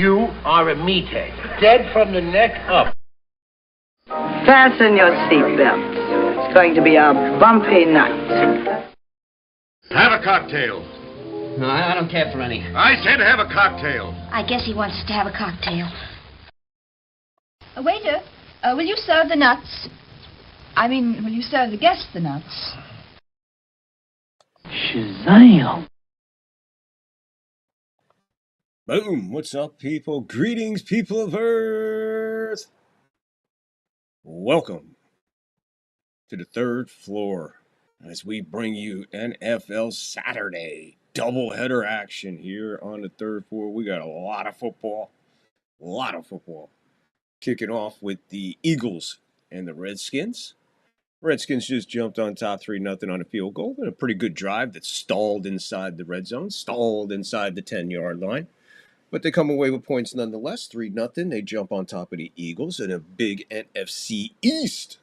You are a meathead, dead from the neck up. Fasten your seatbelts. It's going to be a bumpy night. Have a cocktail. No, I don't care for any. I said have a cocktail. I guess he wants us to have a cocktail. Waiter, will you serve the nuts? I mean, will you serve the guests the nuts? Shazam! Boom! What's up, people? Greetings, people of Earth! Welcome to the third floor as we bring you NFL Saturday doubleheader action here on the third floor. We got a lot of football. Kicking off with the Eagles and the Redskins. Redskins just jumped on top 3-0 on a field goal and a pretty good drive that stalled inside the red zone, stalled inside the 10-yard line. But they come away with points nonetheless, 3-0. They jump on top of the Eagles in a big NFC East.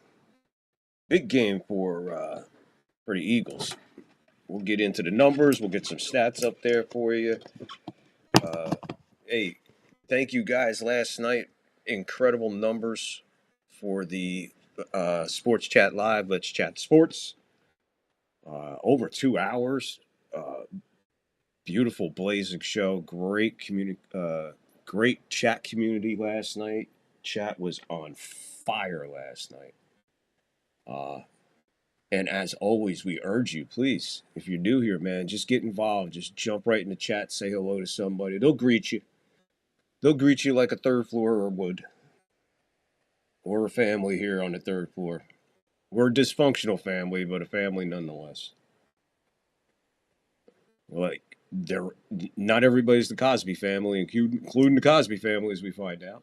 Big game for the Eagles. We'll get into the numbers. We'll get some stats up there for you. Hey, thank you guys last night. Incredible numbers for the Sports Chat Live. Let's Chat Sports. Over 2 hours. Beautiful, blazing show. Great great chat community last night. Chat was on fire last night. And as always, we urge you, please, if you're new here, man, just get involved. Just jump right in the chat, say hello to somebody. They'll greet you. They'll greet you like a third floor would. We're a family here on the third floor. We're a dysfunctional family, but a family nonetheless. Like, not everybody's the Cosby family, including the Cosby family, as we find out.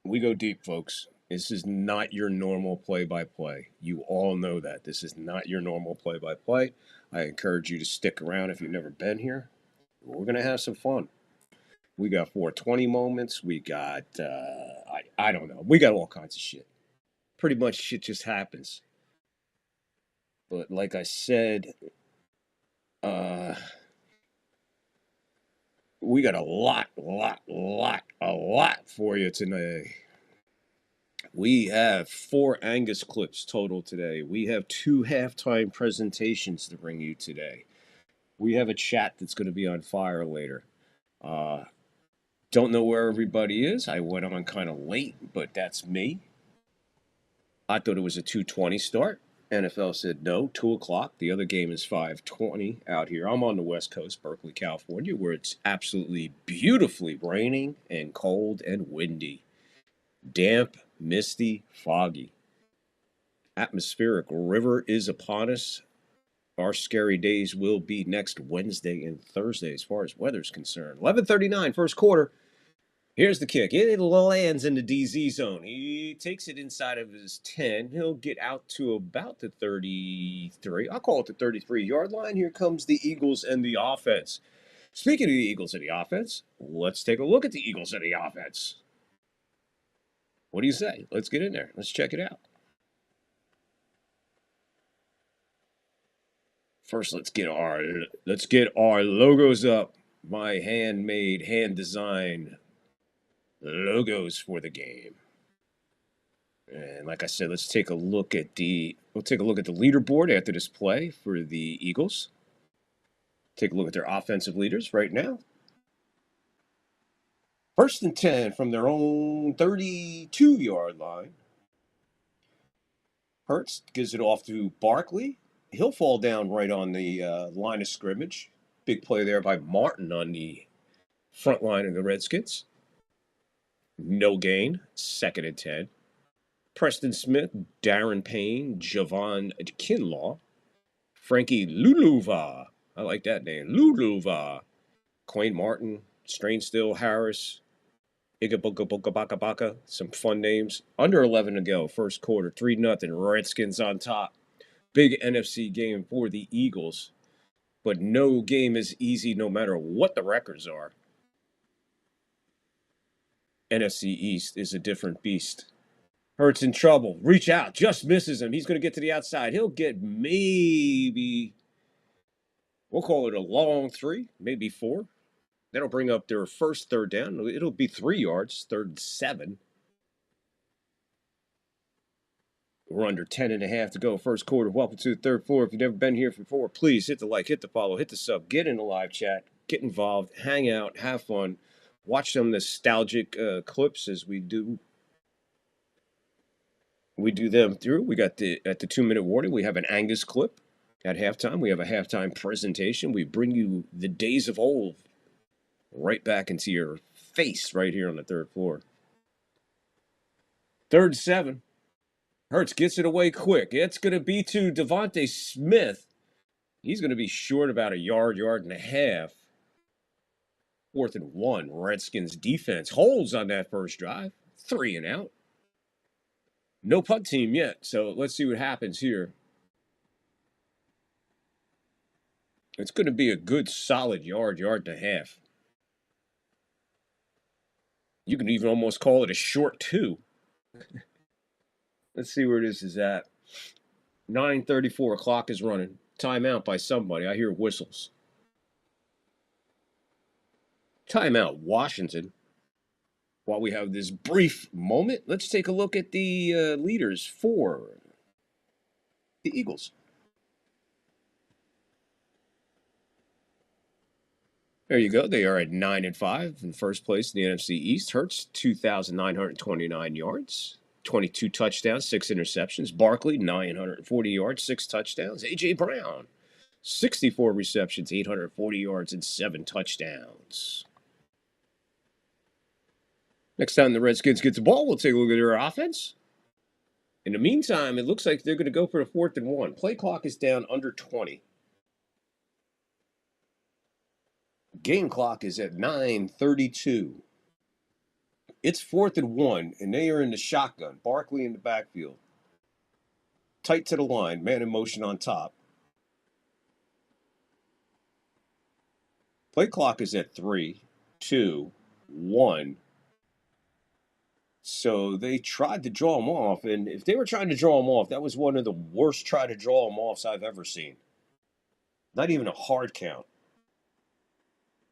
We go deep, folks. This is not your normal play-by-play. You all know that. This is not your normal play-by-play. I encourage you to stick around if you've never been here. We're going to have some fun. We got 420 moments. We got, I don't know. We got all kinds of shit. Pretty much shit just happens. But like I said, we got a lot for you today. We have 4 Angus clips total today. We have 2 halftime presentations to bring you today. We have a chat that's going to be on fire later. Don't know where everybody is. I went on kind of late, but that's me. I thought it was a 2:20 start. NFL said no, 2 o'clock. The other game is 5:20 out here. I'm on the West Coast, Berkeley, California, where it's absolutely beautifully raining and cold and windy. Damp, misty, foggy. Atmospheric river is upon us. Our scary days will be next Wednesday and Thursday as far as weather's concerned. 11:39, first quarter. Here's the kick. It lands in the DZ zone. He takes it inside of his 10. He'll get out to about the 33. I'll call it the 33-yard line. Here comes the Eagles and the offense. Speaking of the Eagles and the offense, let's take a look at the Eagles and the offense. What do you say? Let's get in there. Let's check it out. First, let's get our logos up. My handmade, hand-designed logos for the game. And like I said, let's take a look at the leaderboard after this play for the Eagles. Take a look at their offensive leaders right now. 1st and 10 from their own 32-yard line. Hurts gives it off to Barkley. He'll fall down right on the line of scrimmage. Big play there by Martin on the front line of the Redskins. No gain. 2nd and 10. Preston Smith, Darren Payne, Javon Kinlaw, Frankie Luluva. I like that name. Luluva. Quayne Martin, Strain Still Harris, Igabaka. Some fun names. Under 11 to go. First quarter. 3-0. Redskins on top. Big NFC game for the Eagles. But no game is easy no matter what the records are. NFC East is a different beast. Hurts in trouble. Reach out. Just misses him. He's going to get to the outside. He'll get maybe, we'll call it a long 3, maybe 4. That'll bring up their first third down. It'll be 3 yards, 3rd and 7. We're under 10 and a half to go. First quarter. Welcome to the third floor. If you've never been here before, please hit the like, hit the follow, hit the sub, get in the live chat, get involved, hang out, have fun, watch some nostalgic clips as we do them through. We got at the 2-minute warning, we have an Angus clip at halftime. We have a halftime presentation. We bring you the days of old right back into your face right here on the third floor. 3rd and 7. Hurts gets it away quick. It's going to be to Devontae Smith. He's going to be short about a yard and a half. 4th and 1. Redskins defense holds on that first drive. 3 and out. No punt team yet, so let's see what happens here. It's going to be a good solid yard and a half. You can even almost call it a short 2. Let's see where this is at. 9:34, clock is running. Timeout by somebody. I hear whistles. Timeout, Washington. While we have this brief moment, let's take a look at the leaders for the Eagles. There you go. They are at 9 and 5 in first place in the NFC East. Hurts 2,929 yards. 22 touchdowns, 6 interceptions. Barkley, 940 yards, 6 touchdowns. A.J. Brown, 64 receptions, 840 yards, and 7 touchdowns. Next time the Redskins get the ball, we'll take a look at their offense. In the meantime, it looks like they're going to go for the 4th and 1. Play clock is down under 20. Game clock is at 9:32. It's 4th and 1, and they are in the shotgun. Barkley in the backfield. Tight to the line, man in motion on top. Play clock is at 3, 2, 1. So they tried to draw him off, and if they were trying to draw him off, that was one of the worst try to draw him offs I've ever seen. Not even a hard count.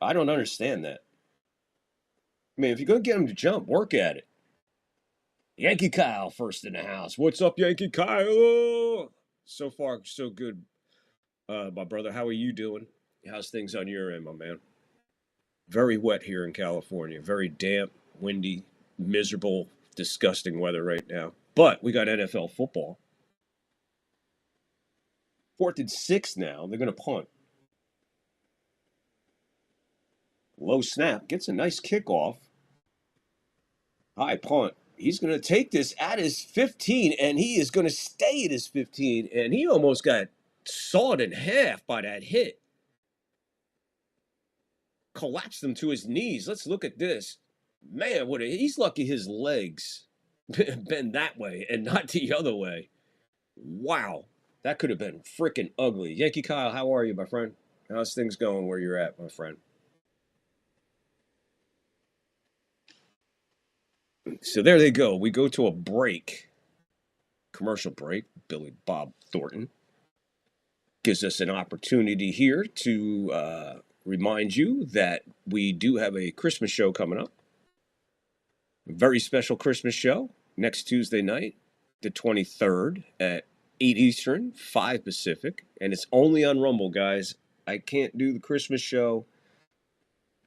I don't understand that. I mean, if you're going to get him to jump, work at it. Yankee Kyle first in the house. What's up, Yankee Kyle? So far, so good, my brother. How are you doing? How's things on your end, my man? Very wet here in California. Very damp, windy, miserable, disgusting weather right now. But we got NFL football. 4th and 6 now. They're going to punt. Low snap. Gets a nice kickoff. High punt. He's going to take this at his 15, and he is going to stay at his 15, and he almost got sawed in half by that hit. Collapsed him to his knees. Let's look at this. Man, he's lucky his legs been that way and not the other way. Wow. That could have been freaking ugly. Yankee Kyle, how are you, my friend? How's things going where you're at, my friend? So there they go. We go to a break. Commercial break. Billy Bob Thornton gives us an opportunity here to remind you that we do have a Christmas show coming up. A very special Christmas show next Tuesday night, the 23rd at 8 Eastern, 5 Pacific. And it's only on Rumble, guys. I can't do the Christmas show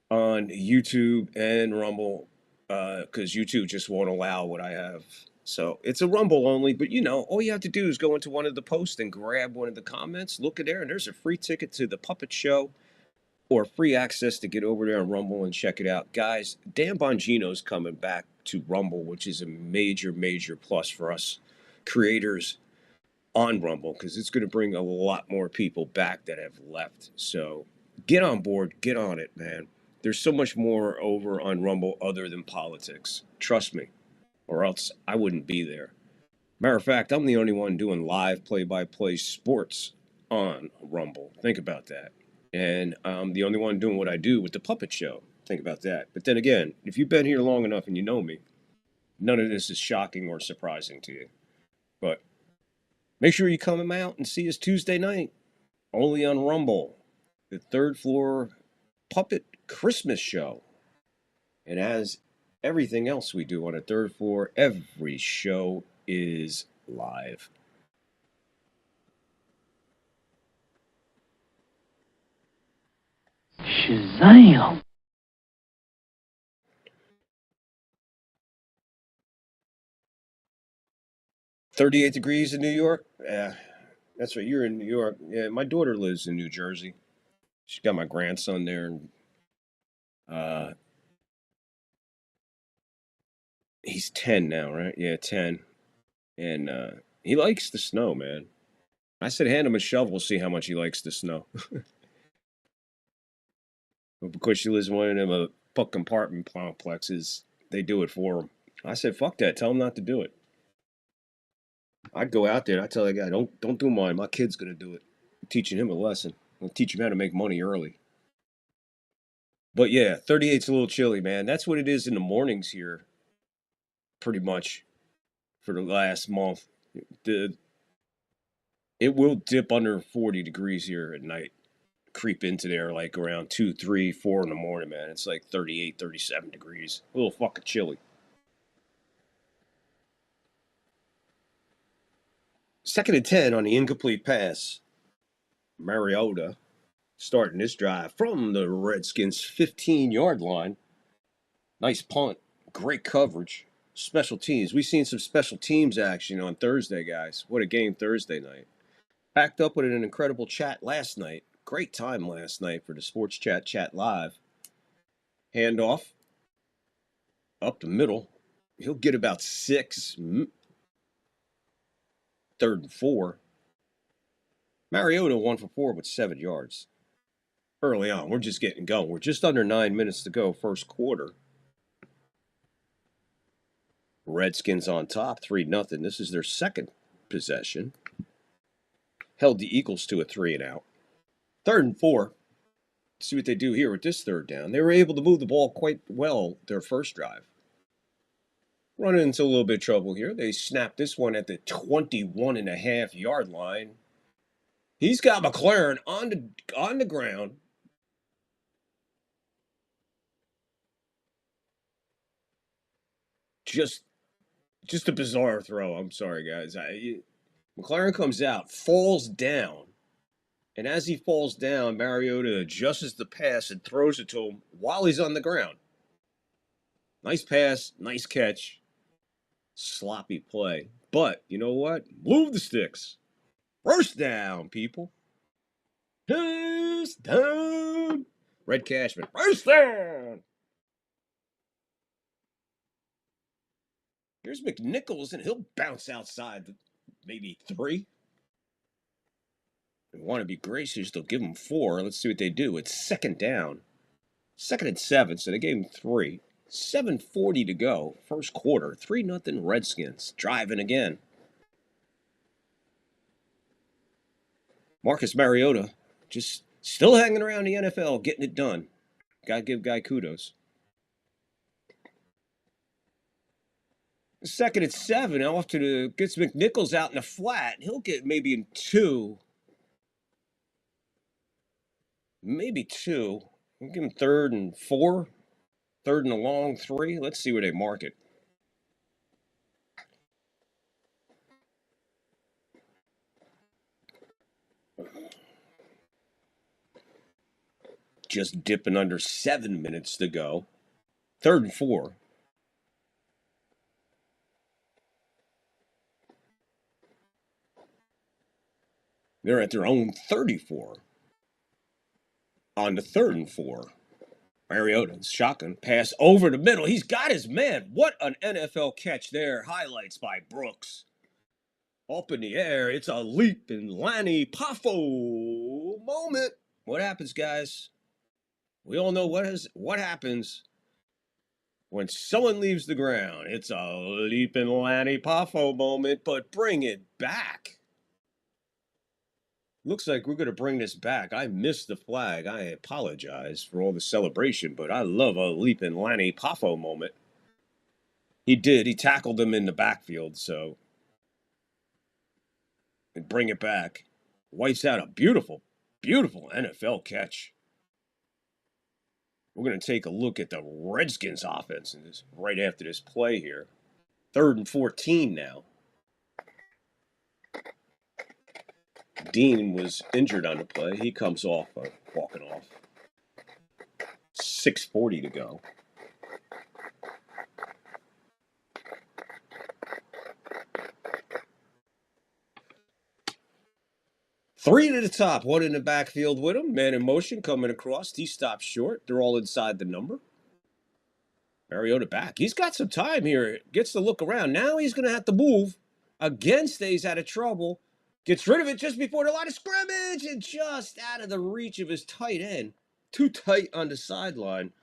on YouTube and Rumble because YouTube just won't allow what I have. So it's a Rumble only, but all you have to do is go into one of the posts and grab one of the comments, look at there, and there's a free ticket to the Puppet Show or free access to get over there on Rumble and check it out. Guys, Dan Bongino's coming back to Rumble, which is a major, major plus for us creators on Rumble because it's going to bring a lot more people back that have left. So get on board, get on it, man. There's so much more over on Rumble other than politics. Trust me, or else I wouldn't be there. Matter of fact, I'm the only one doing live play-by-play sports on Rumble. Think about that. And I'm the only one doing what I do with the Puppet Show. Think about that. But then again, if you've been here long enough and you know me, none of this is shocking or surprising to you. But make sure you come out and see us Tuesday night, only on Rumble, the third floor Puppet Christmas show. And as everything else we do on a third floor, every show is live. Shazam! 38 degrees in New York? Yeah, that's right. You're in New York. Yeah, my daughter lives in New Jersey. She's got my grandson there, and uh, he's 10 now, right? Yeah, 10. And he likes the snow, man. I said, hand him a shovel, see how much he likes the snow. But because she lives in one of them fucking apartment complexes, they do it for him. I said, fuck that. Tell him not to do it. I'd go out there and I tell that guy, don't do mine. My kid's gonna do it. I'm teaching him a lesson. I'm teach him how to make money early. But yeah, 38's a little chilly, man. That's what it is in the mornings here, pretty much, for the last month. It will dip under 40 degrees here at night. Creep into there like around 2, 3, 4 in the morning, man. It's like 38, 37 degrees. A little fucking chilly. Second and 10 on the incomplete pass. Mariota starting this drive from the Redskins' 15-yard line. Nice punt. Great coverage. Special teams. We've seen some special teams action on Thursday, guys. What a game Thursday night. Backed up with an incredible chat last night. Great time last night for the Sports Chat Live. Handoff. Up the middle. He'll get about 6. Third and 4. Mariota 1 for 4 with 7 yards. Early on, we're just getting going. We're just under 9 minutes to go, first quarter. Redskins on top, 3-0. This is their second possession. Held the Eagles to a 3-and-out. Third and 4. Let's see what they do here with this third down. They were able to move the ball quite well their first drive. Running into a little bit of trouble here. They snapped this one at the 21.5-yard line. He's got McLaurin on the ground. Just a bizarre throw. I'm sorry, guys. McLaurin comes out, falls down. And as he falls down, Mariota adjusts the pass and throws it to him while he's on the ground. Nice pass, nice catch. Sloppy play. But, you know what? Move the sticks. First down, people. First down. Red Cashman. First down. Here's McNichols, and he'll bounce outside maybe 3. They want to be gracious, they'll give him 4. Let's see what they do. It's second down. Second and 7, so they gave him 3. 7:40 to go. First quarter. 3-0 Redskins. Driving again. Marcus Mariota just still hanging around the NFL, getting it done. Gotta give guy kudos. Second and 7. Off to the gets McNichols out in the flat. He'll get maybe in 2. Maybe 2. We'll give him 3rd and 4. 3rd and a long 3. Let's see where they mark it. Just dipping under 7 minutes to go. 3rd and 4. They're at their own 34. On the 3rd and 4. Mariota's shotgun pass over the middle. He's got his man. What an NFL catch there. Highlights by Brooks. Up in the air. It's a leap in Lanny Poffo moment. What happens, guys? We all know what happens when someone leaves the ground. It's a leap in Lanny Poffo moment, but bring it back. Looks like we're going to bring this back. I missed the flag. I apologize for all the celebration, but I love a leap in Lanny Poffo moment. He did. He tackled him in the backfield, so and bring it back. Wipes out a beautiful, beautiful NFL catch. We're going to take a look at the Redskins offense and this right after this play here. 3rd and 14 now. Dean was injured on the play. He comes off, walking off. 6:40 to go. Three to the top, one in the backfield with him. Man in motion coming across. He stops short. They're all inside the number. Mariota back. He's got some time here. Gets to look around. Now he's going to have to move. Again, stays out of trouble. Gets rid of it just before the line of scrimmage and just out of the reach of his tight end. Too tight on the sideline.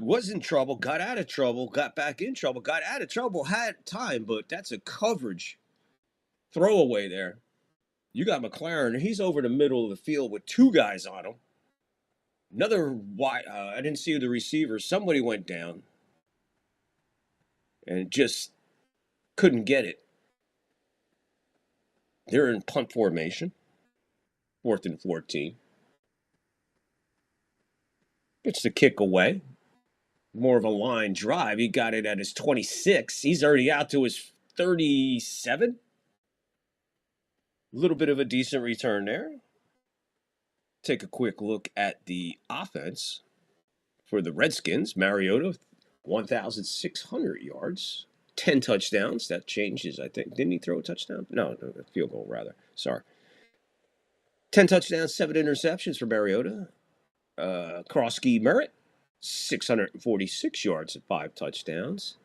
Was in trouble, got out of trouble, got back in trouble, got out of trouble, had time, but that's a coverage throwaway there. You got McLaren. He's over the middle of the field with 2 guys on him. Another wide. I didn't see the receiver. Somebody went down and just couldn't get it. They're in punt formation. 4th and 14. Gets the kick away. More of a line drive. He got it at his 26. He's already out to his 37. A little bit of a decent return there. Take a quick look at the offense for the Redskins. Mariota, 1,600 yards, 10 touchdowns. That changes, I think. Didn't he throw a touchdown? No, a field goal, rather. Sorry. 10 touchdowns, 7 interceptions for Mariota. Krosky Merritt, 646 yards and 5 touchdowns.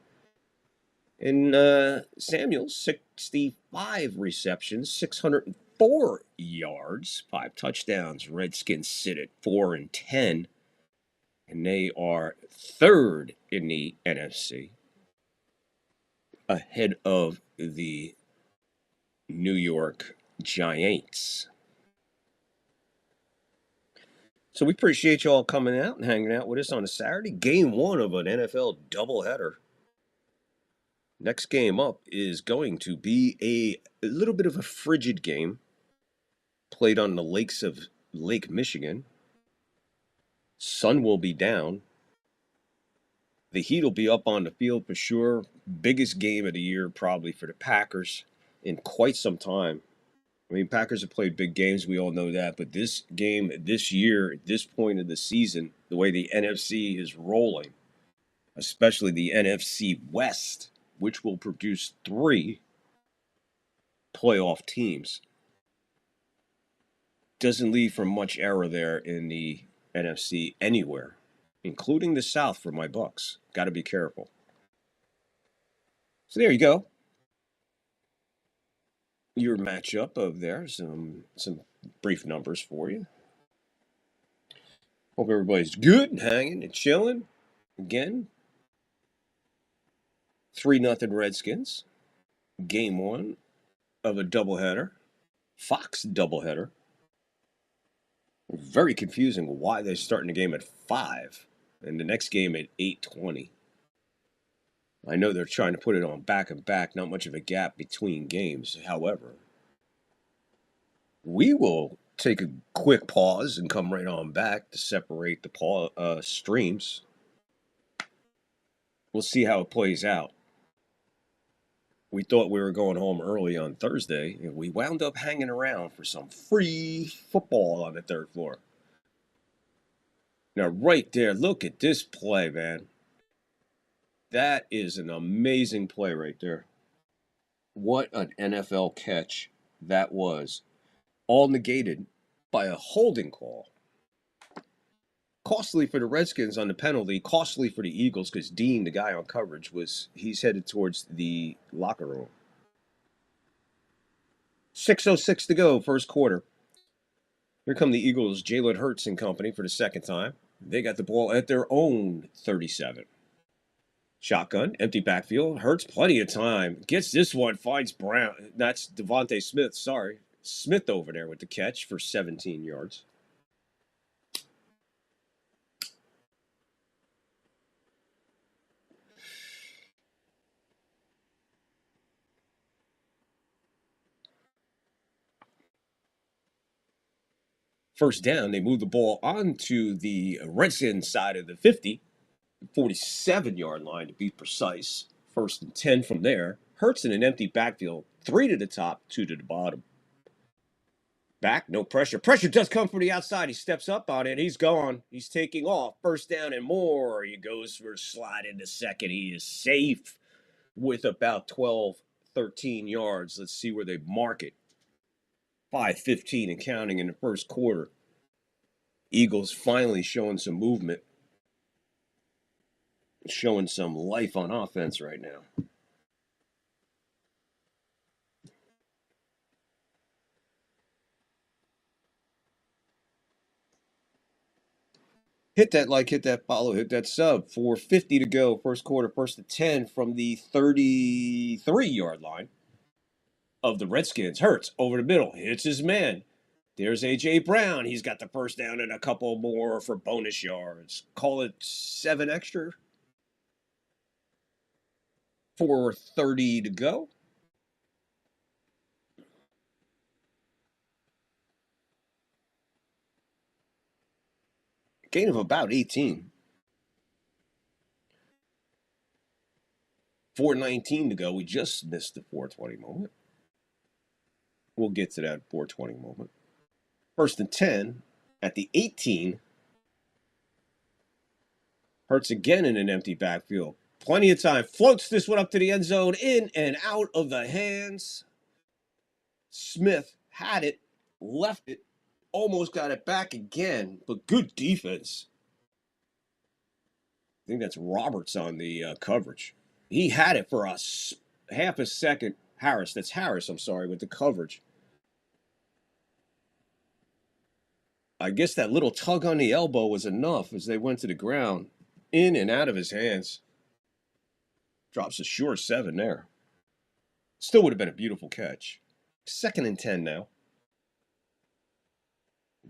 And Samuel, 65 receptions, 604 yards, 5 touchdowns. Redskins sit at 4-10, and they are 3rd in the NFC, ahead of the New York Giants. So we appreciate you all coming out and hanging out with us on a Saturday. Game 1 of an NFL doubleheader. Next game up is going to be a little bit of a frigid game played on the lakes of Lake Michigan. Sun will be down. The heat will be up on the field for sure. Biggest game of the year probably for the Packers in quite some time. I mean, Packers have played big games. We all know that. But this game, this year, at this point of the season, the way the NFC is rolling, especially the NFC West, which will produce 3 playoff teams, doesn't leave for much error there in the NFC anywhere, including the South for my Bucks. Got to be careful. So there you go. Your matchup of there, some brief numbers for you. Hope everybody's good and hanging and chilling. Again, 3-0 Redskins. Game 1 of a doubleheader. Fox doubleheader. Very confusing why they're starting the game at 5 and the next game at 8:20. I know they're trying to put it on back and back, not much of a gap between games. However, we will take a quick pause and come right on back to separate the streams. We'll see how it plays out. We thought we were going home early on Thursday, and we wound up hanging around for some free football on the 3rd floor. Now, right there, look at this play, man. That is an amazing play right there. What an NFL catch that was. All negated by a holding call. Costly for the Redskins on the penalty, costly for the Eagles because Dean, the guy on coverage, he's headed towards the locker room. 6:06 to go, first quarter. Here come the Eagles, Jalen Hurts and company for the second time. They got the ball at their own 37. Shotgun, empty backfield. Hurts plenty of time. Gets this one, finds Brown. That's Devontae Smith, sorry. Smith over there with the catch for 17 yards. First down, they move the ball onto the Redskins side of the 50, 47-yard line to be precise. First and 10 from there. Hurts in an empty backfield. 3 to the top, 2 to the bottom. Back, no pressure. Pressure does come from the outside. He steps up on it. He's gone. He's taking off. First down and more. He goes for a slide into second. He is safe with about 12, 13 yards. Let's see where they mark it. 5:15 and counting in the first quarter. Eagles finally showing some movement. Showing some life on offense right now. Hit that like, hit that follow, hit that sub. 4:50 to go. First quarter, first and 10 from the 33-yard line of the Redskins. Hurts over the middle. Hits his man. There's A.J. Brown. He's got the first down and a couple more for bonus yards. Call it 7 extra. 4:30 to go. Gain of about 18. 4:19 to go. We just missed the 4:20 moment. We'll get to that 4:20 moment. First and 10 at the 18. Hurts again in an empty backfield. Plenty of time. Floats this one up to the end zone. In and out of the hands. Smith had it. Left it. Almost got it back again. But good defense. I think that's Roberts on the coverage. He had it for us half a second. Harris. That's Harris, I'm sorry, with the coverage. I guess that little tug on the elbow was enough as they went to the ground. In and out of his hands. Drops a sure 7 there. Still would have been a beautiful catch. 2nd and 10 now.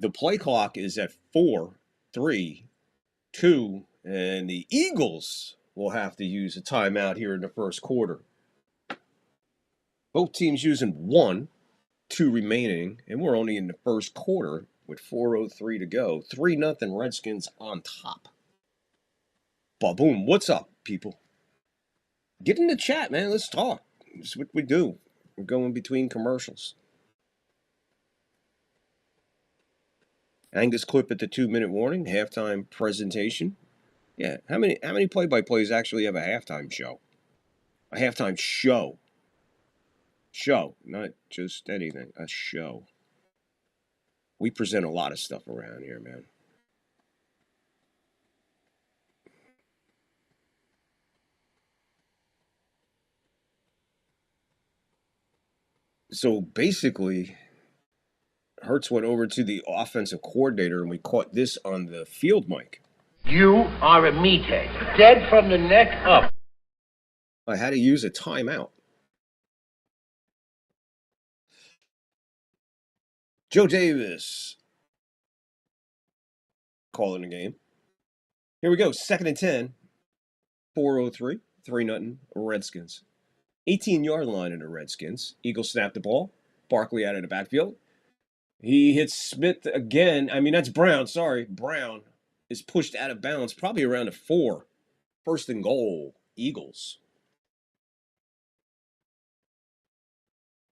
The play clock is at 4, 3, 2, and the Eagles will have to use a timeout here in the first quarter. Both teams using 1, 2 remaining, and we're only in the first quarter with 4:03 to go. 3-0 Redskins on top. Ba-boom. What's up, people? Get in the chat, man. Let's talk. That's what we do. We're going between commercials. Angus Clip at the 2-minute warning. Halftime presentation. Yeah. How many play-by-plays actually have a halftime show? A halftime show. Show. Not just anything. A show. We present a lot of stuff around here, man. So basically, Hurts went over to the offensive coordinator, and we caught this on the field mic. You are a meathead, dead from the neck up. I had to use a timeout. Joe Davis calling the game. Here we go. 2nd and 10. 4:03. 3-0 Redskins. 18-yard line in the Redskins. Eagles snap the ball. Barkley out of the backfield. He hits Smith again. I mean, that's Brown. Sorry. Brown is pushed out of bounds, probably around a 4. 1st and goal. Eagles.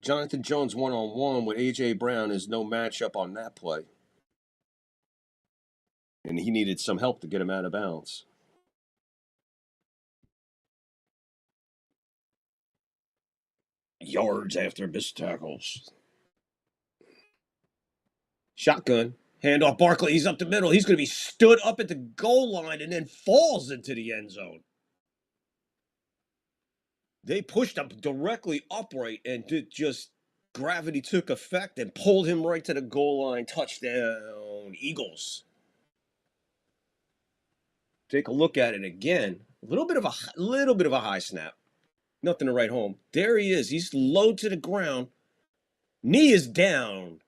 Jonathan Jones one-on-one with A.J. Brown is no matchup on that play. And he needed some help to get him out of bounds. Yards after missed tackles. Shotgun. Handoff Barkley. He's up the middle. He's going to be stood up at the goal line and then falls into the end zone. They pushed him directly upright and just gravity took effect and pulled him right to the goal line. Touchdown, Eagles. Take a look at it again. A little bit of a high snap. Nothing to write home. There he is. He's low to the ground. Knee is down.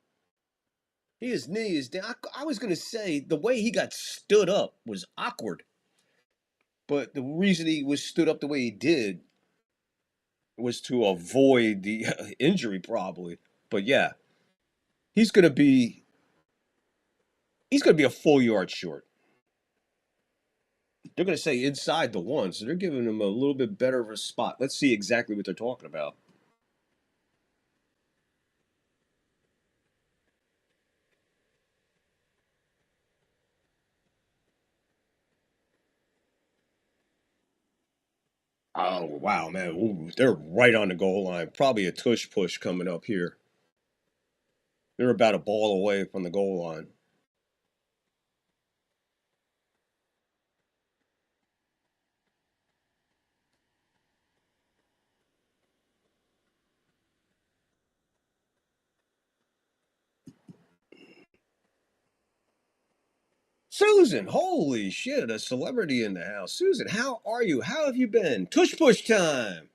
His knee is down. I was going to say the way he got stood up was awkward. But the reason he was stood up the way he did was to avoid the injury probably. But yeah, he's going to be He's going to be a full yard short. They're going to say inside the one, so they're giving him a little bit better of a spot. Let's see exactly what they're talking about. Oh, wow, man. Ooh, they're right on the goal line. Probably a tush push coming up here. They're about a ball away from the goal line. Susan, holy shit, a celebrity in the house. Susan, how are you? How have you been? Tush push time.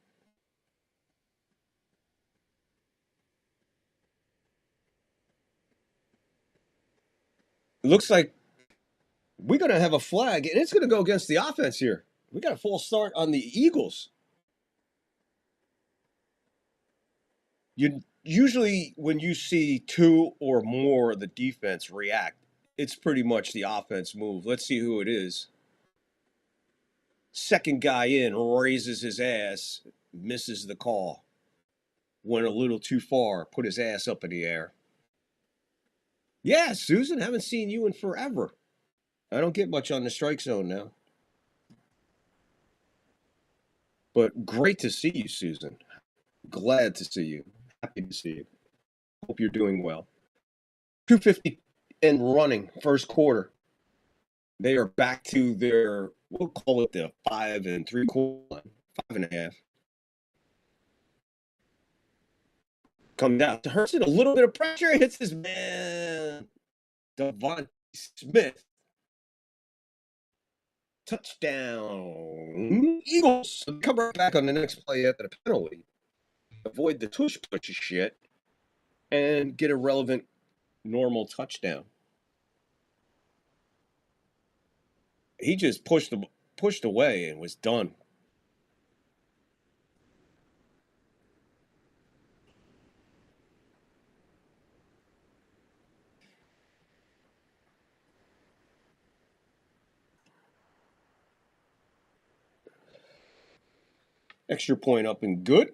It looks like we're going to have a flag, and it's going to go against the offense here. We got a false start on the Eagles. You usually, when you see two or more of the defense react, it's pretty much the offense move. Let's see who it is. Second guy in raises his ass, misses the call. Went a little too far, put his ass up in the air. Yeah, Susan, haven't seen you in forever. I don't get much on the strike zone now. But great to see you, Susan. Glad to see you. Happy to see you. Hope you're doing well. 250 and running first quarter. They are back to their, we'll call it the 5 3/4 line, 5.5. Comes out to Hurst, a little bit of pressure, hits his man, Devontae Smith. Touchdown. Eagles come right back on the next play after the penalty. Avoid the tush push shit and get a relevant, normal touchdown. He just pushed away and was done. Extra point up and good.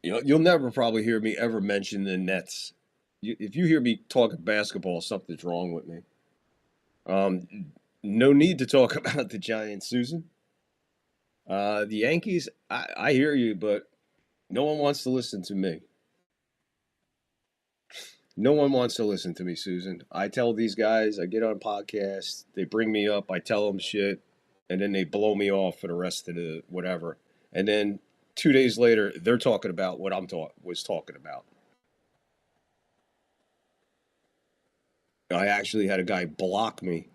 You'll never probably hear me ever mention the Nets. If you hear me talking basketball, something's wrong with me. No need to talk about the Giants, Susan. The Yankees, I hear you, but no one wants to listen to me. No one wants to listen to me, Susan. I tell these guys, I get on podcasts, they bring me up, I tell them shit, and then they blow me off for the rest of the whatever. And then 2 days later, they're talking about what was talking about. I actually had a guy block me.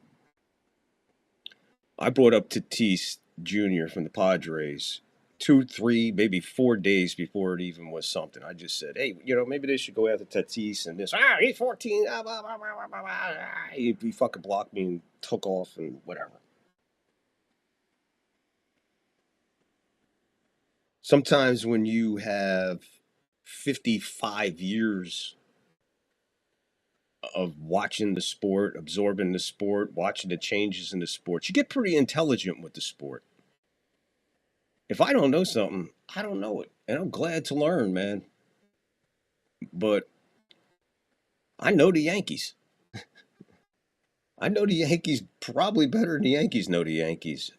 I brought up Tatis Jr. from the Padres 2, 3, maybe 4 days before it even was something. I just said, hey, maybe they should go after Tatis and this. He's 14. Blah, blah, blah, blah, blah, blah. He fucking blocked me and took off and whatever. Sometimes when you have 55 years of watching the sport, absorbing the sport, watching the changes in the sport, you get pretty intelligent with the sport. If I don't know something, I don't know it. And I'm glad to learn, man. But I know the Yankees. I know the Yankees probably better than the Yankees know the Yankees.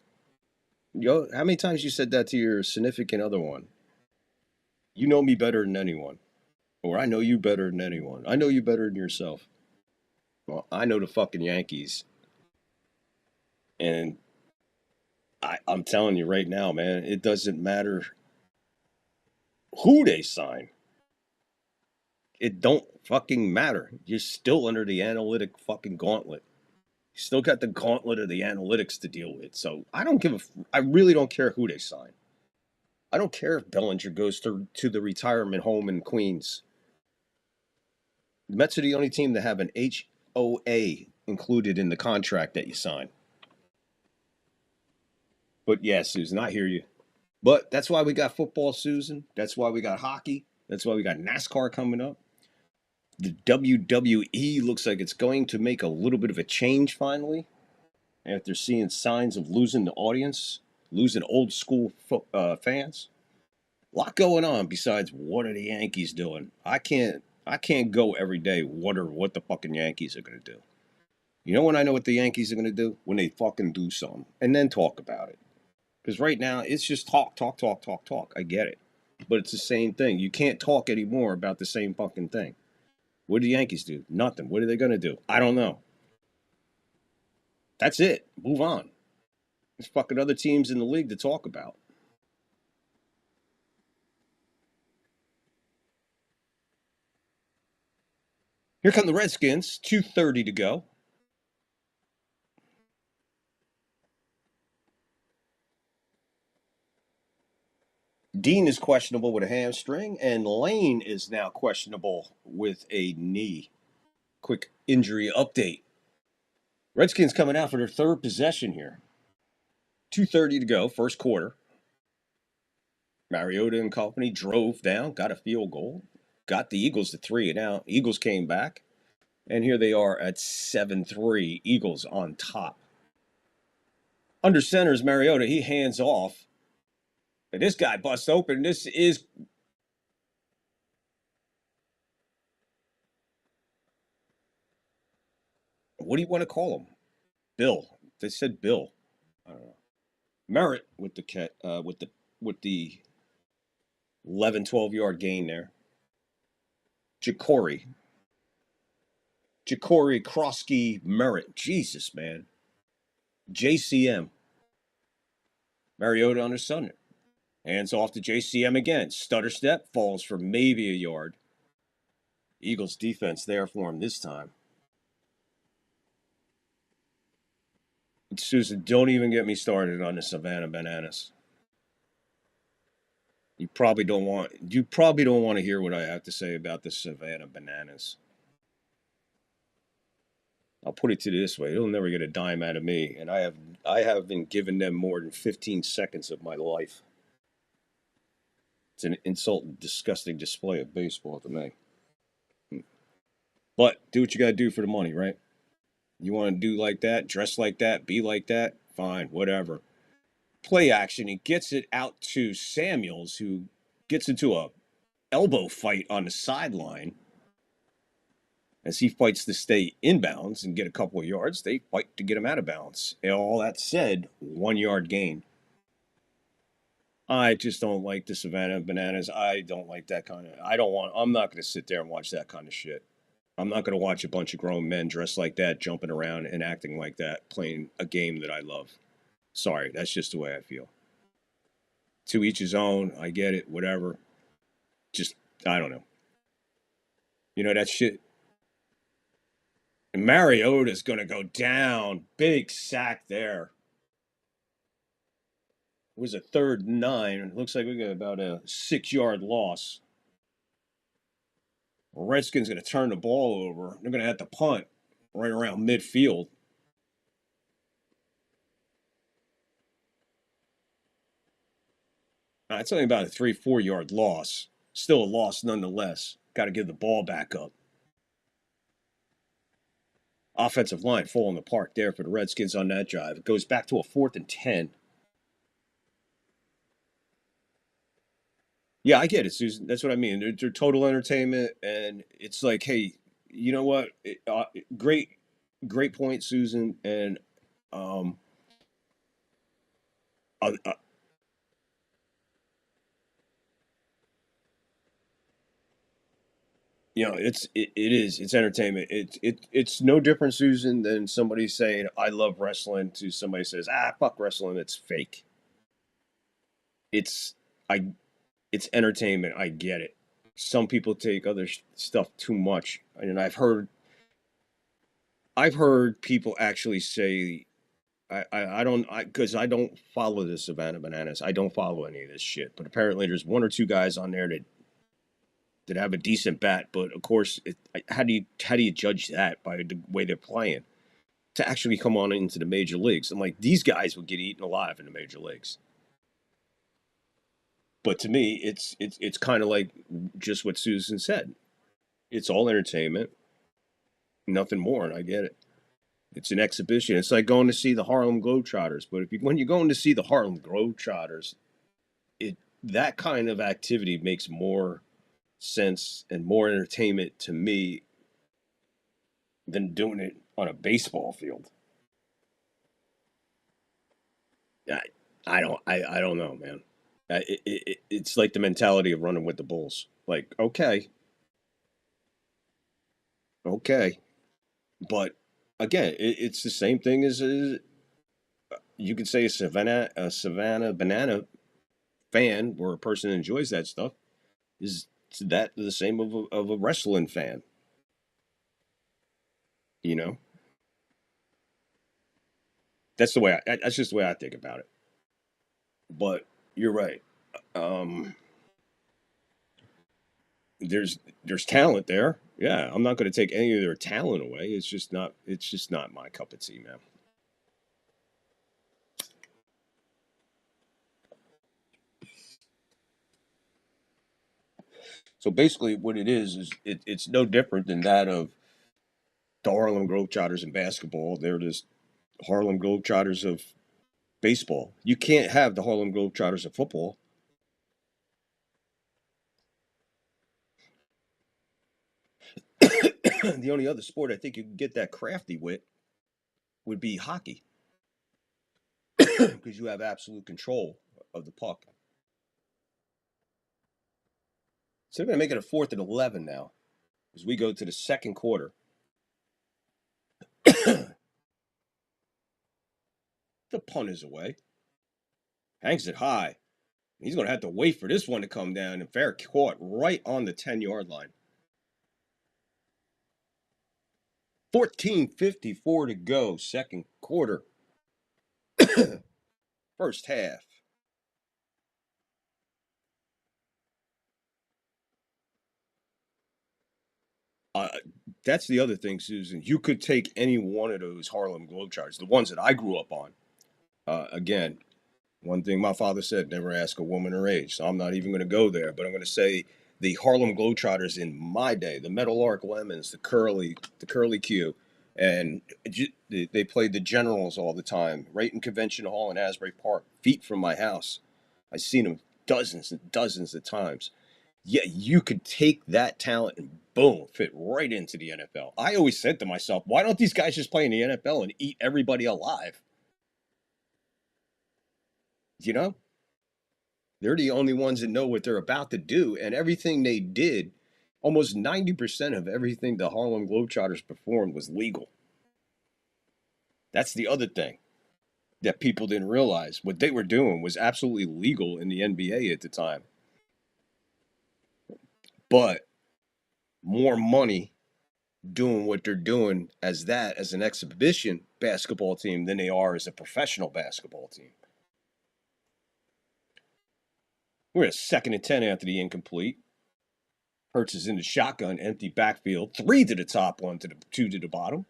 How many times you said that to your significant other one? You know me better than anyone. Or I know you better than anyone. I know you better than yourself. Well, I know the fucking Yankees. And I'm telling you right now, man, it doesn't matter who they sign. It don't fucking matter. You're still under the analytic fucking gauntlet. You still got the gauntlet of the analytics to deal with. So I really don't care who they sign. I don't care if Bellinger goes to the retirement home in Queens. The Mets are the only team to have an HOA included in the contract that you sign. But yeah, Susan, I hear you. But that's why we got football, Susan. That's why we got hockey. That's why we got NASCAR coming up. The WWE looks like it's going to make a little bit of a change finally after seeing signs of losing the audience, losing old school fans. A lot going on besides what are the Yankees doing. I can't go every day wondering what the fucking Yankees are going to do. You know when I know what the Yankees are going to do? When they fucking do something. And then talk about it. Because right now, it's just talk. I get it. But it's the same thing. You can't talk anymore about the same fucking thing. What do the Yankees do? Nothing. What are they going to do? I don't know. That's it. Move on. There's fucking other teams in the league to talk about. Here come the Redskins. 2:30 to go. Dean is questionable with a hamstring, and Lane is now questionable with a knee. Quick injury update. Redskins coming out for their third possession here. 2:30 to go, first quarter. Mariota and company drove down, got a field goal, got the Eagles to 3 and out. Eagles came back, and here they are at 7-3. Eagles on top. Under center is Mariota. He hands off. And this guy busts open. This is what do you want to call him? Bill. They said Bill. I don't know. Merritt with the 11, 12-yard gain there. Jacory Krosky Merritt. Jesus, man. JCM. Mariota under center. Hands off to JCM again. Stutter step. Falls for maybe a yard. Eagles defense there for him this time. Susan, don't even get me started on the Savannah Bananas. You probably don't want to hear what I have to say about the Savannah Bananas. I'll put it to you this way: they'll never get a dime out of me, and I haven't given them more than 15 seconds of my life. It's an insult and disgusting display of baseball to me. But do what you got to do for the money, right? You want to do like that, dress like that, be like that, fine, whatever. Play action. He gets it out to Samuels, who gets into a elbow fight on the sideline. As he fights to stay inbounds and get a couple of yards, they fight to get him out of bounds. And all that said, 1 yard gain. I just don't like the Savannah Bananas. I don't like that kind of. I'm not going to sit there and watch that kind of shit. I'm not going to watch a bunch of grown men dressed like that, jumping around and acting like that, playing a game that I love. Sorry, that's just the way I feel. To each his own. I get it, whatever. Just, I don't know. You know, that shit. And Mariota's going to go down. Big sack there. It was a 3rd and 9. It looks like we got about a 6-yard loss. Redskins going to turn the ball over. They're going to have to punt right around midfield. It's only about a 3-4 yard loss. Still a loss nonetheless. Got to give the ball back up. Offensive line falling apart there for the Redskins on that drive. It goes back to a 4th and 10. Yeah, I get it, Susan. That's what I mean. They're total entertainment, and it's like, hey, you know what? Great point, Susan. And you know, it's entertainment. It's no different, Susan, than somebody saying I love wrestling to somebody says fuck wrestling. It's fake. It's entertainment. I get it. Some people take other stuff too much, and I've heard people actually say, because I don't follow the Savannah Bananas. I don't follow any of this shit. But apparently, there's 1 or 2 guys on there that have a decent bat. But of course, how do you judge that by the way they're playing? To actually come on into the major leagues, I'm like, these guys would get eaten alive in the major leagues. But to me, it's kind of like just what Susan said. It's all entertainment, nothing more, and I get it. It's an exhibition. It's like going to see the Harlem Globetrotters. But when you're going to see the Harlem Globetrotters, it that kind of activity makes more sense and more entertainment to me than doing it on a baseball field. I, I don't know, man. It's like the mentality of running with the bulls. Like, okay, but again, it's the same thing as you could say a Savannah Banana fan, where a person enjoys that stuff, is that the same of a wrestling fan. You know, that's just the way I think about it. But you're right. Um, there's talent there. Yeah, I'm not going to take any of their talent away. It's just not my cup of tea, man. So basically, what it is it's no different than that of the Harlem Globetrotters in basketball. They're just Harlem Globetrotters of baseball. You can't have the Harlem Globetrotters of football. The only other sport I think you can get that crafty with would be hockey, because you have absolute control of the puck. So they're going to make it a fourth and 11 now as we go to the second quarter. The punt is away. Hangs it high. He's going to have to wait for this one to come down, and fair caught right on the 10-yard line. 14:54 to go, second quarter. First half. Uh, that's the other thing, Susan. You could take any one of those Harlem Globetrotters, the ones that I grew up on. Again, one thing my father said: never ask a woman her age. So I'm not even going to go there. But I'm going to say the Harlem Globetrotters in my day, the Metal Arc Lemons, the Curly Q, and they played the Generals all the time, right in Convention Hall in Asbury Park, feet from my house. I've seen them dozens and dozens of times. Yeah, you could take that talent and boom, fit right into the NFL. I always said to myself, why don't these guys just play in the NFL and eat everybody alive? You know, they're the only ones that know what they're about to do, and everything they did, almost 90% of everything the Harlem Globetrotters performed was legal. That's the other thing that people didn't realize. What they were doing was absolutely legal in the NBA at the time. But more money doing what they're doing as an exhibition basketball team than they are as a professional basketball team. We're at second and 10 after the incomplete. Hurts is in the shotgun, empty backfield. 3 to the top, 2 to the bottom.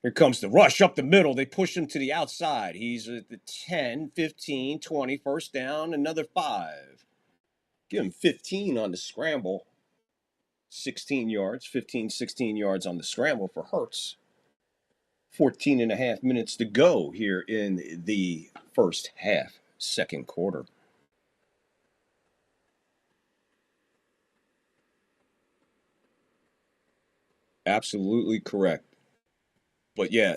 Here comes the rush up the middle. They push him to the outside. He's at the 10, 15, 20, first down, another 5. Give him 15 on the scramble. 16 yards, 15, 16 yards on the scramble for Hurts. 14 and a half minutes to go here in the first half, second quarter. Absolutely correct. But yeah,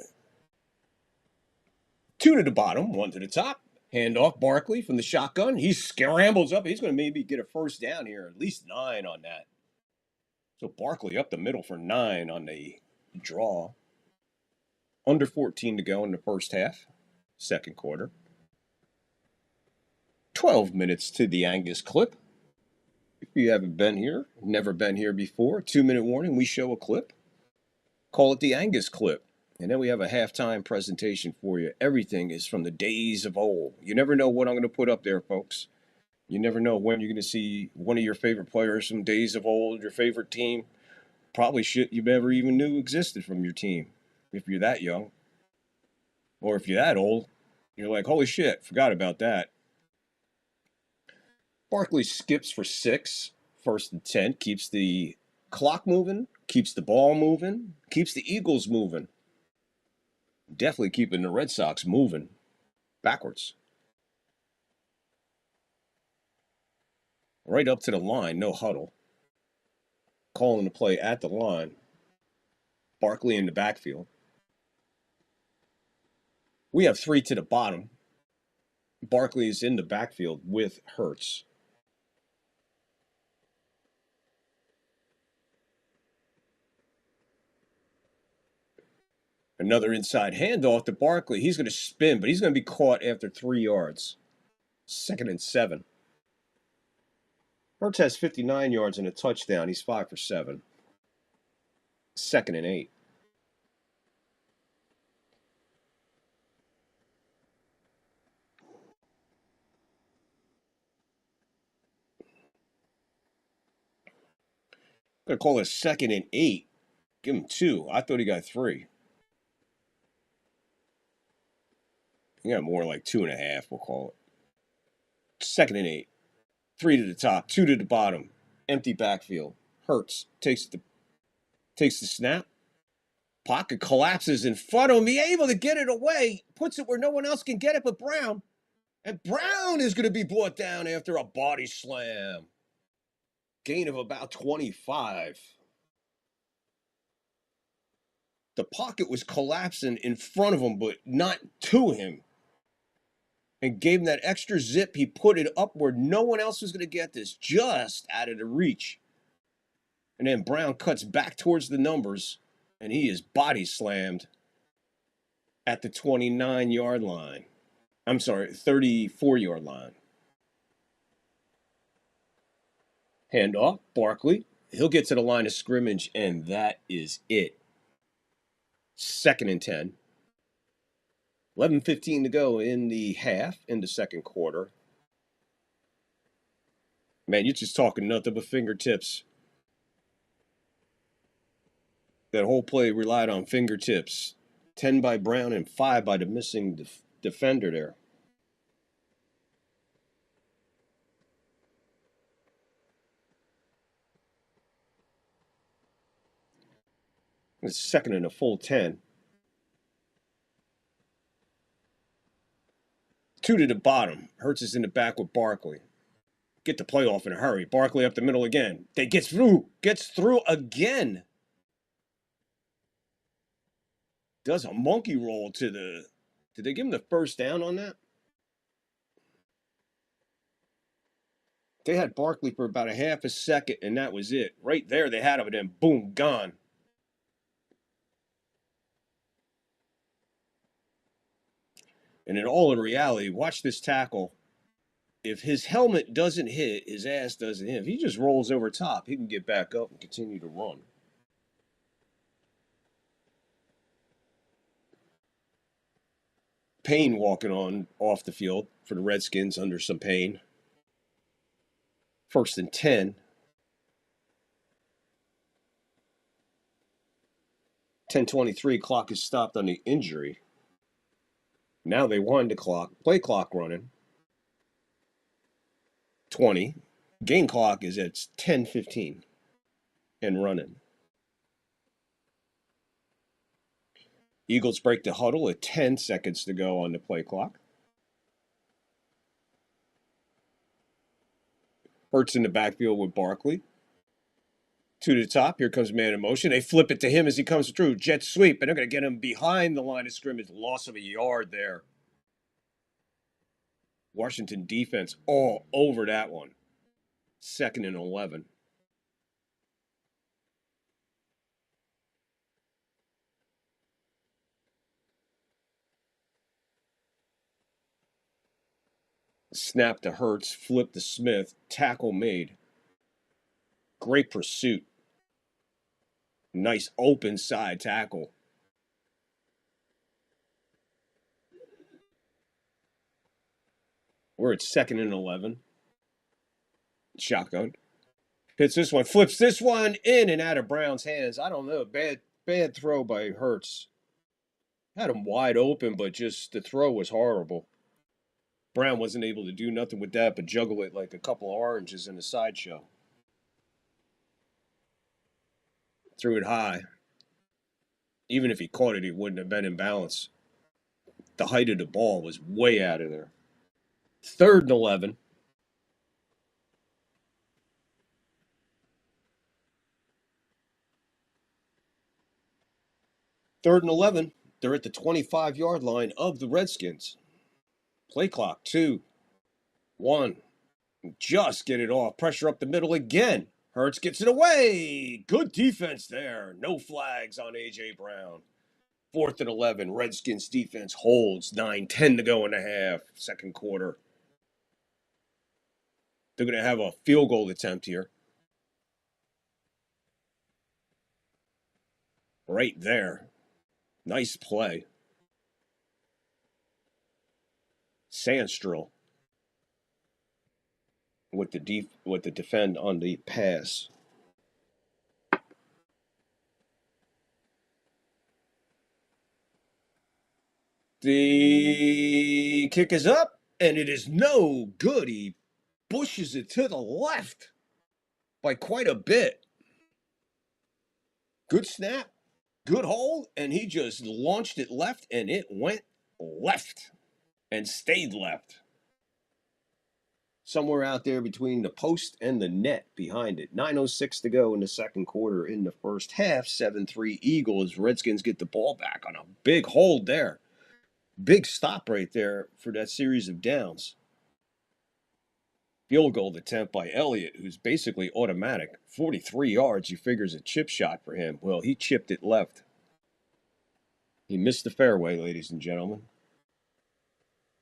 2 to the bottom, 1 to the top. Handoff Barkley from the shotgun. He scrambles up. He's going to maybe get a first down here, at least 9 on that. So Barkley up the middle for 9 on the draw. Under 14 to go in the first half, second quarter. 12 minutes to the Angus clip. If you haven't been here, never been here before, 2-minute warning, we show a clip. Call it the Angus clip. And then we have a halftime presentation for you. Everything is from the days of old. You never know what I'm going to put up there, folks. You never know when you're going to see one of your favorite players from days of old, your favorite team. Probably shit you never even knew existed from your team, if you're that young. Or if you're that old, you're like, holy shit, forgot about that. Barkley skips for 6, 1st and 10, keeps the clock moving, keeps the ball moving, keeps the Eagles moving. Definitely keeping the Red Sox moving backwards. Right up to the line, no huddle. Calling the play at the line. Barkley in the backfield. We have 3 to the bottom. Barkley is in the backfield with Hurts. Another inside handoff to Barkley. He's going to spin, but he's going to be caught after 3 yards. 2nd and 7. Hurts has 59 yards and a touchdown. He's 5 for 7. 2nd and 8. Going to call it 2nd and 8. Give him 2. I thought he got 3. He got more like 2.5, we'll call it. 2nd and 8. 3 to the top, 2 to the bottom. Empty backfield. Hurts takes the snap. Pocket collapses in front of him. He's able to get it away. Puts it where no one else can get it but Brown. And Brown is going to be brought down after a body slam. Gain of about 25. The pocket was collapsing in front of him, but not to him. And gave him that extra zip. He put it up where no one else was going to get this, just out of the reach. And then Brown cuts back towards the numbers, and he is body slammed at the 29-yard line. I'm sorry, 34-yard line. Handoff, Barkley. He'll get to the line of scrimmage, and that is it. 2nd and 10. 11:15 to go in the half, in the second quarter. Man, you're just talking nothing but fingertips. That whole play relied on fingertips. 10 by Brown and 5 by the missing defender there. It's 2nd and a full 10. 2 to the bottom. Hurts is in the back with Barkley. Get the play off in a hurry. Barkley up the middle again. They gets through again. Does a monkey roll to the... Did they give him the first down on that? They had Barkley for about a half a second, and that was it. Right there they had him, and then boom, gone. And in all in reality, watch this tackle. If his helmet doesn't hit, his ass doesn't hit. If he just rolls over top, he can get back up and continue to run. Payne walking on off the field for the Redskins under some pain. 1st and 10. 10:23, clock is stopped on the injury. Now they wind the clock, play clock running. 20. Game clock is at 10:15 and running. Eagles break the huddle at 10 seconds to go on the play clock. Hurts in the backfield with Barkley. 2 to the top. Here comes man in motion. They flip it to him as he comes through. Jet sweep. And they're going to get him behind the line of scrimmage. Loss of a yard there. Washington defense all over that one. 2nd and 11. Snap to Hurts. Flip to Smith. Tackle made. Great pursuit. Nice open side tackle. We're at 2nd and 11. Shotgun. Hits this one. Flips this one in and out of Brown's hands. I don't know. Bad throw by Hurts. Had him wide open, but just the throw was horrible. Brown wasn't able to do nothing with that but juggle it like a couple of oranges in a sideshow. Threw it high. Even if he caught it, he wouldn't have been in balance. The height of the ball was way out of there. 3rd and 11. Third and 11. They're at the 25-yard line of the Redskins. Play clock, 2, 1. Just get it off. Pressure up the middle again. Hurts gets it away. Good defense there. No flags on A.J. Brown. 4th and 11. Redskins defense holds. 9:10 to go in the half. Second quarter. They're going to have a field goal attempt here. Right there. Nice play. Sandstrill with the defend on the pass. The kick is up, and it is no good. He pushes it to the left by quite a bit. Good snap, good hold, and he just launched it left, and it went left and stayed left. Somewhere out there between the post and the net behind it. 9:06 to go in the second quarter in the first half. 7-3 Eagles. Redskins get the ball back on a big hold there. Big stop right there for that series of downs. Field goal attempt by Elliott, who's basically automatic. 43 yards, you figure is a chip shot for him. Well, he chipped it left. He missed the fairway, ladies and gentlemen.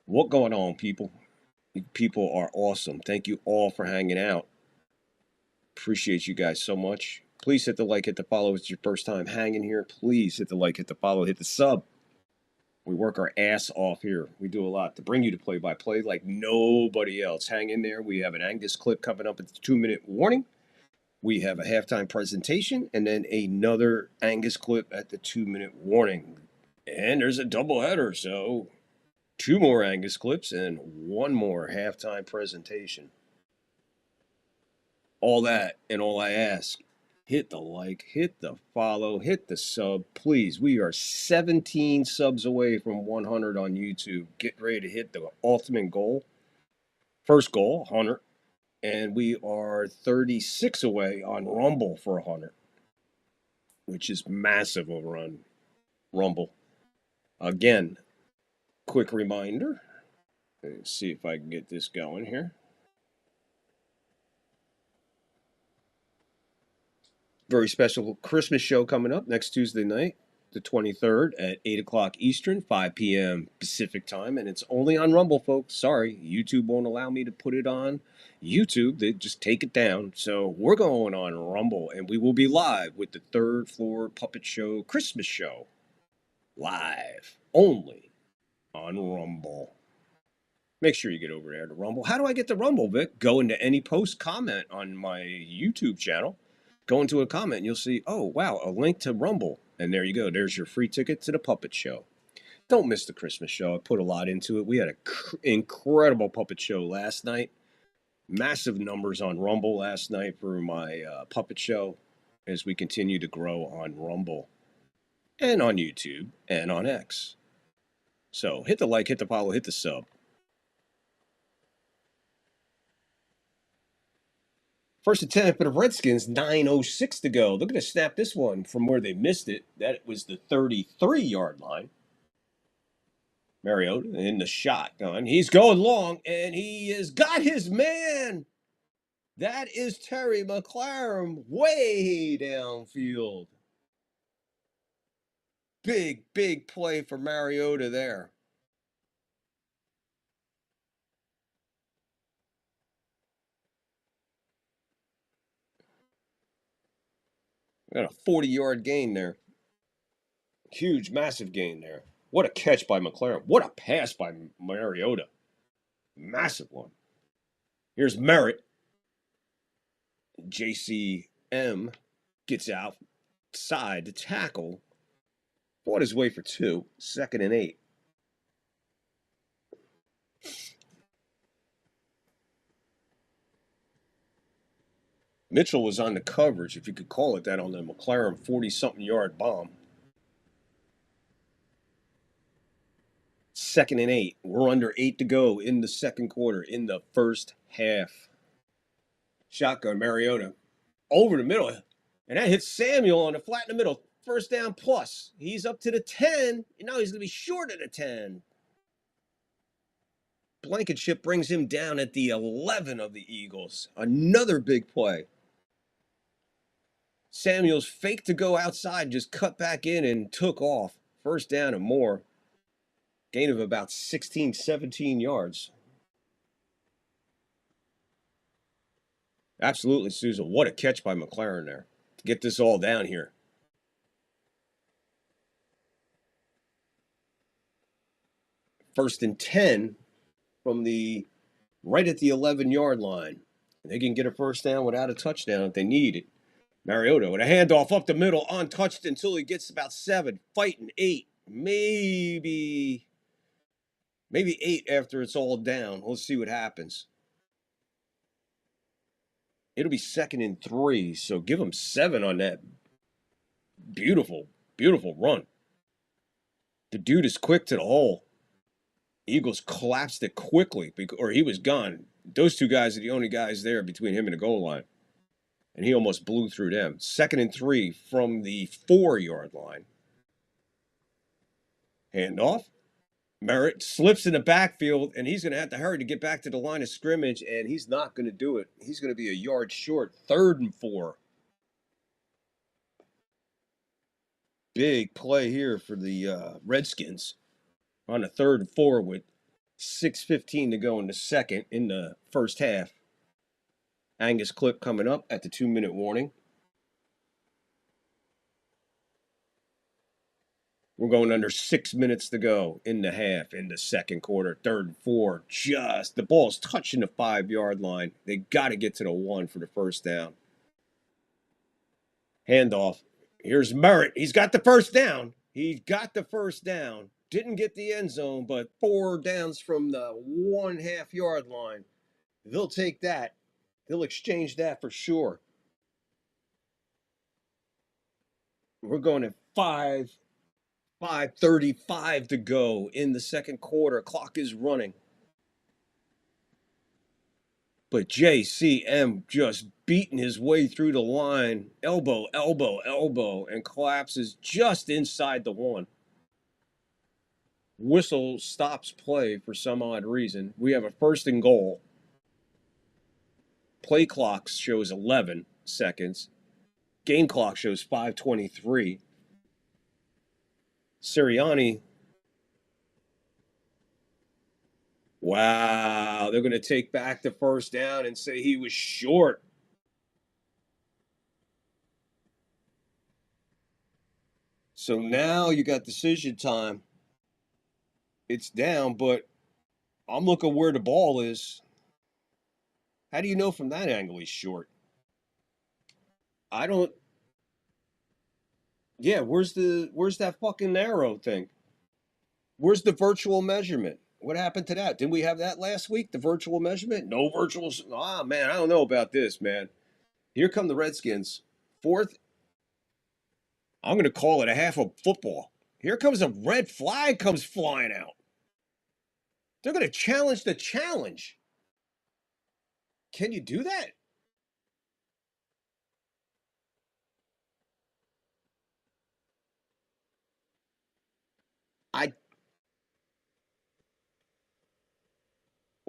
What going on, people? You people are awesome. Thank you all for hanging out. Appreciate you guys so much. Please hit the like, hit the follow. If it's your first time hanging here, please hit the like, hit the follow, hit the sub. We work our ass off here. We do a lot to bring you to play-by-play like nobody else. Hang in there. We have an Angus clip coming up at the 2-minute warning. We have a halftime presentation and then another Angus clip at the 2-minute warning. And there's a doubleheader, so 2 more Angus clips and 1 more halftime presentation. All that and all I ask, hit the like, hit the follow, hit the sub. Please, we are 17 subs away from 100 on YouTube. Get ready to hit the ultimate goal. First goal, 100. And we are 36 away on Rumble for 100, which is massive over on Rumble. Again, quick reminder. Let's see if I can get this going here. Very special Christmas show coming up next Tuesday night, the 23rd at 8 o'clock Eastern, 5 p.m. Pacific time. And it's only on Rumble, folks. Sorry, YouTube won't allow me to put it on YouTube. They just take it down. So we're going on Rumble, and we will be live with the Third Floor Puppet Show Christmas show. Live. Only on Rumble. Make sure you get over there to Rumble. How do I get to Rumble, Vic? Go into any post, comment on my YouTube channel. Go into a comment and you'll see, oh, wow, a link to Rumble. And there you go. There's your free ticket to the puppet show. Don't miss the Christmas show. I put a lot into it. We had an incredible puppet show last night. Massive numbers on Rumble last night for my puppet show as we continue to grow on Rumble and on YouTube and on X. So hit the like, hit the follow, hit the sub. First attempt for the Redskins, 9:06 to go. They're going to snap this one from where they missed it. That was the 33-yard line. Mariota in the shotgun. He's going long, and he has got his man. That is Terry McLaurin way downfield. Big, big play for Mariota there. Got a 40-yard gain there. Huge, massive gain there. What a catch by McLaurin. What a pass by Mariota. Massive one. Here's Merritt. JCM gets outside to tackle. Fought his way for 2. 2nd and 8. Mitchell was on the coverage, if you could call it that, on the McLaren 40-something yard bomb. 2nd and 8. We're under 8 to go in the second quarter, in the first half. Shotgun, Mariota. Over the middle. And that hits Samuel on the flat in the middle. First down plus. He's up to the 10. And now he's going to be short of the 10. Blankenship brings him down at the 11 of the Eagles. Another big play. Samuels faked to go outside, just cut back in and took off. First down and more. Gain of about 16, 17 yards. Absolutely, Susan. What a catch by McLaren there to get this all down here. First and 10 from the right at the 11-yard line. They can get a first down without a touchdown if they need it. Mariota with a handoff up the middle, untouched until he gets about 7, fighting 8, maybe 8 after it's all down. Let's see what happens. It'll be 2nd and 3, so give him 7 on that beautiful, beautiful run. The dude is quick to the hole. Eagles collapsed it quickly, or he was gone. Those two guys are the only guys there between him and the goal line. And he almost blew through them. 2nd and 3 from the 4-yard line. Handoff. Merritt slips in the backfield, and he's going to have to hurry to get back to the line of scrimmage, and he's not going to do it. He's going to be a yard short. 3rd and 4. Big play here for the Redskins on the 3rd and 4 with 6:15 to go in the first half. Angus clip coming up at the 2-minute warning. We're going under 6 minutes to go in the half, in the second quarter. 3rd and 4. Just the ball's touching the 5-yard line. They got to get to the 1 for the first down. Handoff. Here's Merritt. He's got the first down. Didn't get the end zone, but 4 downs from the 1.5-yard line. They'll take that. They'll exchange that for sure. We're going at 5:35 to go in the second quarter. Clock is running. But JCM just beating his way through the line. Elbow, and collapses just inside the 1. Whistle stops play for some odd reason. We have a 1st and goal. Play clock shows 11 seconds. Game clock shows 5:23. Sirianni. Wow, they're going to take back the first down and say he was short. So now you got decision time. It's down, but I'm looking where the ball is. How do you know from that angle he's short? Yeah, where's that fucking arrow thing? Where's the virtual measurement? What happened to that? Didn't we have that last week, the virtual measurement? No virtual. Ah, man, I don't know about this, man. Here come the Redskins. 4th. I'm going to call it a half of football. Here comes a red flag comes flying out. They're going to challenge the challenge. Can you do that?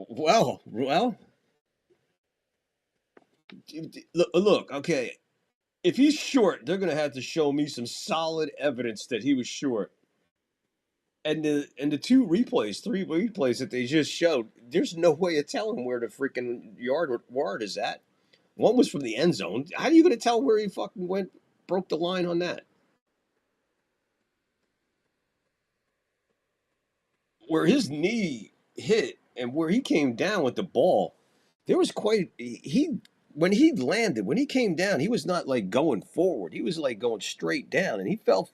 Well, look, okay. If he's short, they're going to have to show me some solid evidence that he was short. And the 3 replays that they just showed, there's no way of telling where the freaking yard is at. One was from the end zone. How are you going to tell where he fucking broke the line on that? Where his knee hit and where he came down with the ball, there was when he landed, when he came down, he was not like going forward. He was like going straight down, and he fell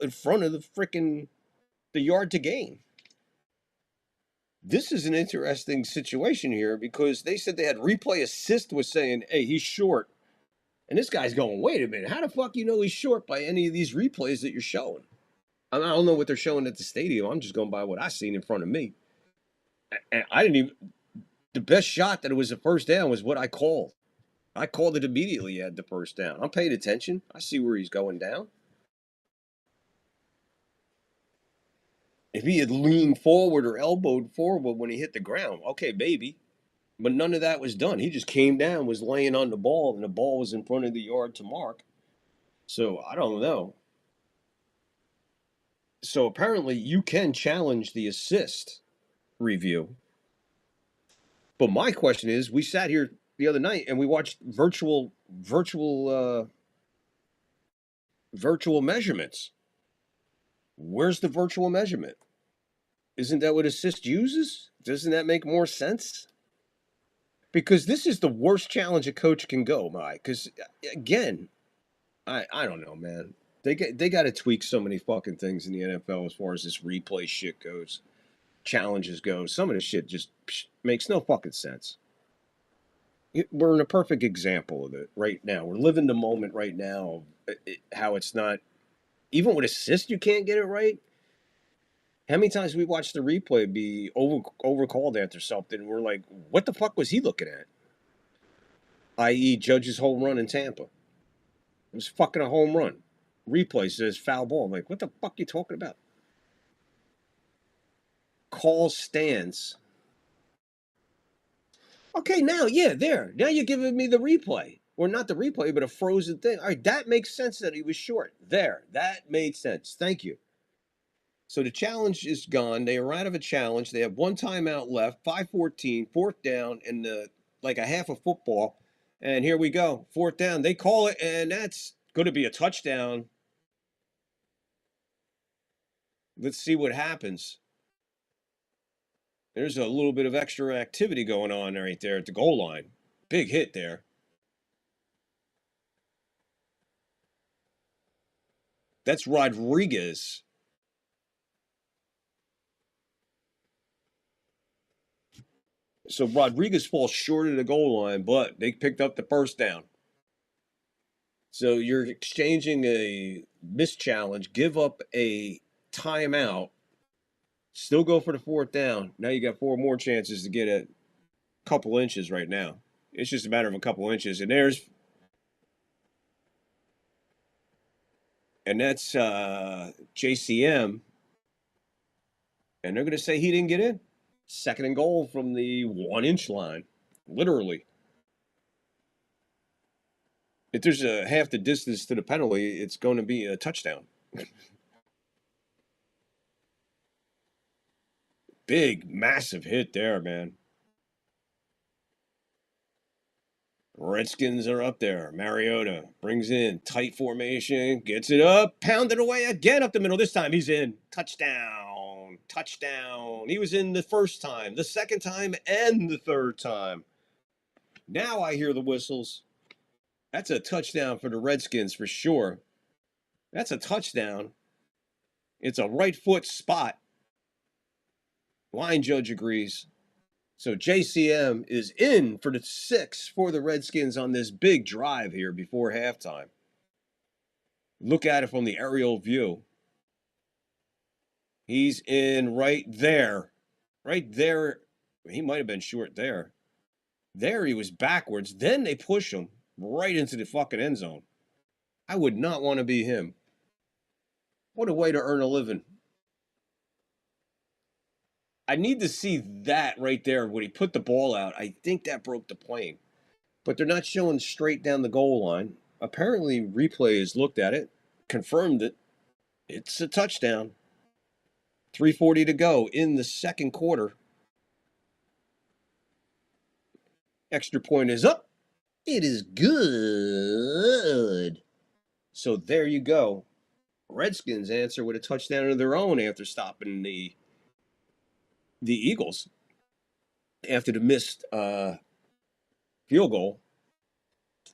in front of the yard to gain. This is an interesting situation here because they said they had replay assist was saying, hey, he's short. And this guy's going, wait a minute, how the fuck you know he's short by any of these replays that you're showing? I don't know what they're showing at the stadium. I'm just going by what I seen in front of me. And I didn't even, the best shot that it was a first down was what I called. I called it immediately at the first down. I'm paying attention. I see where he's going down. If he had leaned forward or elbowed forward when he hit the ground, okay, maybe. But none of that was done. He just came down, was laying on the ball, and the ball was in front of the yard to mark. So I don't know. So apparently you can challenge the assist review. But my question is, we sat here the other night and we watched virtual measurements. Where's the virtual measurement? Isn't that what assist uses? Doesn't that make more sense? Because this is the worst challenge a coach can go by. Because again, I don't know, man. They got to tweak so many fucking things in the NFL as far as this replay shit goes, challenges go. Some of this shit just makes no fucking sense. We're in a perfect example of it right now. We're living the moment right now of how it's not, even with assist, you can't get it right. How many times we watched the replay be overcalled after something, and we're like, what the fuck was he looking at? I.e., Judge's home run in Tampa. It was fucking a home run. Replay says foul ball. I'm like, what the fuck you talking about? Call stands. Okay, now, yeah, there. Now you're giving me the replay. Or not the replay, but a frozen thing. All right, that makes sense that he was short. There. That made sense. Thank you. So the challenge is gone. They are out of a challenge. They have one timeout left, 5:14, fourth down, and like a half a football. And here we go, fourth down. They call it, and that's going to be a touchdown. Let's see what happens. There's a little bit of extra activity going on right there at the goal line. Big hit there. That's Rodriguez. So Rodriguez falls short of the goal line, but they picked up the first down. So you're exchanging a mischallenge, give up a timeout, still go for the fourth down. Now you got 4 more chances to get a couple inches right now. It's just a matter of a couple inches. And that's JCM. And they're going to say he didn't get in. Second and goal from the 1-inch line, literally. If there's a half the distance to the penalty, it's going to be a touchdown. Big, massive hit there, man. Redskins are up there. Mariota brings in tight formation, gets it up, pounded away again up the middle. This time he's in. Touchdown. Touchdown. He was in the first time, the second time, and the third time. Now I hear the whistles. That's a touchdown for the Redskins for sure. That's a touchdown. It's a right foot spot. Line judge agrees. So JCM is in for the 6 for the Redskins on this big drive here before halftime. Look at it from the aerial view. He's in right there. Right there. He might have been short there. There he was backwards. Then they push him right into the fucking end zone. I would not want to be him. What a way to earn a living. I need to see that right there when he put the ball out. I think that broke the plane. But they're not showing straight down the goal line. Apparently, replay has looked at it, confirmed it. It's a touchdown. 3:40 to go in the second quarter. Extra point is up. It is good. So there you go. Redskins answer with a touchdown of their own after stopping the Eagles after the missed field goal.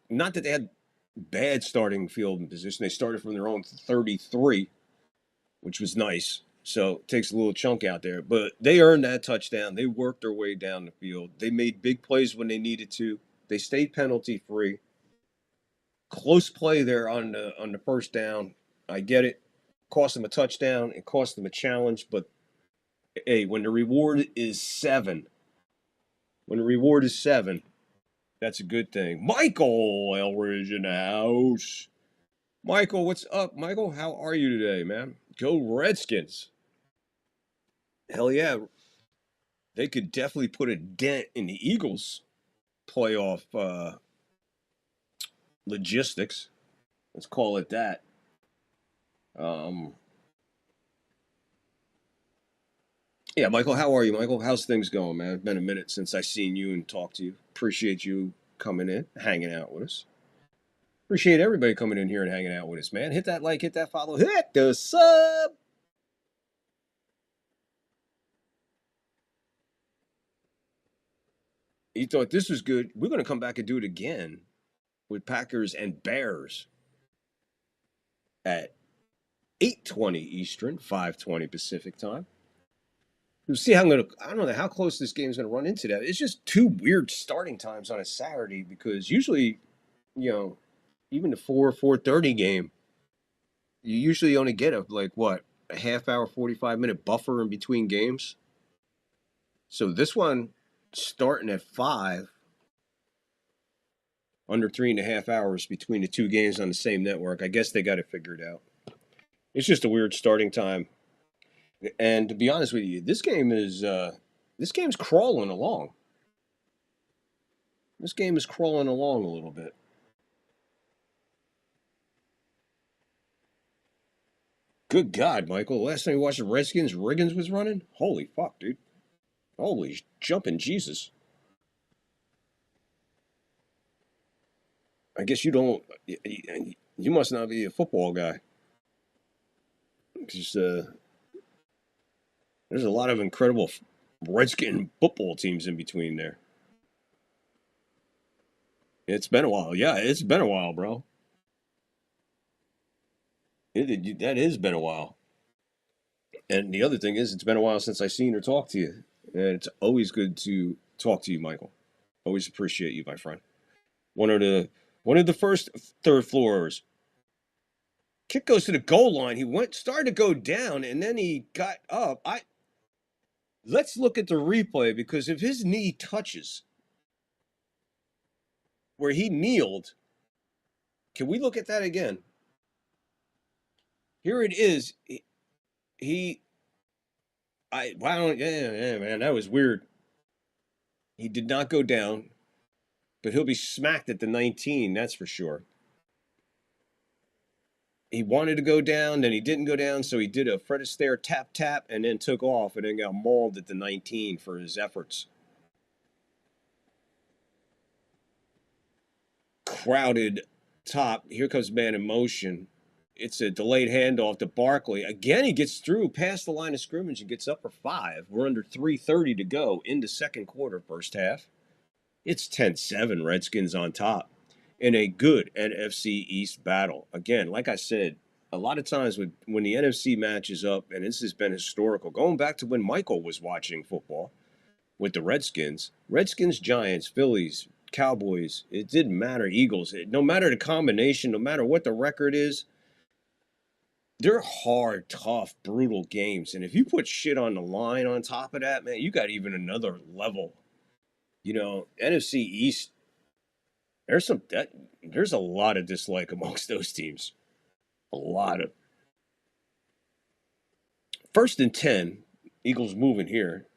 Not that they had bad starting field position. They started from their own 33, which was nice. So it takes a little chunk out there. But they earned that touchdown. They worked their way down the field. They made big plays when they needed to. They stayed penalty free. Close play there on the first down. I get it. Cost them a touchdown. It cost them a challenge. But hey, when the reward is 7, that's a good thing. Michael Elridge in the house. Michael, what's up? Michael, how are you today, man? Go Redskins. Hell yeah. They could definitely put a dent in the Eagles' playoff logistics. Let's call it that. Yeah, Michael, how are you, Michael? How's things going, man? It's been a minute since I seen you and talked to you. Appreciate you coming in, hanging out with us. Appreciate everybody coming in here and hanging out with us, man. Hit that like, hit that follow, hit the sub. You thought this was good. We're going to come back and do it again with Packers and Bears at 8:20 Eastern, 5:20 Pacific time. We'll see how I don't know how close this game's going to run into that. It's just two weird starting times on a Saturday because usually, even the 4:30 game, you usually only get a half hour, 45-minute buffer in between games. So this one starting at 5, under 3.5 hours between the two games on the same network. I guess they got it figured out. It's just a weird starting time. And to be honest with you, this game's crawling along. This game is crawling along a little bit. Good God, Michael. Last time you watched the Redskins, Riggins was running? Holy fuck, dude. Holy jumping Jesus. I guess you must not be a football guy. Because there's a lot of incredible Redskin football teams in between there. It's been a while. Yeah, it's been a while, bro. That has been a while. And the other thing is, it's been a while since I've seen or talked to you. And it's always good to talk to you, Michael. Always appreciate you, my friend. One of the first third floors. Kick goes to the goal line. He started to go down, and then he got up. Let's look at the replay, because if his knee touches where he kneeled, can we look at that again? Here it is. Man, that was weird. He did not go down, but he'll be smacked at the 19, that's for sure. He wanted to go down, then he didn't go down, so he did a Fred Astaire tap, and then took off, and then got mauled at the 19 for his efforts. Crowded top. Here comes man in motion. It's a delayed handoff to Barkley. Again, he gets through past the line of scrimmage and gets up for 5. We're under 3:30 to go in the second quarter, first half. It's 10-7, Redskins on top in a good NFC East battle. Again, like I said, a lot of times when the NFC matches up, and this has been historical, going back to when Michael was watching football with the Redskins, Giants, Phillies, Cowboys, it didn't matter, Eagles. No matter the combination, no matter what the record is, they're hard, tough, brutal games. And if you put shit on the line on top of that, man, you got even another level. NFC East, there's a lot of dislike amongst those teams. A lot of. 1st and 10, Eagles moving here.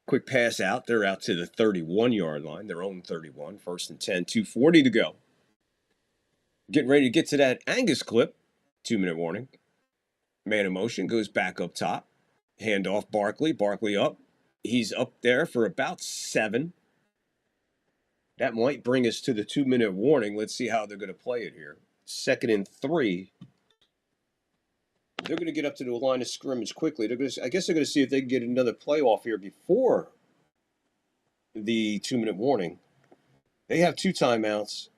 Quick pass out. They're out to the 31-yard line, their own 31. 1st and 10, 2:40 to go. Getting ready to get to that Angus clip. 2-minute warning. Man in motion goes back up top. Handoff Barkley. Barkley up. He's up there for about 7. That might bring us to the 2-minute warning. Let's see how they're going to play it here. 2nd and 3. They're going to get up to the line of scrimmage quickly. I guess they're going to see if they can get another play off here before the 2-minute warning. They have 2 timeouts.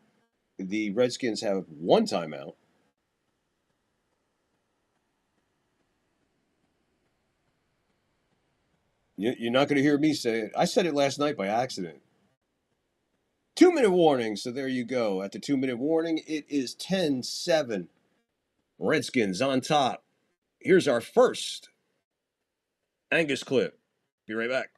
The Redskins have 1 timeout. You're not going to hear me say it. I said it last night by accident. 2-minute warning. So there you go. At the 2-minute warning, it is 10-7. Redskins on top. Here's our first Angus clip. Be right back.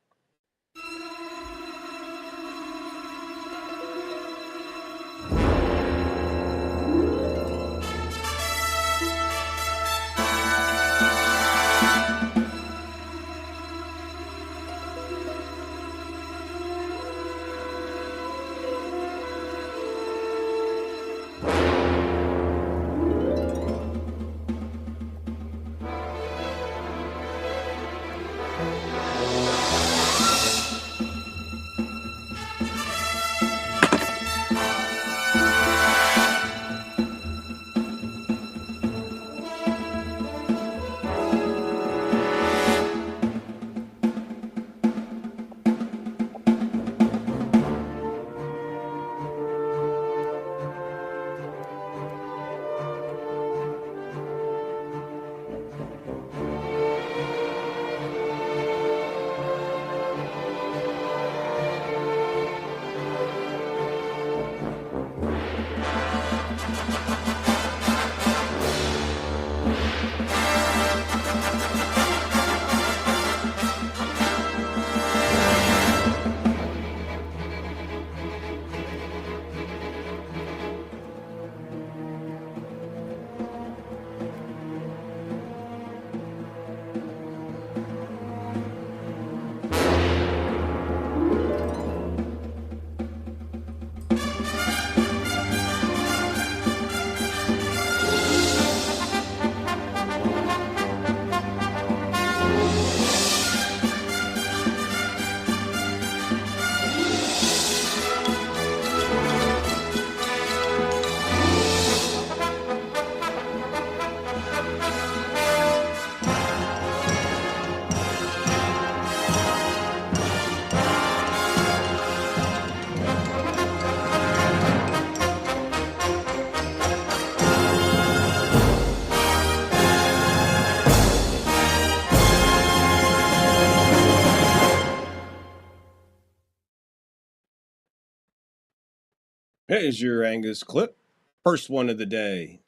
Here's your Angus clip. First one of the day.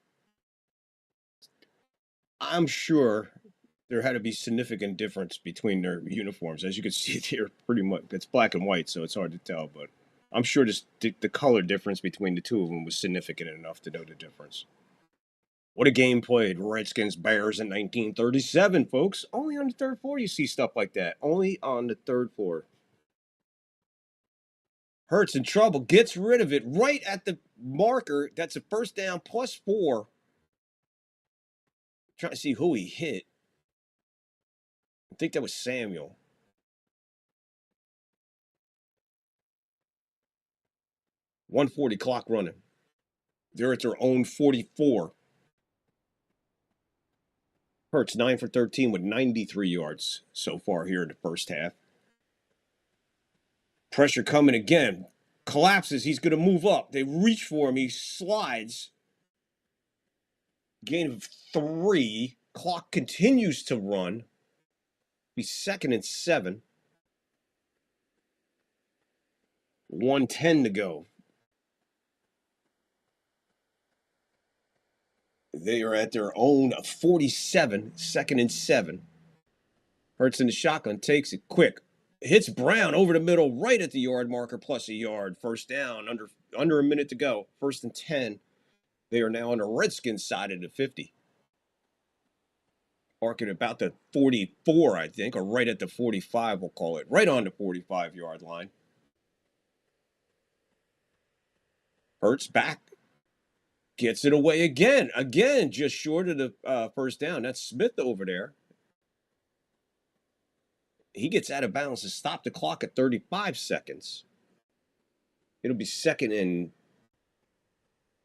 I'm sure there had to be significant difference between their uniforms. As you can see here, pretty much it's black and white, so it's hard to tell. But I'm sure the color difference between the two of them was significant enough to know the difference. What a game played. Redskins Bears in 1937, folks. Only on the third floor you see stuff like that. Only on the third floor. Hurts in trouble. Gets rid of it right at the marker. That's a first down +4. Trying to see who he hit. I think that was Samuel. .140 clock running. They're at their own 44. Hurts 9 for 13 with 93 yards so far here in the first half. Pressure coming again. Collapses. He's going to move up. They reach for him. He slides. Gain of 3. Clock continues to run. Be 2nd and 7. 1:10 to go. They are at their own 47, 2nd and 7. Hurts in the shotgun, takes it quick. Hits Brown over the middle, right at the yard marker, plus a yard. First down, under a minute to go. 1st and 10. They are now on the Redskins side of the 50. Marking about the 44, I think, or right at the 45, we'll call it. Right on the 45-yard line. Hurts back. Gets it away again. Again, just short of the first down. That's Smith over there. He gets out of bounds to stop the clock at 35 seconds. It'll be 2nd and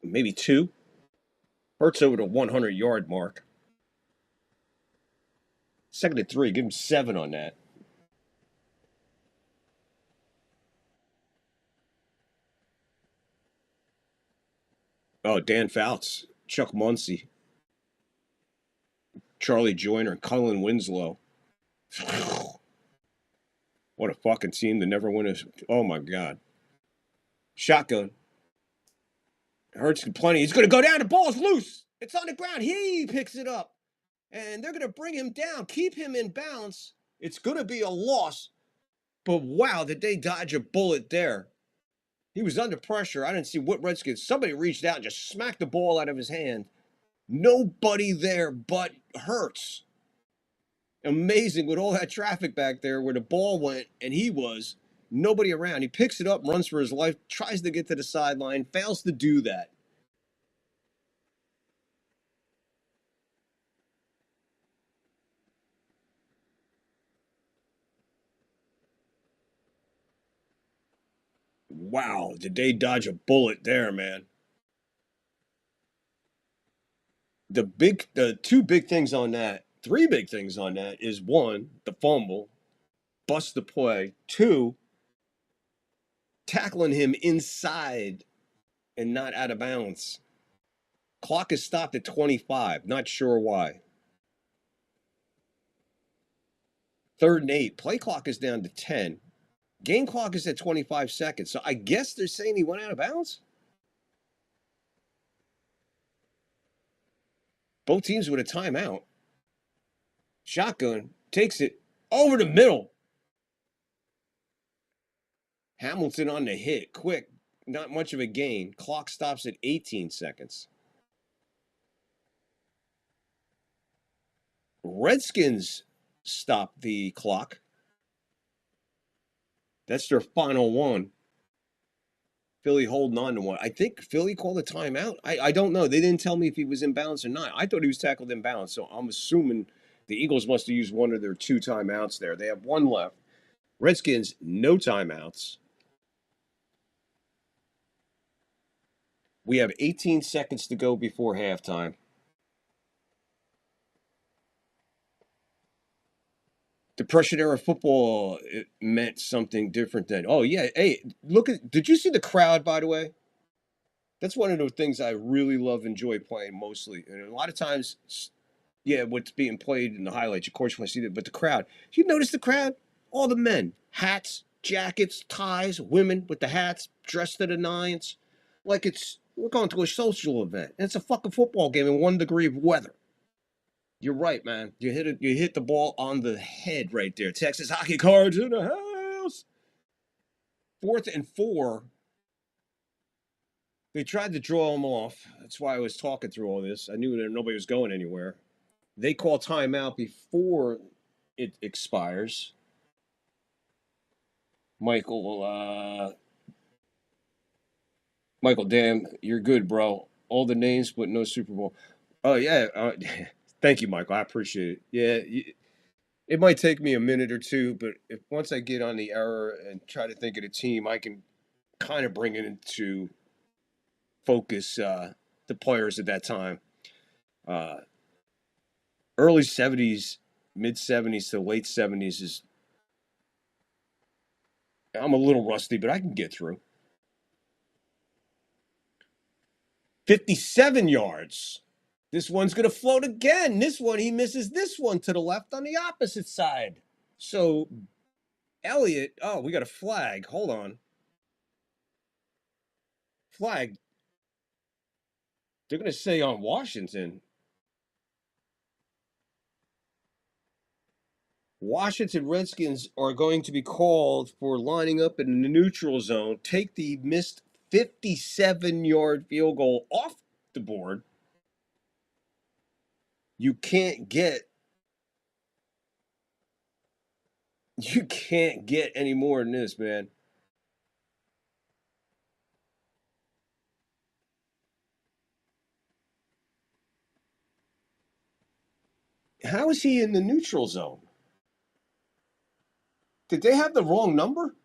maybe 2. Hurts over the 100-yard mark. 2nd and 3. Give him 7 on that. Oh, Dan Fouts, Chuck Muncie, Charlie Joyner, and Cullen Winslow. What a fucking team to never win a. Oh my God. Shotgun. Hurts plenty. He's going to go down. The ball's loose. It's on the ground. He picks it up. And they're going to bring him down, keep him in bounds. It's going to be a loss. But wow, did they dodge a bullet there? He was under pressure. I didn't see what Redskins. Somebody reached out and just smacked the ball out of his hand. Nobody there but Hurts. Amazing with all that traffic back there where the ball went and he was. Nobody around. He picks it up, runs for his life, tries to get to the sideline, fails to do that. Wow, did they dodge a bullet there, man? The two big things on that, three big things on that is one, the fumble, bust the play. Two, tackling him inside and not out of bounds. Clock is stopped at 25. Not sure why. 3rd and 8. Play clock is down to 10. Game clock is at 25 seconds. So I guess they're saying he went out of bounds? Both teams with a timeout. Shotgun takes it over the middle. Hamilton on the hit. Quick. Not much of a gain. Clock stops at 18 seconds. Redskins stop the clock. That's their final one. Philly holding on to one. I think Philly called a timeout. I don't know. They didn't tell me if he was in bounds or not. I thought he was tackled in bounds, so I'm assuming the Eagles must have used one of their 2 timeouts there. They have one left. Redskins, no timeouts. We have 18 seconds to go before halftime. Depression era football, it meant something different then. Oh, yeah. Hey, did you see the crowd, by the way? That's one of the things I really enjoy playing mostly. And a lot of times, yeah, what's being played in the highlights, of course, you want to see that. But the crowd, you notice the crowd? All the men, hats, jackets, ties, women with the hats, dressed to the nines. Like we're going to a social event. And it's a fucking football game in 1 degree of weather. You're right, man. You hit the ball on the head right there. Texas hockey cards in the house. 4th and 4. They tried to draw him off. That's why I was talking through all this. I knew that nobody was going anywhere. They call timeout before it expires. Michael, damn, you're good, bro. All the names, but no Super Bowl. Oh, yeah. Thank you, Michael. I appreciate it. Yeah, it might take me a minute or two, but once I get on the error and try to think of the team, I can kind of bring it into focus the players at that time. Early 70s, mid 70s to late 70s is. I'm a little rusty, but I can get through. 57 yards. This one's going to float again. This one, he misses this one to the left on the opposite side. So, Elliott, oh, we got a flag. Hold on. Flag. They're going to say on Washington. Washington Redskins are going to be called for lining up in the neutral zone, take the missed 57-yard field goal off the board. You can't get any more than this, man. How is he in the neutral zone? Did they have the wrong number?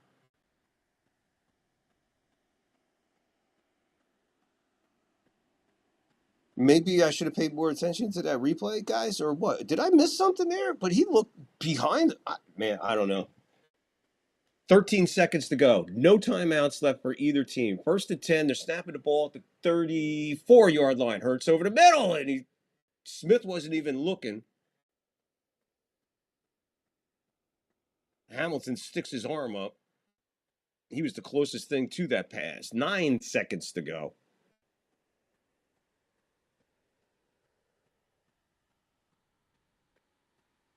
Maybe I should have paid more attention to that replay, guys, or what? Did I miss something there? But he looked behind. Man, I don't know. 13 seconds to go. No timeouts left for either team. 1st and 10. They're snapping the ball at the 34-yard line. Hurts over the middle, and Smith wasn't even looking. Hamilton sticks his arm up. He was the closest thing to that pass. 9 seconds to go.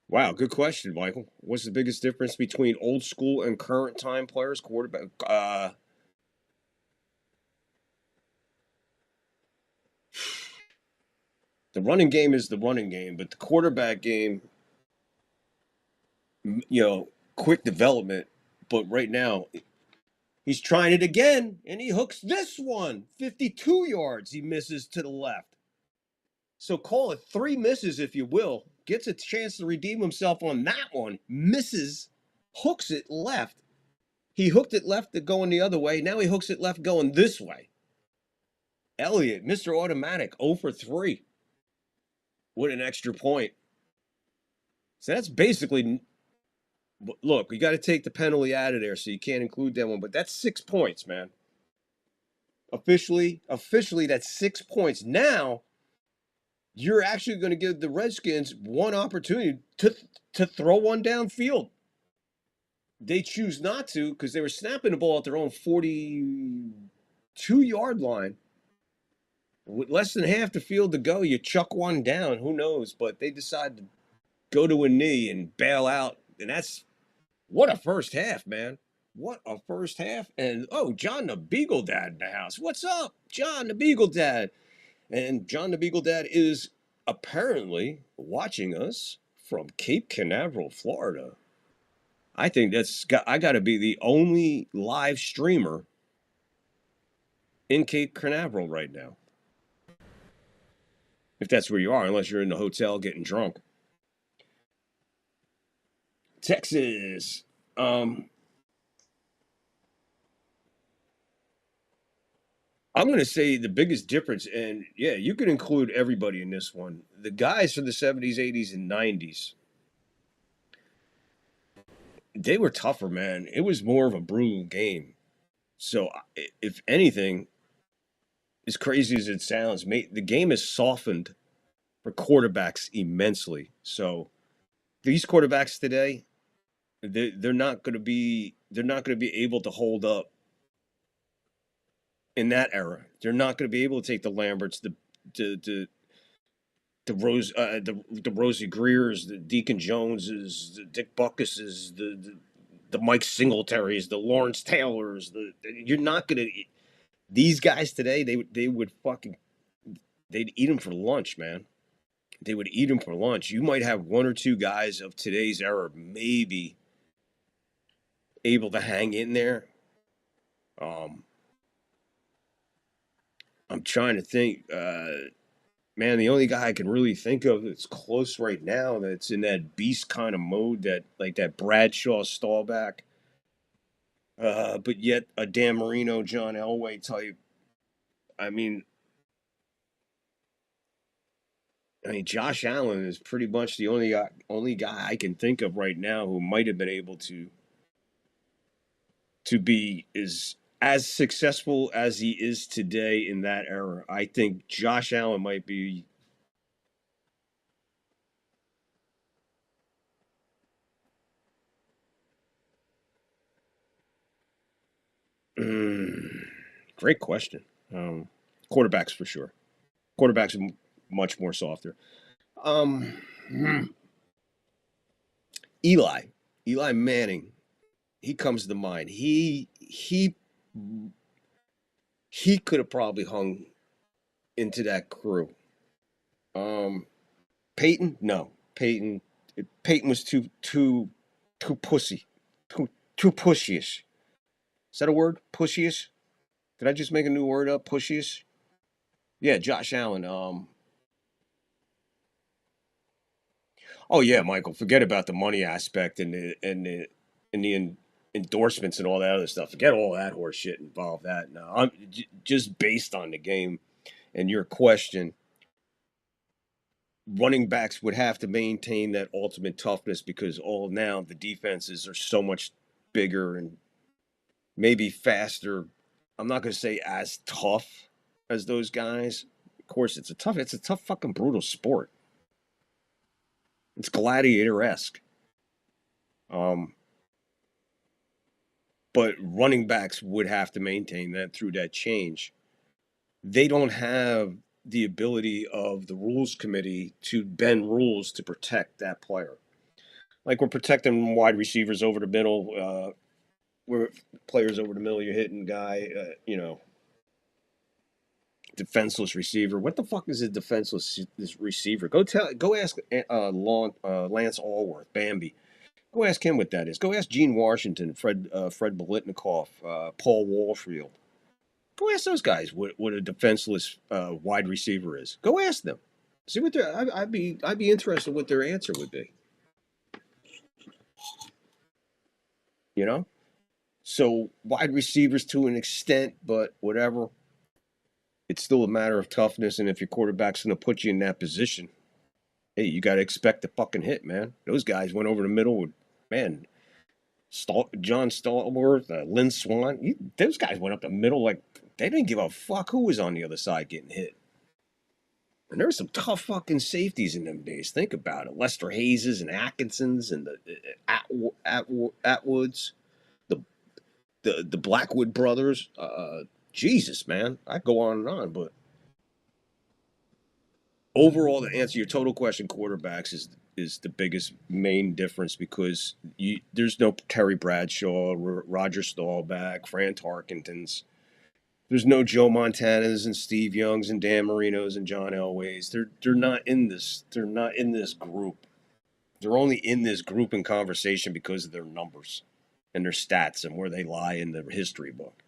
Wow, good question, Michael. What's the biggest difference between old school and current time players, quarterback? The running game is the running game, but the quarterback game, quick development. But right now, he's trying it again, and he hooks this one. 52 yards. He misses to the left. So call it 3 misses, if you will. Gets a chance to redeem himself on that one. Misses, hooks it left. He hooked it left going the other way. Now he hooks it left going this way. Elliott, Mr. Automatic, 0 for 3 with an extra point. So that's basically, look, we got to take the penalty out of there, so you can't include that one. But that's 6 points, man. Officially, that's 6 points. Now, you're actually going to give the Redskins one opportunity to throw one downfield. They choose not to because they were snapping the ball at their own 42-yard line. With less than half the field to go, you chuck one down. Who knows? But they decide to go to a knee and bail out. And that's what a first half, man. What a first half. And, John the Beagle Dad in the house. What's up, John the Beagle Dad? And John the Beagle Dad is apparently watching us from Cape Canaveral, Florida. I think I got to be the only live streamer in Cape Canaveral right now. If that's where you are, unless you're in the hotel getting drunk. Texas. I'm going to say the biggest difference, and yeah, you can include everybody in this one. The guys from the 70s, 80s, and 90s, they were tougher, man. It was more of a brutal game. So, if anything, as crazy as it sounds, the game has softened for quarterbacks immensely. So, these quarterbacks today, they're not going to be able to hold up in that era. They're not going to be able to take the Lamberts, the Rosie Greers, the Deacon Joneses, the Dick Buckuses, the Mike Singletaries, the Lawrence Taylors. You're not going to. These guys today, they'd eat them for lunch, man. They would eat them for lunch. You might have one or two guys of today's era maybe able to hang in there. I'm trying to think. Man, the only guy I can really think of that's close right now that's in that beast kind of mode, that Bradshaw Staubach, but yet a Dan Marino, John Elway type. I mean, Josh Allen is pretty much the only guy I can think of right now who might have been able to be as successful as he is today in that era. I think Josh Allen might be great question. Quarterbacks for sure. Quarterbacks are much more softer. Eli Manning, he comes to mind. He could have probably hung into that crew. Peyton, no. Peyton was too pussy, too pushyish. Is that a word? Pushyish? Did I just make a new word up? Pushyish? Yeah, Josh Allen. Oh yeah, Michael. Forget about the money aspect and the endorsements and all that other stuff. Forget all that horse shit involved. That no, I'm just based on the game and your question. Running backs would have to maintain that ultimate toughness because now the defenses are so much bigger and maybe faster. I'm not going to say as tough as those guys. Of course, it's a tough fucking brutal sport. It's gladiator-esque. but running backs would have to maintain that through that change. They don't have the ability of the rules committee to bend rules to protect that player. Like we're protecting wide receivers over the middle. We're players over the middle. You're hitting guy, defenseless receiver. What the fuck is a defenseless receiver? Go ask Lance Allworth, Bambi. Go ask him what that is. Go ask Gene Washington, Fred Biletnikoff, Paul Warfield. Go ask those guys what a defenseless wide receiver is. Go ask them. See what I'd be interested in what their answer would be. You know? So wide receivers to an extent, but whatever. It's still a matter of toughness, and if your quarterback's going to put you in that position, hey, you got to expect to fucking hit, man. Those guys went over the middle with, man, John Stallworth, Lynn Swan. Those guys went up the middle like they didn't give a fuck who was on the other side getting hit. And there were some tough fucking safeties in them days. Think about it. Lester Hayeses and Atkinsons and the Atwoods, the Blackwood brothers. Jesus, man. I go on and on, but overall, to answer your total question, quarterbacks is the biggest main difference because there's no Terry Bradshaw, Roger Staubach, Fran Tarkentons. There's no Joe Montanas and Steve Youngs and Dan Marinos and John Elways. They're not in this. They're not in this group. They're only in this group in conversation because of their numbers and their stats and where they lie in the history book.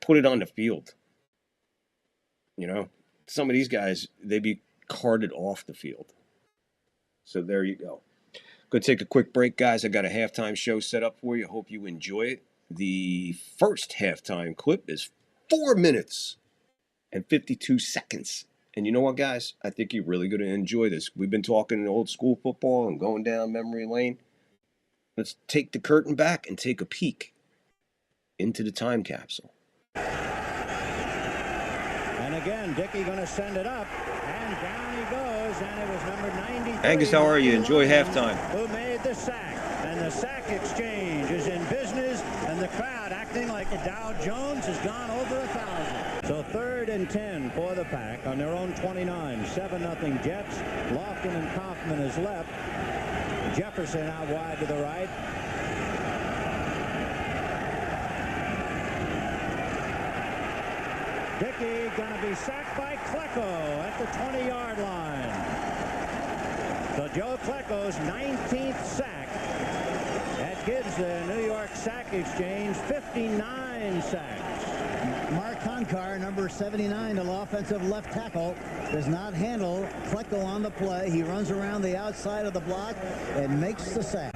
Put it on the field. You know, some of these guys, they be carted off the field. So there you go. Going to take a quick break, guys. I got a halftime show set up for you. Hope you enjoy it. The first halftime clip is 4 minutes and 52 seconds. And you know what, guys? I think you're really going to enjoy this. We've been talking old school football and going down memory lane. Let's take the curtain back and take a peek into the time capsule. And again, Dickey going to send it up, and down he goes, and it was number 93. Angus, how are you? Enjoy halftime. Who made the sack, and the sack exchange is in business, and the crowd acting like the Dow Jones has gone over 1,000. So 3rd and 10 for the Pack on their own 29. 7-0 Jets. Lofton and Kaufman is left. Jefferson out wide to the right. Dickey going to be sacked by Klecko at the 20-yard line. So Joe Klecko's 19th sack. That gives the New York Sack Exchange 59 sacks. Mark Honkar, number 79, the offensive left tackle, does not handle Klecko on the play. He runs around the outside of the block and makes the sack.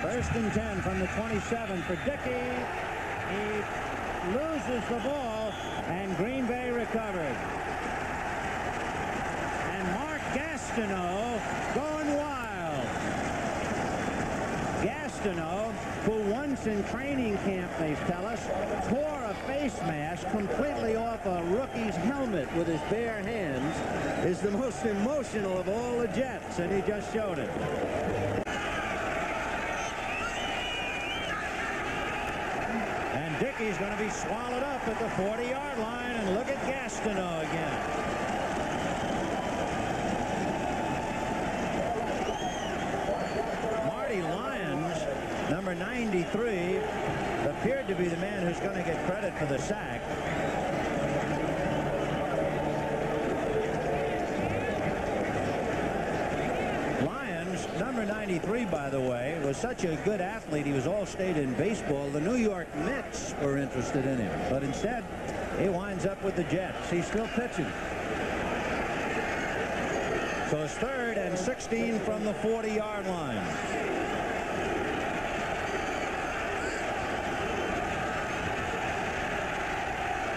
1st and 10 from the 27 for Dickey. He loses the ball, and Green Bay recovered. And Mark Gastineau going wild. Gastineau, who once in training camp, they tell us, tore a face mask completely off a rookie's helmet with his bare hands, is the most emotional of all the Jets, and he just showed it. Dickey's going to be swallowed up at the 40-yard line, and look at Gastineau again. Marty Lyons, number 93, appeared to be the man who's going to get credit for the sack. Number 93, by the way, was such a good athlete. He was all-state in baseball. The New York Mets were interested in him, but instead he winds up with the Jets. He's still pitching. So it's 3rd and 16 from the 40-yard line.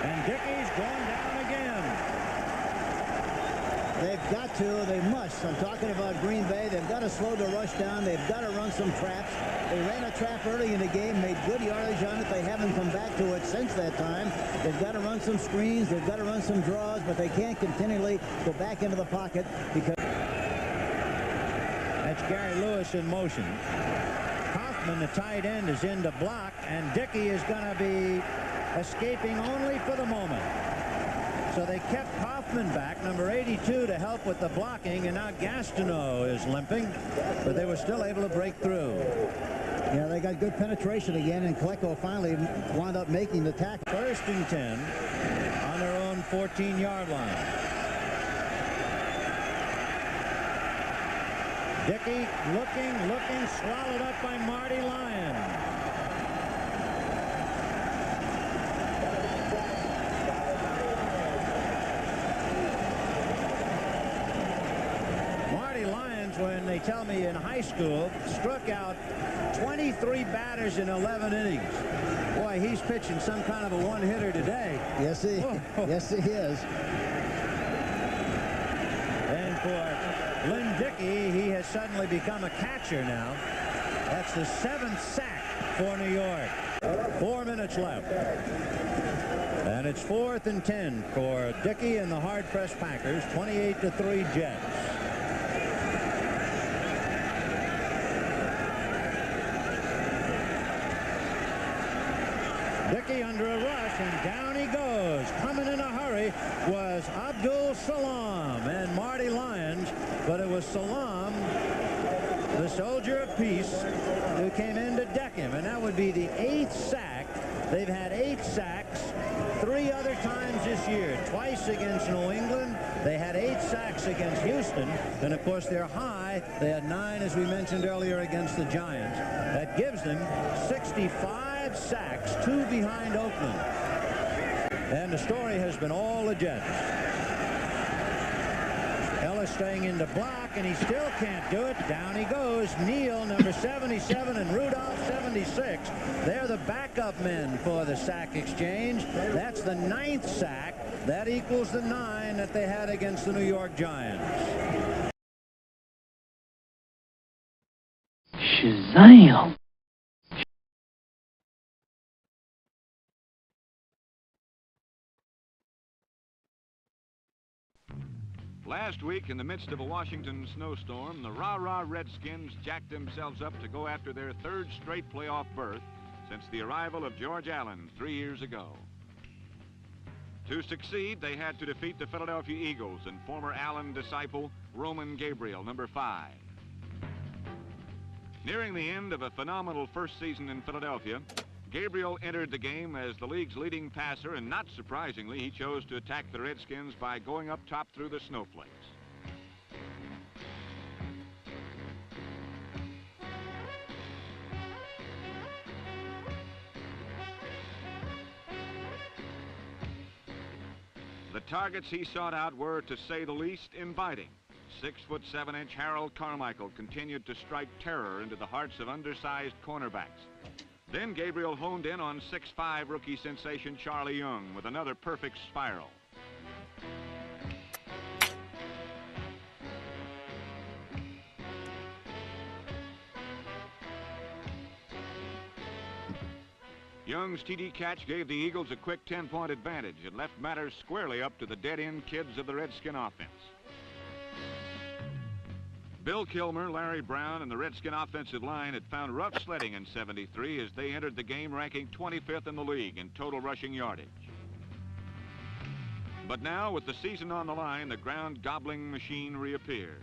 And Dickey's going down again. They've got to, they must. I'm talking about Green Bay. They've got to slow the rush down. They've got to run some traps. They ran a trap early in the game, made good yardage on it. They haven't come back to it since that time. They've got to run some screens. They've got to run some draws, but they can't continually go back into the pocket because... That's Gary Lewis in motion. Kaufman, the tight end, is in to block, and Dickey is going to be escaping only for the moment. So they kept Kaufman back, number 82, to help with the blocking, and now Gastineau is limping, but they were still able to break through. Yeah, they got good penetration again, and Klecko finally wound up making the tackle. 1st and 10 on their own 14-yard line. Dickey looking, swallowed up by Marty Lyon. Marty Lyons, when they tell me in high school, struck out 23 batters in 11 innings. Boy, he's pitching some kind of a one-hitter today. Yes, he is. And for Lynn Dickey, he has suddenly become a catcher now. That's the 7th sack for New York. 4 minutes left. And it's 4th and 10 for Dickey and the hard-pressed Packers, 28-3 Jets. Dickey under a rush, and down he goes. Coming in a hurry was Abdul Salam and Marty Lyons, but it was Salam, the soldier of peace, who came in to deck him, and that would be the 8th sack. They've had 8 sacks 3 other times this year, twice against New England. They had 8 sacks against Houston, and of course they're high. They had 9, as we mentioned earlier, against the Giants. That gives them 65 sacks, 2 behind Oakland. And the story has been all the Jets. Ellis staying in to block, and he still can't do it. Down he goes. Neal, number 77, and Rudolph, 76. They're the backup men for the sack exchange. That's the 9th sack. That equals the 9 that they had against the New York Giants. Shazam! Last week, in the midst of a Washington snowstorm, the rah-rah Redskins jacked themselves up to go after their 3rd straight playoff berth since the arrival of George Allen 3 years ago. To succeed, they had to defeat the Philadelphia Eagles and former Allen disciple Roman Gabriel, number 5. Nearing the end of a phenomenal first season in Philadelphia, Gabriel entered the game as the league's leading passer, and not surprisingly, he chose to attack the Redskins by going up top through the snowflakes. The targets he sought out were, to say the least, inviting. 6'7" Harold Carmichael continued to strike terror into the hearts of undersized cornerbacks. Then Gabriel honed in on 6'5" rookie sensation Charlie Young with another perfect spiral. Young's TD catch gave the Eagles a quick 10-point advantage and left matters squarely up to the dead-end kids of the Redskin offense. Bill Kilmer, Larry Brown, and the Redskin offensive line had found rough sledding in '73 as they entered the game ranking 25th in the league in total rushing yardage. But now, with the season on the line, the ground-gobbling machine reappeared.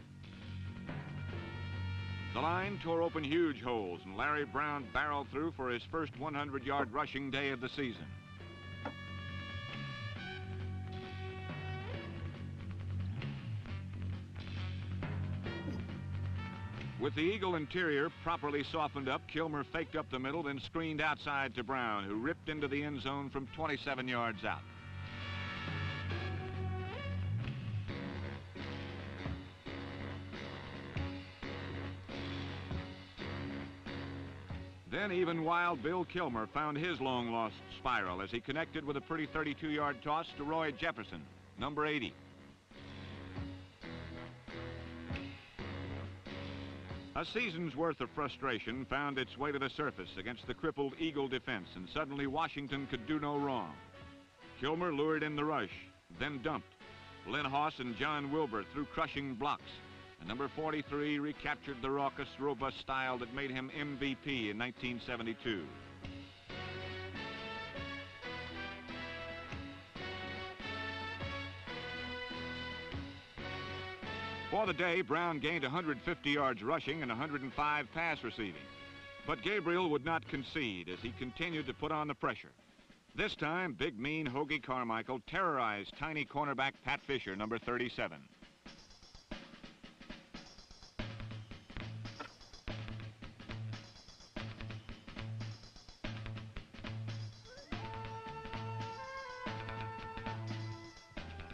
The line tore open huge holes, and Larry Brown barreled through for his first 100-yard rushing day of the season. With the Eagle interior properly softened up, Kilmer faked up the middle, then screened outside to Brown, who ripped into the end zone from 27 yards out. Then even wild Bill Kilmer found his long-lost spiral as he connected with a pretty 32-yard toss to Roy Jefferson, number 80. A season's worth of frustration found its way to the surface against the crippled Eagle defense, and suddenly Washington could do no wrong. Kilmer lured in the rush, then dumped. Lynn Hoss and John Wilbur threw crushing blocks. And number 43 recaptured the raucous, robust style that made him MVP in 1972. For the day, Brown gained 150 yards rushing and 105 pass receiving. But Gabriel would not concede as he continued to put on the pressure. This time, big, mean Hoagie Carmichael terrorized tiny cornerback Pat Fisher, number 37.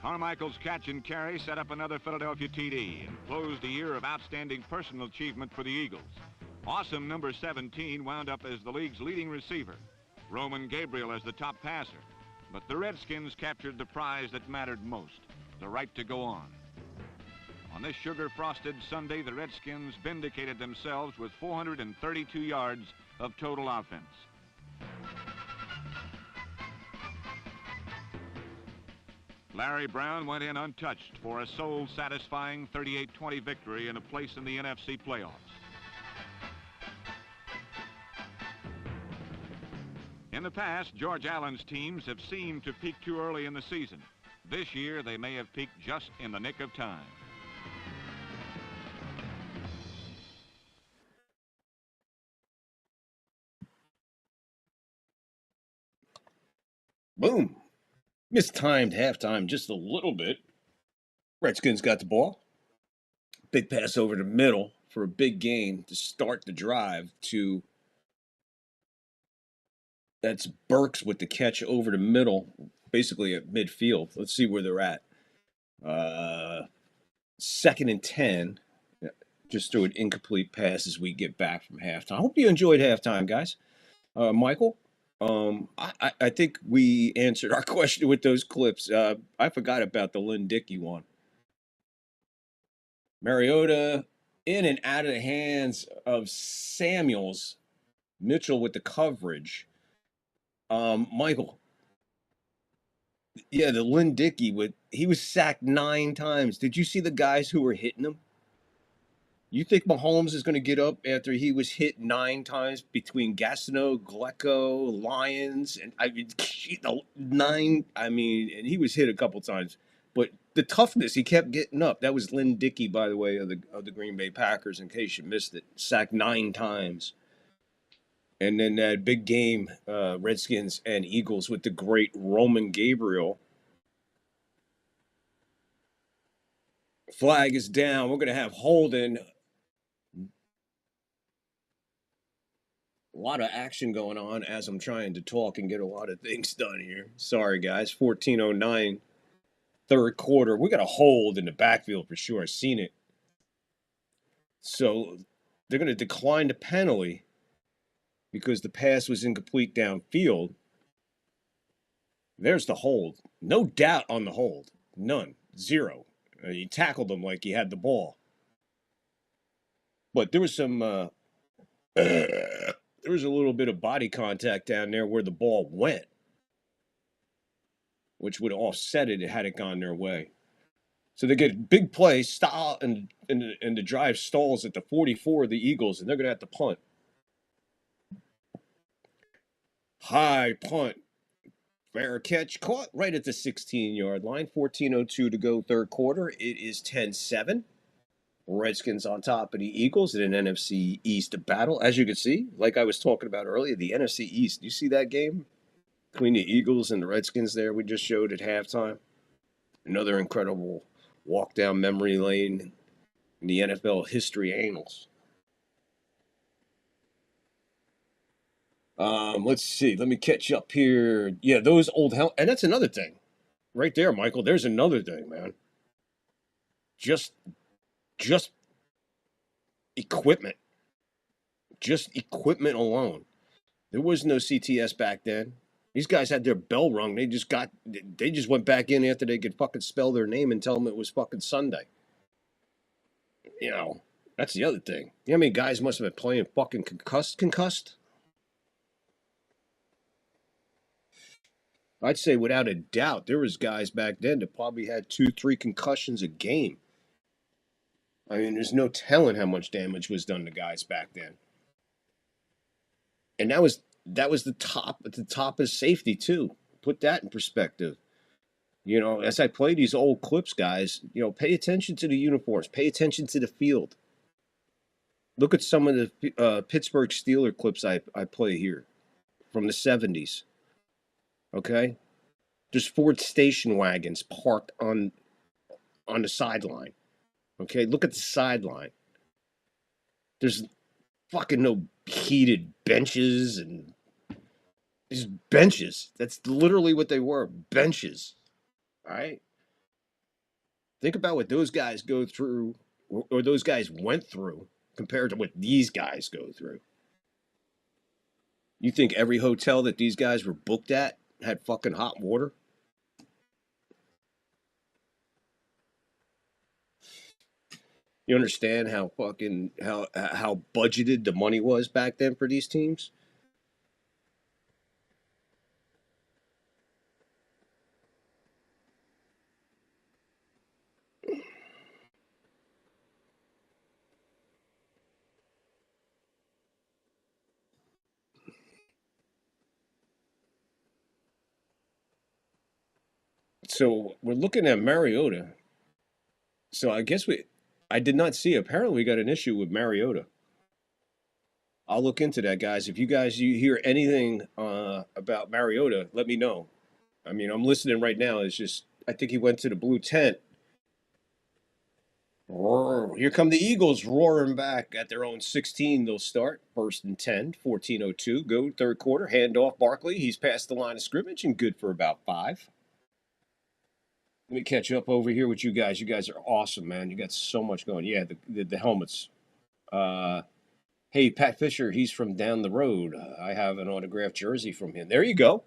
Carmichael's catch and carry set up another Philadelphia TD and closed a year of outstanding personal achievement for the Eagles. Awesome number 17 wound up as the league's leading receiver, Roman Gabriel as the top passer. But the Redskins captured the prize that mattered most, the right to go on. On this sugar-frosted Sunday, the Redskins vindicated themselves with 432 yards of total offense. Larry Brown went in untouched for a soul-satisfying 38-20 victory and a place in the NFC playoffs. In the past, George Allen's teams have seemed to peak too early in the season. This year, they may have peaked just in the nick of time. Boom. Mistimed halftime just a little bit. Redskins got the ball. Big pass over the middle for a big gain to start the drive to... That's Burks with the catch over the middle, basically at midfield. Let's see where they're at. 2nd and 10. Just threw an incomplete pass as we get back from halftime. I hope you enjoyed halftime, guys. Michael? I think we answered our question with those clips. I forgot about the Lynn Dickey one. Mariota in and out of the hands of Samuels. Mitchell with the coverage. Michael. Yeah, the Lynn Dickey, he was sacked 9 times. Did you see the guys who were hitting him? You think Mahomes is going to get up after he was hit 9 times between Gastineau, Glecko, Lyons, and and he was hit a couple times. But the toughness, he kept getting up. That was Lynn Dickey, by the way, of the Green Bay Packers, in case you missed it. Sacked 9 times. And then that big game, Redskins and Eagles with the great Roman Gabriel. Flag is down. We're going to have holding. A lot of action going on as I'm trying to talk and get a lot of things done here. Sorry, guys. 14:09, third quarter. We got a hold in the backfield for sure. I've seen it. So they're going to decline the penalty because the pass was incomplete downfield. There's the hold. No doubt on the hold. None. 0. He tackled him like he had the ball. But there was some... there was a little bit of body contact down there where the ball went, which would have offset it had it gone their way. So they get a big play, stall, and the drive stalls at the 44 of the Eagles, and they're going to have to punt. High punt. Fair catch caught right at the 16-yard line. 14:02 to go, third quarter. It is 10-7. Redskins on top of the Eagles in an NFC East battle. As you can see, like I was talking about earlier, the NFC East. You see that game between the Eagles and the Redskins there we just showed at halftime? Another incredible walk down memory lane in the NFL history annals. Let's see. Let me catch up here. Yeah, those old and that's another thing. Right there, Michael. There's another thing, man. Just equipment. Just equipment alone. There was no CTS back then. These guys had their bell rung. They just went back in after they could fucking spell their name and tell them it was fucking Sunday. You know, that's the other thing. You know how many guys must have been playing fucking concussed? I'd say without a doubt, there was guys back then that probably had 2-3 concussions a game. I mean, there's no telling how much damage was done to guys back then. And that was the top at the top of safety too. Put that in perspective. You know, as I play these old clips, guys, you know, pay attention to the uniforms, pay attention to the field. Look at some of the Pittsburgh Steeler clips I play here from the 70s. Okay? There's Ford station wagons parked on the sideline. Okay? Look at the sideline. There's fucking no heated benches and these benches. That's literally what they were, benches. All right? Think about what those guys go through or those guys went through compared to what these guys go through. You think every hotel that these guys were booked at had fucking hot water? You understand how fucking how budgeted the money was back then for these teams? So we're looking at Mariota. So I guess I did not see. Apparently, we got an issue with Mariota. I'll look into that, guys. If you hear anything about Mariota, let me know. I mean, I'm listening right now. It's just I think he went to the blue tent. Here come the Eagles roaring back at their own 16. They'll start 1st and 10, 14:02. Go third quarter. Handoff Barkley. He's past the line of scrimmage and good for about 5. Let me catch up over here with you guys. You guys are awesome, man. You got so much going. Yeah, the helmets. Hey, Pat Fisher, he's from down the road. I have an autographed jersey from him. There you go.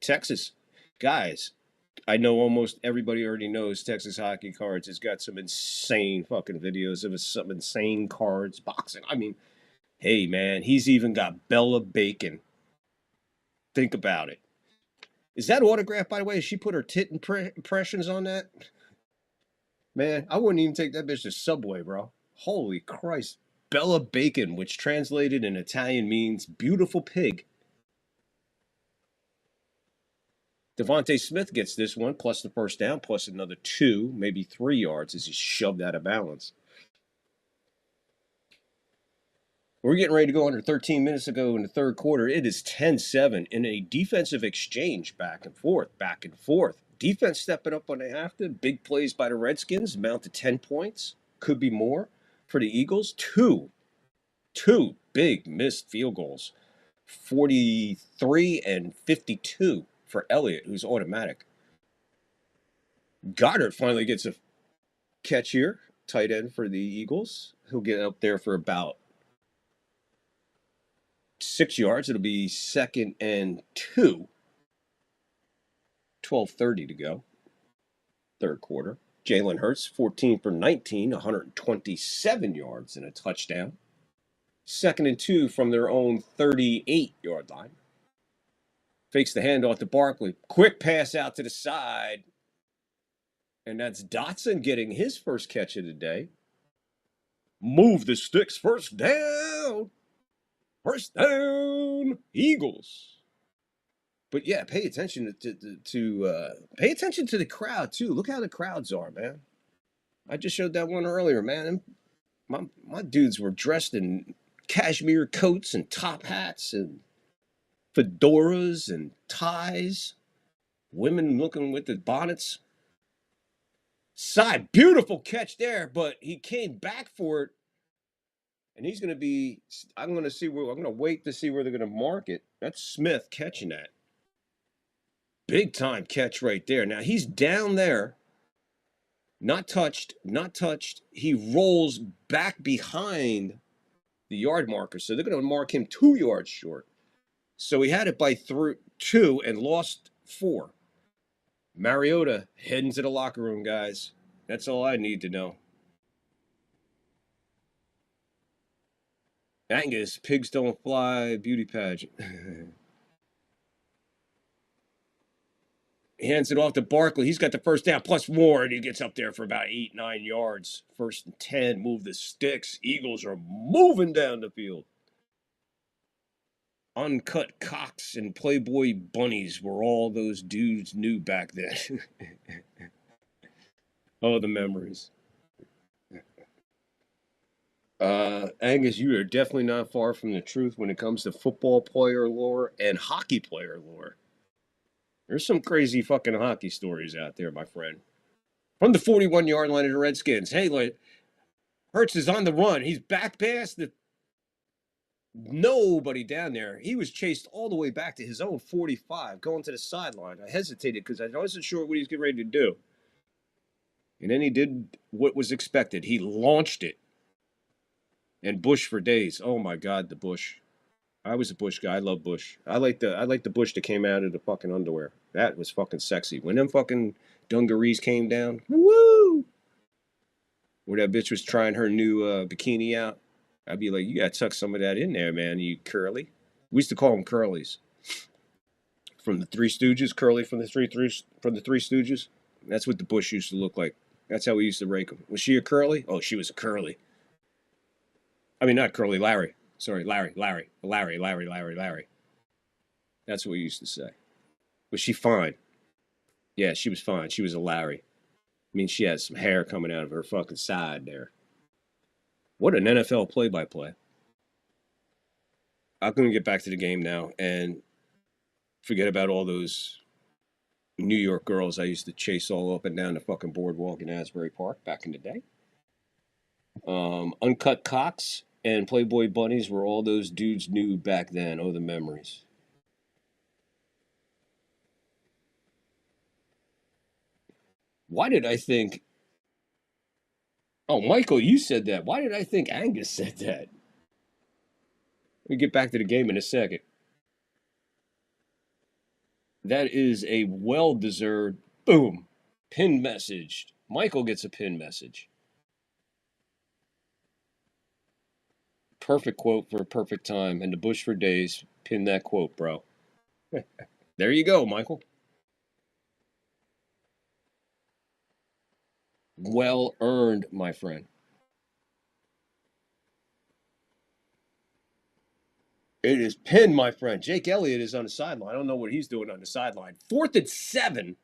Texas. Guys, I know almost everybody already knows Texas Hockey Cards has got some insane fucking videos of some insane cards, boxing. I mean, hey, man, he's even got Bella Bacon. Think about it. Is that autograph, by the way? Has she put her tit impressions on that? Man, I wouldn't even take that bitch to Subway, bro. Holy Christ. Bella Bacon, which translated in Italian means beautiful pig. Devontae Smith gets this one, plus the first down, plus another 2, maybe 3 yards as he's shoved out of balance. We're getting ready to go under 13 minutes ago in the third quarter. It is 10-7 in a defensive exchange back and forth, back and forth. Defense stepping up when they have to. Big plays by the Redskins, amount to 10 points. Could be more for the Eagles. Two big missed field goals. 43 and 52 for Elliott, who's automatic. Goddard finally gets a catch here. Tight end for the Eagles. He'll get up there for about 6 yards. It'll be 2nd and 2. 12:30 to go. Third quarter. Jalen Hurts, 14 for 19, 127 yards and a touchdown. 2nd and 2 from their own 38-yard line. Fakes the handoff to Barkley. Quick pass out to the side. And that's Dotson getting his first catch of the day. Move the sticks. First down. First down, Eagles. But yeah, pay attention pay attention to the crowd too. Look how the crowds are, man. I just showed that one earlier, man. My dudes were dressed in cashmere coats and top hats and fedoras and ties. Women looking with the bonnets. Side, beautiful catch there, but he came back for it. And he's going to be, I'm going to wait to see where they're going to mark it. That's Smith catching that. Big time catch right there. Now he's down there. Not touched. He rolls back behind the yard marker. So they're going to mark him 2 yards short. So he had it by 2 and lost 4. Mariota heading to the locker room, guys. That's all I need to know. Angus, pigs don't fly, beauty pageant. He hands it off to Barkley. He's got the first down plus more, and he gets up there for about 8-9 yards. 1st and 10, move the sticks. Eagles are moving down the field. Uncut cocks and Playboy bunnies were all those dudes knew back then. Oh, the memories. Angus, you are definitely not far from the truth when it comes to football player lore and hockey player lore. There's some crazy fucking hockey stories out there, my friend. From the 41-yard line of the Redskins. Hey, like, Hurts is on the run. He's back past the nobody down there. He was chased all the way back to his own 45, going to the sideline. I hesitated because I wasn't sure what he was getting ready to do. And then he did what was expected. He launched it. And Bush for days. Oh my God, the Bush. I was a Bush guy. I love Bush. I like the Bush that came out of the fucking underwear. That was fucking sexy. When them fucking dungarees came down, woo! Where that bitch was trying her new bikini out, I'd be like, you gotta tuck some of that in there, man. You curly. We used to call them curlies. From the Three Stooges, curly from the Three Stooges. That's what the Bush used to look like. That's how we used to rake them. Was she a curly? Oh, she was a curly. I mean, not curly, Larry. Sorry, Larry. That's what we used to say. Was she fine? Yeah, she was fine. She was a Larry. I mean, she had some hair coming out of her fucking side there. What an NFL play-by-play. I'm going to get back to the game now and forget about all those New York girls I used to chase all up and down the fucking boardwalk in Asbury Park back in the day. Uncut cocks and Playboy bunnies were all those dudes knew back then. Oh, the memories. Why did I think... Oh, Michael, you said that. Why did I think Angus said that? Let me get back to the game in a second. That is a well-deserved, boom, pin message. Michael gets a pin message. Perfect quote for a perfect time. And the Bush for days. Pin that quote, bro. There you go, Michael. Well earned, my friend. It is pinned, my friend. Jake Elliott is on the sideline. I don't know what he's doing on the sideline. 4th and 7.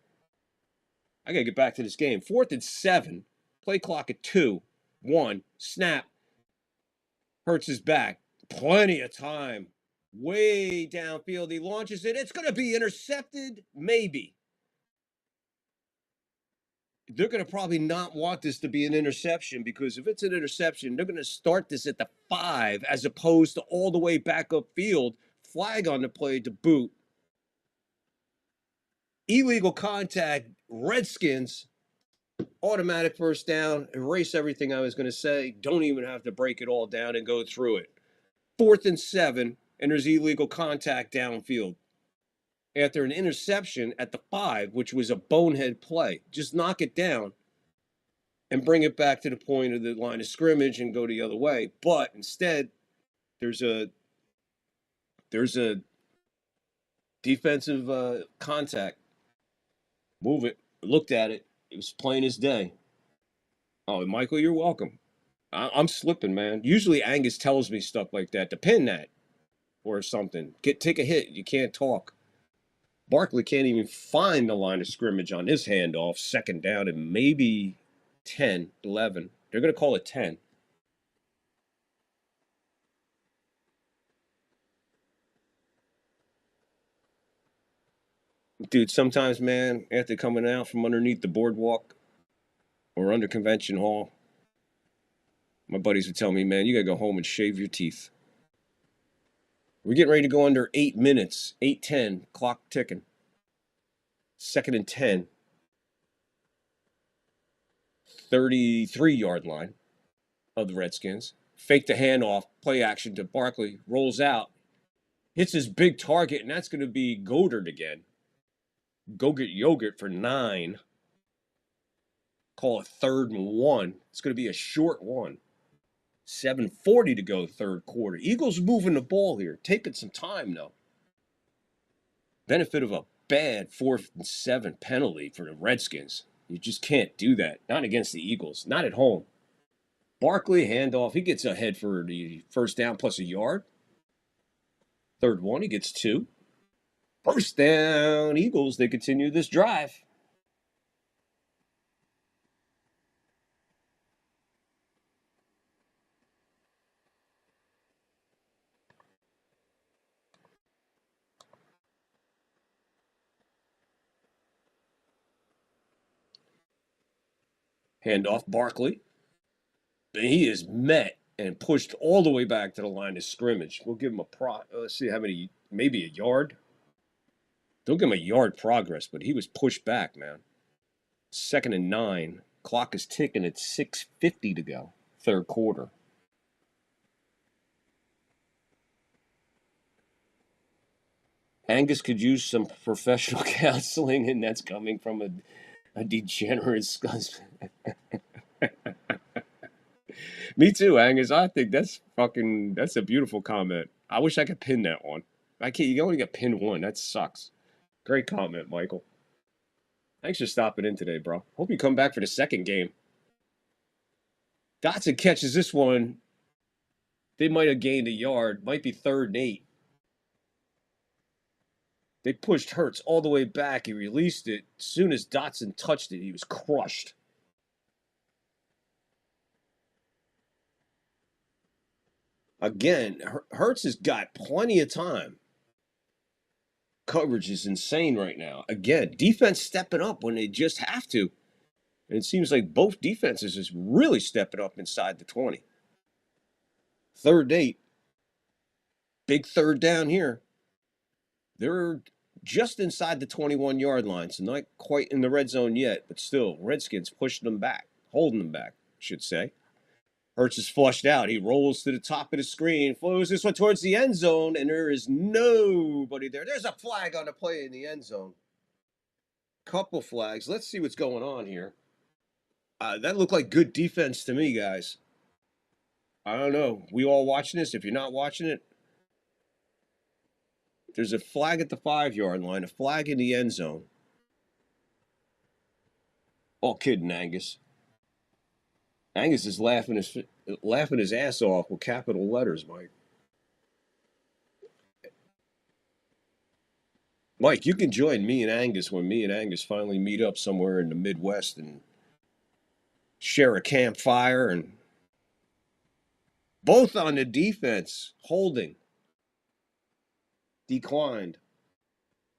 I got to get back to this game. 4th and 7. Play clock at 2. 1. Snap. Hurts his back. Plenty of time. Way downfield. He launches it. It's going to be intercepted. Maybe. They're going to probably not want this to be an interception because if it's an interception, they're going to start this at the 5 as opposed to all the way back upfield. Flag on the play to boot. Illegal contact. Redskins. Automatic first down. Erase everything I was going to say. Don't even have to break it all down and go through it. 4th and 7, and there's illegal contact downfield. After an interception at the 5, which was a bonehead play. Just knock it down and bring it back to the point of the line of scrimmage and go the other way. But instead, there's a defensive contact. Move it. Looked at it. It was plain as day. Oh, Michael, you're welcome. I'm slipping, man. Usually Angus tells me stuff like that to pin that or something. Take a hit. You can't talk. Barkley can't even find the line of scrimmage on his handoff. 2nd down and maybe 10, 11. They're going to call it 10. Dude, sometimes, man, after coming out from underneath the boardwalk or under Convention Hall, my buddies would tell me, man, you got to go home and shave your teeth. We're getting ready to go under 8 minutes. 8:10, clock ticking. 2nd and 10. 33-yard line of the Redskins. Fake the handoff, play action to Barkley, rolls out, hits his big target, and that's going to be Goddard again. Go get yogurt for 9. Call it 3rd and 1. It's going to be a short one. 7:40 to go, 3rd quarter. Eagles moving the ball here, taking some time though. Benefit of a bad 4th and 7 penalty for the Redskins. You just can't do that. Not against the Eagles. Not at home. Barkley, handoff. He gets ahead for the first down plus a yard. 3rd one, he gets 2. First down, Eagles. They continue this drive. Handoff, Barkley. He is met and pushed all the way back to the line of scrimmage. We'll give him a let's see how many, maybe a yard. Don't give him a yard progress, but he was pushed back, man. 2nd and 9. Clock is ticking at 6:50 to go. 3rd quarter. Angus could use some professional counseling, and that's coming from a degenerate scuzz. Me too, Angus. I think that's a beautiful comment. I wish I could pin that one. I can't. You only get pinned one. That sucks. Great comment, Michael. Thanks for stopping in today, bro. Hope you come back for the 2nd game. Dotson catches this one. They might have gained a yard. Might be 3rd and 8. They pushed Hurts all the way back. He released it. As soon as Dotson touched it, he was crushed. Again, Hurts has got plenty of time. Coverage is insane right now. Again, defense stepping up when they just have to. And it seems like both defenses is really stepping up inside the 20. 3rd and 8. Big 3rd down here. They're just inside the 21-yard line, so not quite in the red zone yet, but still, Redskins pushing them back, holding them back, I should say. Hurts is flushed out. He rolls to the top of the screen, flows this one towards the end zone, and there is nobody there. There's a flag on the play in the end zone. Couple flags. Let's see what's going on here. That looked like good defense to me, guys. I don't know. We all watching this? If you're not watching it, there's a flag at the 5-yard line, a flag in the end zone. All kidding, Angus. Angus is laughing his ass off with capital letters, Mike. Mike, you can join me and Angus when me and Angus finally meet up somewhere in the Midwest and share a campfire, and both on the defense, holding. Declined.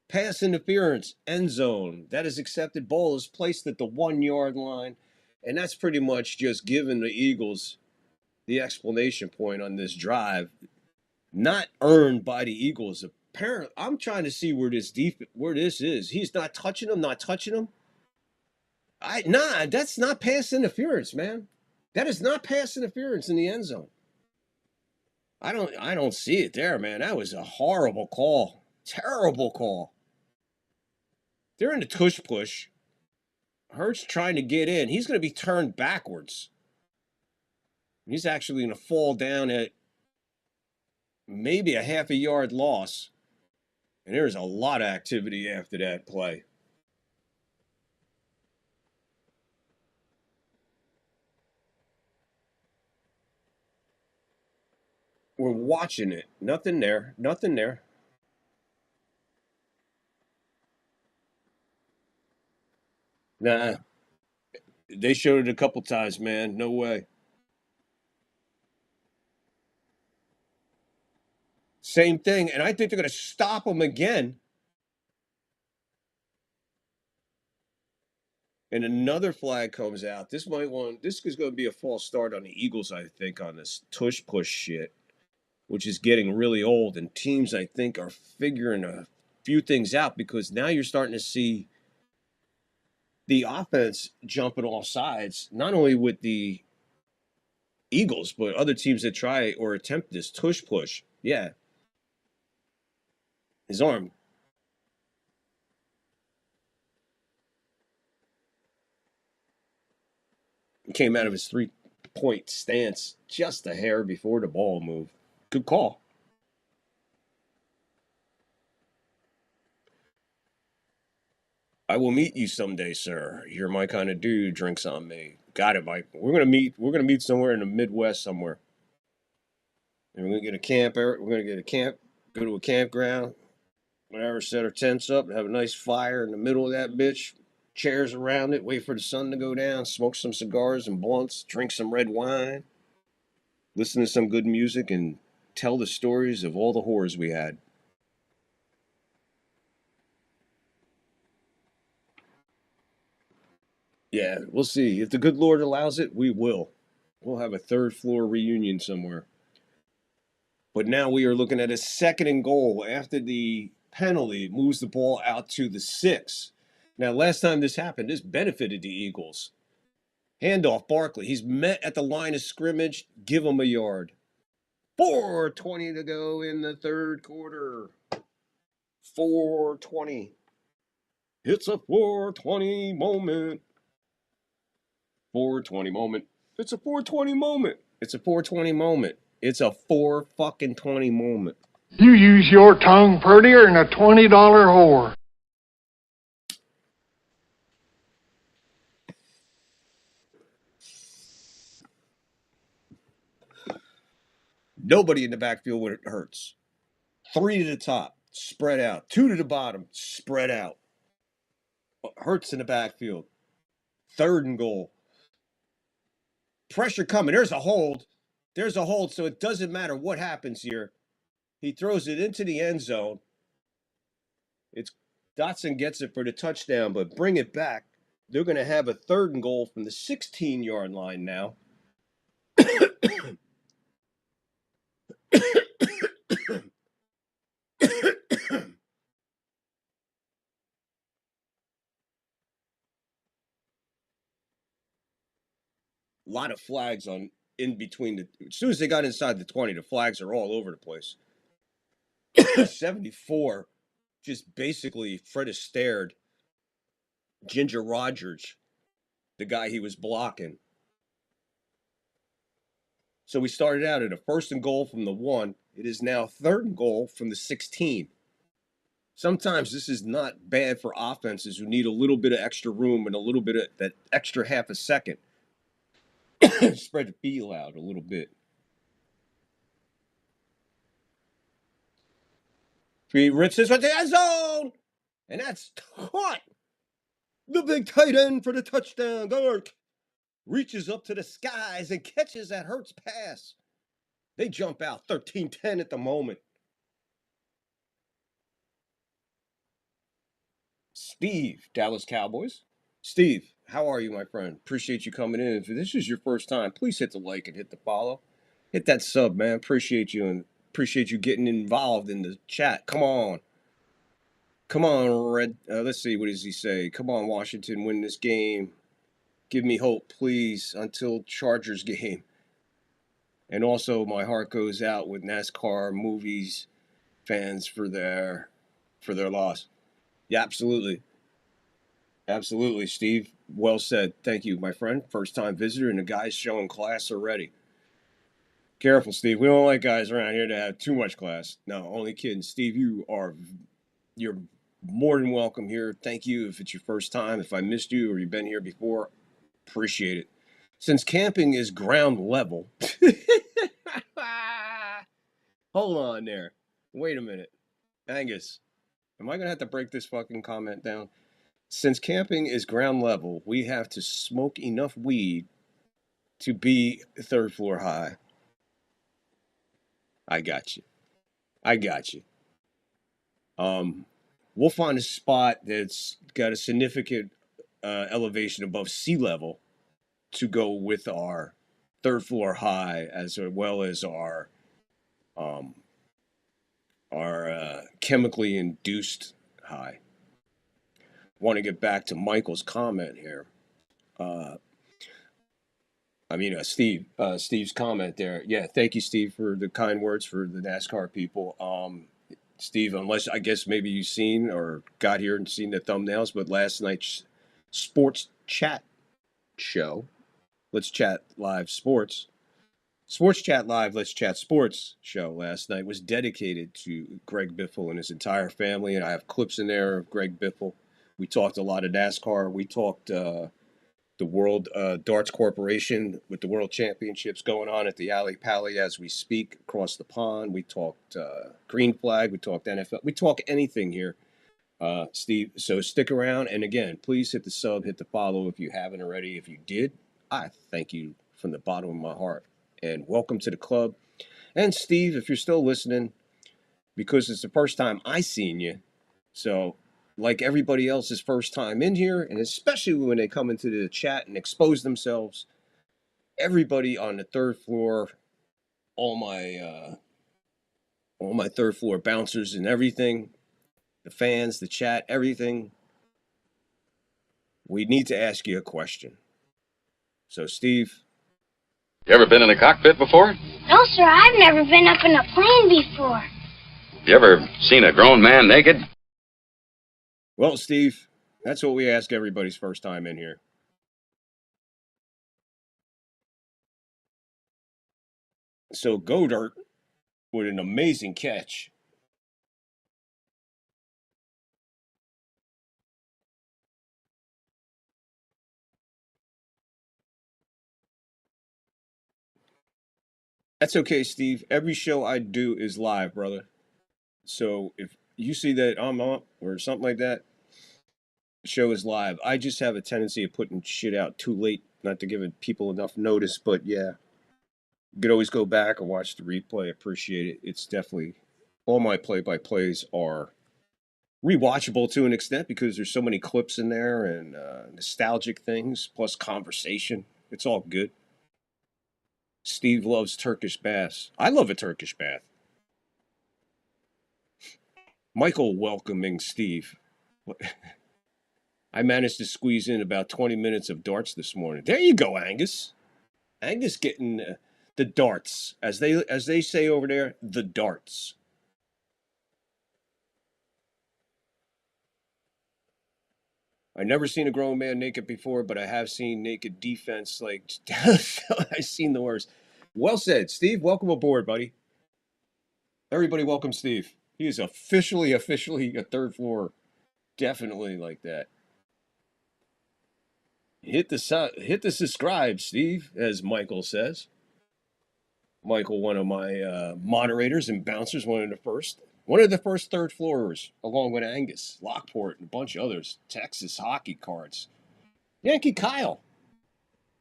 Pass interference, end zone. That is accepted. Ball is placed at the 1-yard line. And that's pretty much just giving the Eagles the explanation point on this drive. Not earned by the Eagles. Apparently, I'm trying to see where this is. He's not touching him, that's not pass interference, man. That is not pass interference in the end zone. I don't see it there, man. That was a horrible call. Terrible call. They're in the tush push. Hurts trying to get in. He's going to be turned backwards. He's actually going to fall down at maybe a half a yard loss. And there's a lot of activity after that play. We're watching it. Nothing there. Nothing there. Nah. They showed it a couple times, man. No way. Same thing. And I think they're going to stop him again. And another flag comes out. This is going to be a false start on the Eagles, I think, on this tush push shit, which is getting really old. And teams, I think, are figuring a few things out, because now you're starting to see the offense jumping off sides, not only with the Eagles, but other teams that try or attempt this tush push. Yeah. His arm. He came out of his 3-point stance just a hair before the ball moved. Good call. I will meet you someday, sir. You're my kind of dude. Drinks on me. Got it, Mike. We're gonna meet. We're gonna meet somewhere in the Midwest somewhere. And we're gonna get a camp. We're gonna get a camp. Go to a campground. Whatever. Set our tents up. Have a nice fire in the middle of that bitch. Chairs around it. Wait for the sun to go down. Smoke some cigars and blunts. Drink some red wine. Listen to some good music and tell the stories of all the whores we had. Yeah, we'll see. If the good Lord allows it, we will. We'll have a third floor reunion somewhere. But now we are looking at a 2nd and goal after the penalty. It moves the ball out to the 6. Now, last time this happened, this benefited the Eagles. Handoff, Barkley. He's met at the line of scrimmage. Give him a yard. 4:20 to go in the third quarter. 4:20. It's a 4:20 moment. 4:20 moment. It's a 4:20 moment. It's a 4:20 moment. It's a 4-fucking-20 moment. You use your tongue prettier than a $20 whore. Nobody in the backfield when it hurts. 3 to the top, spread out. 2 to the bottom, spread out. Hurts in the backfield. 3rd and goal. Pressure coming. There's a hold. There's a hold, so it doesn't matter what happens here. He throws it into the end zone. It's Dotson gets it for the touchdown, but bring it back. They're going to have a 3rd and goal from the 16-yard line now. A lot of flags on in between the. As soon as they got inside the 20, the flags are all over the place. 74, just basically Fred Astaire, Ginger Rogers, the guy he was blocking. So we started out at a 1st and goal from the 1. It is now 3rd and goal from the 16. Sometimes this is not bad for offenses who need a little bit of extra room and a little bit of that extra half a second. Spread the field out a little bit. He rips this one to the end zone. And that's caught. The big tight end for the touchdown. Gark reaches up to the skies and catches that Hurts pass. They jump out 13-10 at the moment. Steve, Dallas Cowboys. Steve, how are you, my friend? Appreciate you coming in. If this is your first time, please hit the like and hit the follow. Hit that sub, man. Appreciate you and appreciate you getting involved in the chat. Come on. Come on, Red. Let's see. What does he say? Come on, Washington. Win this game. Give me hope, please, until Chargers game. And also, my heart goes out with NASCAR movies fans for their loss. Yeah, absolutely. Absolutely, Steve. Well said. Thank you, my friend. First-time visitor, and the guy's showing class already. Careful, Steve. We don't like guys around here to have too much class. No, only kidding. Steve, you're more than welcome here. Thank you if it's your first time. If I missed you or you've been here before, appreciate it. Since camping is ground level. Hold on there. Wait a minute. Angus, am I going to have to break this fucking comment down? Since camping is ground level, we have to smoke enough weed to be 3rd floor high. I got you. We'll find a spot that's got a significant elevation above sea level to go with our 3rd floor high, as well as our chemically induced high. Want to get back to Michael's comment here. Steve's comment there. Yeah, thank you, Steve, for the kind words for the NASCAR people. Steve, unless I guess maybe you've seen or got here and seen the thumbnails, but last night's sports chat show, Let's Chat Live Sports, Sports Chat Live, Let's Chat Sports show last night was dedicated to Greg Biffle and his entire family, and I have clips in there of Greg Biffle We talked a lot of NASCAR. We talked the World Darts Corporation with the World Championships going on at the Alley Pally as we speak across the pond. We talked green flag. We talked NFL. We talk anything here, Steve. So stick around. And again, please hit the sub, hit the follow if you haven't already. If you did, I thank you from the bottom of my heart. And welcome to the club. And Steve, if you're still listening, because it's the first time I seen you, so like everybody else's first time in here, and especially when they come into the chat and expose themselves, everybody on the third floor, all my third floor bouncers and everything, the fans, the chat, everything, we need to ask you a question. So, Steve. You ever been in a cockpit before? No, sir, I've never been up in a plane before. You ever seen a grown man naked? Well, Steve, that's what we ask everybody's first time in here. So Godart with an amazing catch. That's okay, Steve. Every show I do is live, brother. So if you see that I'm up or something like that, the show is live. I just have a tendency of putting shit out too late, not to give people enough notice, but yeah. You could always go back and watch the replay. Appreciate it. It's definitely, all my play-by-plays are rewatchable to an extent because there's so many clips in there and nostalgic things, plus conversation. It's all good. Steve loves Turkish baths. I love a Turkish bath. Michael welcoming Steve. I managed to squeeze in about 20 minutes of darts this morning. There you go, Angus. Angus getting the darts, as they say over there, the darts. I never seen a grown man naked before, but I have seen naked defense. Like I've seen the worst. Well said, Steve. Welcome aboard, buddy. Everybody, welcome Steve. He is officially a third floor, definitely like that. Hit the subscribe, Steve, as Michael says. Michael, one of my moderators and bouncers, one of the first third floorers, along with Angus, Lockport, and a bunch of others. Texas hockey cards. Yankee Kyle.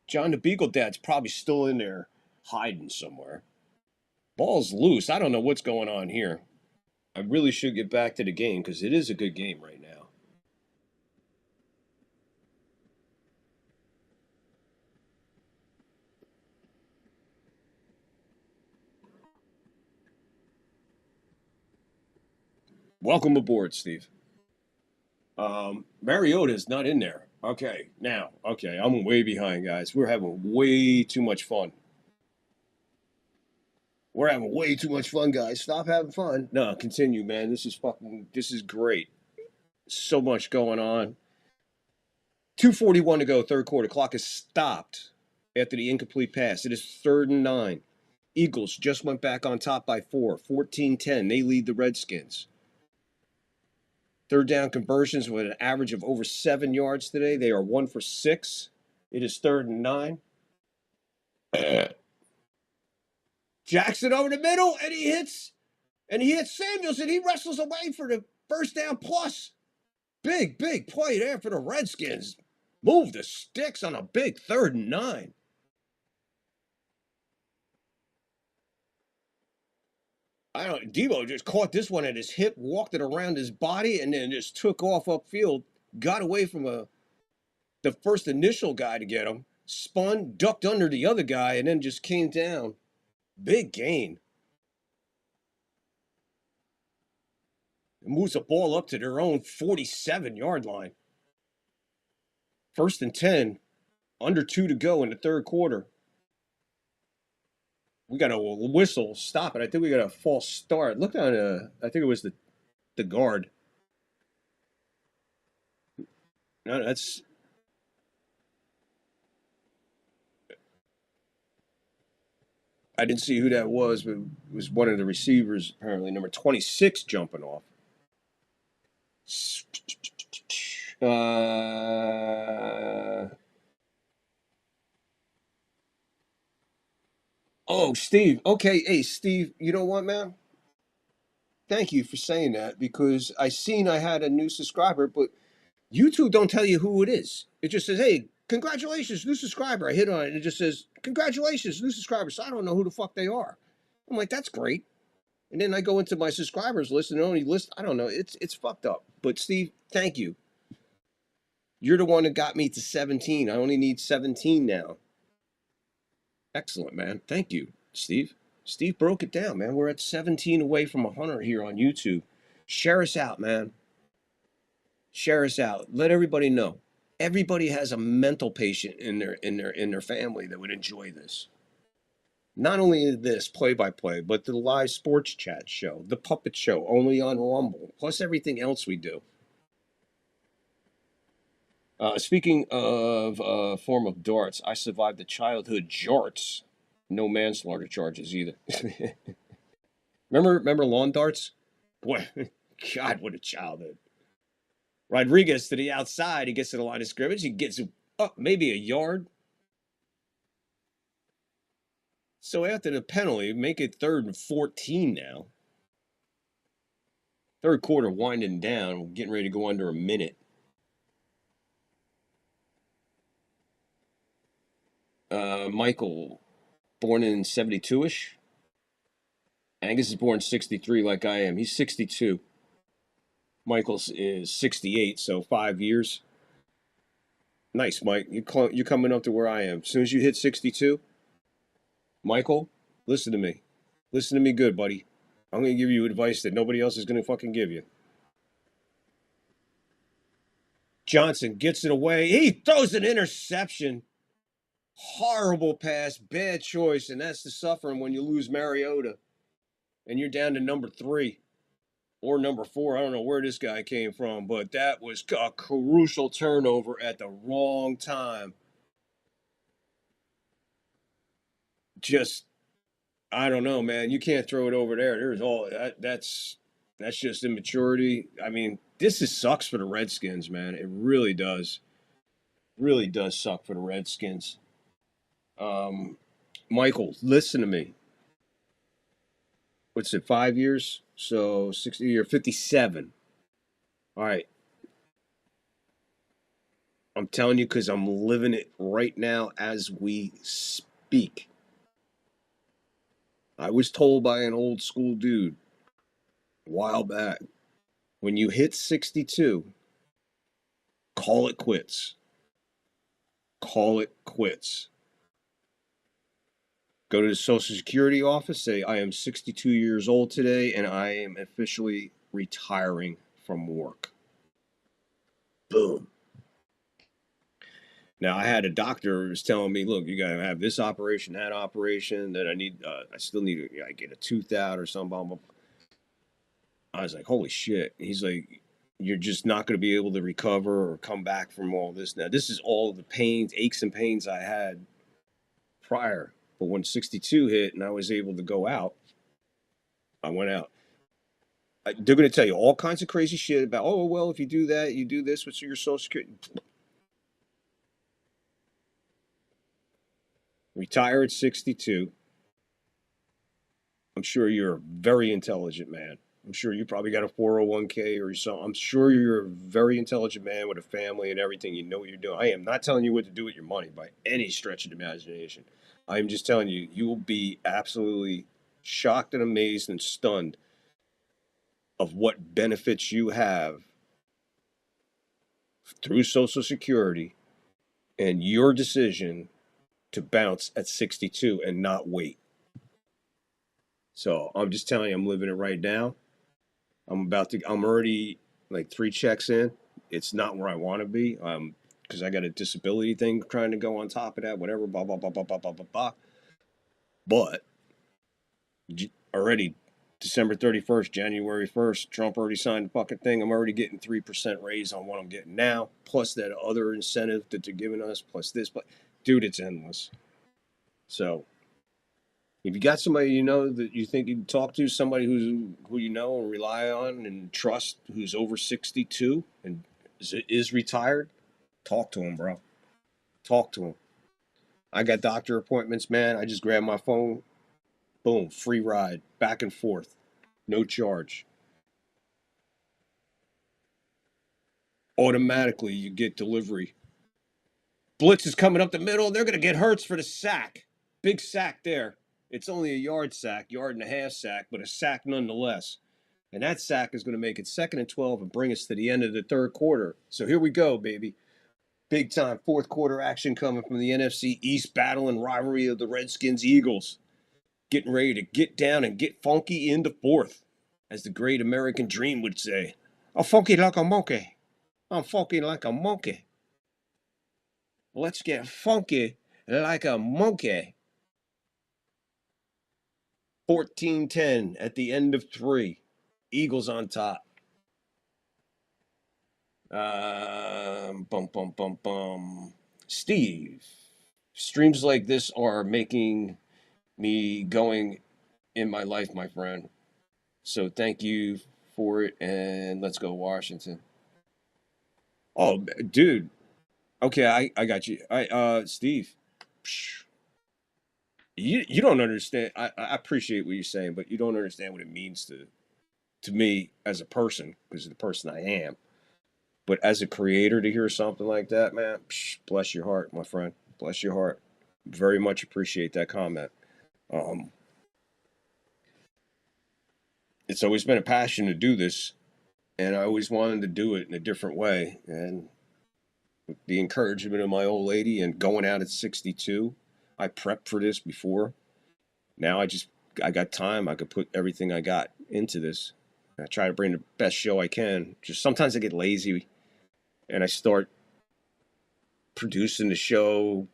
John the Beagle Dad's probably still in there hiding somewhere. Ball's loose. I don't know what's going on here. I really should get back to the game because it is a good game right now. Welcome aboard, Steve. Mariota's not in there. Okay, I'm way behind, guys. We're having way too much fun. We're having way too much fun, guys. Stop having fun. No, continue, man. This is great. So much going on. 2:41 to go, third quarter. Clock is stopped after the incomplete pass. It is 3rd and 9. Eagles just went back on top by 4. 14-10. They lead the Redskins. Third down conversions with an average of over 7 yards today. They are 1 for 6. It is 3rd and 9. Jackson over the middle, and he hits Samuels, and he wrestles away for the first down plus. Big play there for the Redskins. Move the sticks on a big 3rd and 9. Debo just caught this one at his hip, walked it around his body, and then just took off upfield, got away from the first initial guy to get him, spun, ducked under the other guy, and then just came down. Big gain. It moves the ball up to their own 47-yard line. 1st and 10, under 2 to go in the third quarter. We got a whistle, stop it. I think we got a false start. Look on I think it was the guard. No, that's. I didn't see who that was, but it was one of the receivers, apparently, number 26 jumping off. Oh, Steve. Okay, hey, Steve. You know what, man? Thank you for saying that because I seen I had a new subscriber, but YouTube don't tell you who it is. It just says, "Hey, congratulations, new subscriber." I hit on it, and it just says, "Congratulations, new subscriber." So I don't know who the fuck they are. I'm like, "That's great." And then I go into my subscribers list and only list. I don't know. It's fucked up. But Steve, thank you. You're the one that got me to 17. I only need 17 now. Excellent, man. Thank you, Steve. Steve broke it down, man. We're at 17 away from 100 here on YouTube. Share us out, man. Share us out. Let everybody know. Everybody has a mental patient in their family that would enjoy this. Not only this play-by-play, but the live sports chat show, the puppet show, only on Rumble, plus everything else we do. Speaking of a form of darts, I survived the childhood jarts. No manslaughter charges either. Remember lawn darts? Boy, God, what a childhood. Rodriguez to the outside. He gets to the line of scrimmage. He gets up maybe a yard. So after the penalty, make it 3rd and 14 now. Third quarter winding down. We're getting ready to go under a minute. Michael, born in 72-ish. Angus is born 63 like I am. He's 62. Michael is 68, so 5 years. Nice, Mike. You're coming up to where I am. As soon as you hit 62, Michael, listen to me. Listen to me good, buddy. I'm going to give you advice that nobody else is going to fucking give you. Johnson gets it away. He throws an interception. Horrible pass, bad choice, and that's the suffering when you lose Mariota and you're down to number 3 or number 4. I don't know where this guy came from, but that was a crucial turnover at the wrong time. Just, I don't know, man. You can't throw it over there. There's all that's just immaturity. I mean, this sucks for the Redskins, man. It really does. Really does suck for the Redskins. Michael, listen to me. What's it, 5 years? So 60, you're 57. All right. I'm telling you because I'm living it right now as we speak. I was told by an old school dude a while back, when you hit 62, call it quits. Call it quits. Go to the Social Security office, say, I am 62 years old today, and I am officially retiring from work. Boom. Now, I had a doctor who was telling me, look, you got to have this operation, that operation, that I still need to get a tooth out or something. Blah, blah. I was like, holy shit. He's like, you're just not going to be able to recover or come back from all this. Now, this is all the pains, aches and pains I had prior. But when 62 hit and I was able to go out, I went out. They're going to tell you all kinds of crazy shit about, oh, well, if you do that, you do this with your Social Security. Retire at 62. I'm sure you're a very intelligent man. I'm sure you probably got a 401k or something. I'm sure you're a very intelligent man with a family and everything. You know what you're doing. I am not telling you what to do with your money by any stretch of the imagination. I'm just telling you, you will be absolutely shocked and amazed and stunned of what benefits you have through Social Security and your decision to bounce at 62 and not wait. So I'm just telling you, I'm living it right now. I'm already like 3 checks in. It's not where I want to be. Because I got a disability thing trying to go on top of that, whatever, blah, blah, blah, blah, blah, blah, blah, blah. But already December 31st, January 1st, Trump already signed the fucking thing. I'm already getting 3% raise on what I'm getting now, plus that other incentive that they're giving us, plus this. But dude, it's endless. So if you got somebody you know that you think you can talk to, somebody who you know and rely on and trust who's over 62 and is retired, talk to him, bro. Talk to him. I got doctor appointments, man. I just grab my phone, boom, free ride, back and forth, no charge. Automatically, you get delivery. Blitz is coming up the middle. They're going to get Hurts for the sack. Big sack there. It's only a yard sack, yard and a half sack, but a sack nonetheless. And that sack is going to make it 2nd and 12 and bring us to the end of the third quarter. So here we go, baby. Big time fourth quarter action coming from the NFC East battle and rivalry of the Redskins-Eagles. Getting ready to get down and get funky in the fourth, as the great American dream would say. I'm funky like a monkey. I'm funky like a monkey. Let's get funky like a monkey. 14-10 at the end of 3. Eagles on top. Steve, streams like this are making me going in my life, my friend. So thank you for it, and let's go Washington. Oh, dude. Okay, I got you. Steve, you don't understand. I appreciate what you're saying, but you don't understand what it means to me as a person, because of the person I am. But as a creator, to hear something like that, man, bless your heart, my friend. Bless your heart. Very much appreciate that comment. It's always been a passion to do this, and I always wanted to do it in a different way. And with the encouragement of my old lady and going out at 62, I prepped for this before. Now I got time. I could put everything I got into this. I try to bring the best show I can. Just sometimes I get lazy and I start producing the show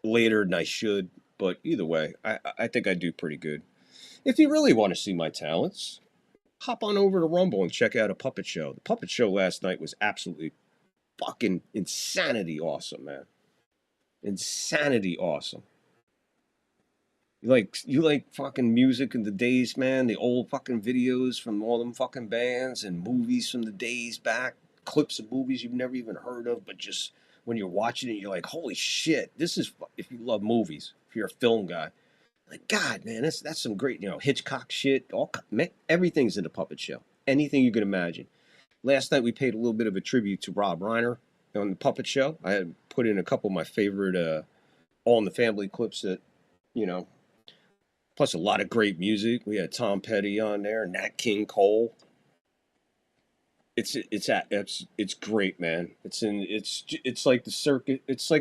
later than I should. But either way, I think I do pretty good. If you really want to see my talents, hop on over to Rumble and check out a puppet show. The puppet show last night was absolutely fucking insanity awesome, man. Insanity awesome. You like fucking music in the days, man, the old fucking videos from all them fucking bands and movies from the days back, clips of movies you've never even heard of, but just when you're watching it, you're like, holy shit, this is, if you love movies, if you're a film guy, like, God, man, that's some great, Hitchcock shit, everything's in the puppet show, anything you can imagine. Last night we paid a little bit of a tribute to Rob Reiner on the puppet show. I had put in a couple of my favorite All in the Family clips that, plus a lot of great music. We had Tom Petty on there, Nat King Cole. It's great, man. It's like the circus. It's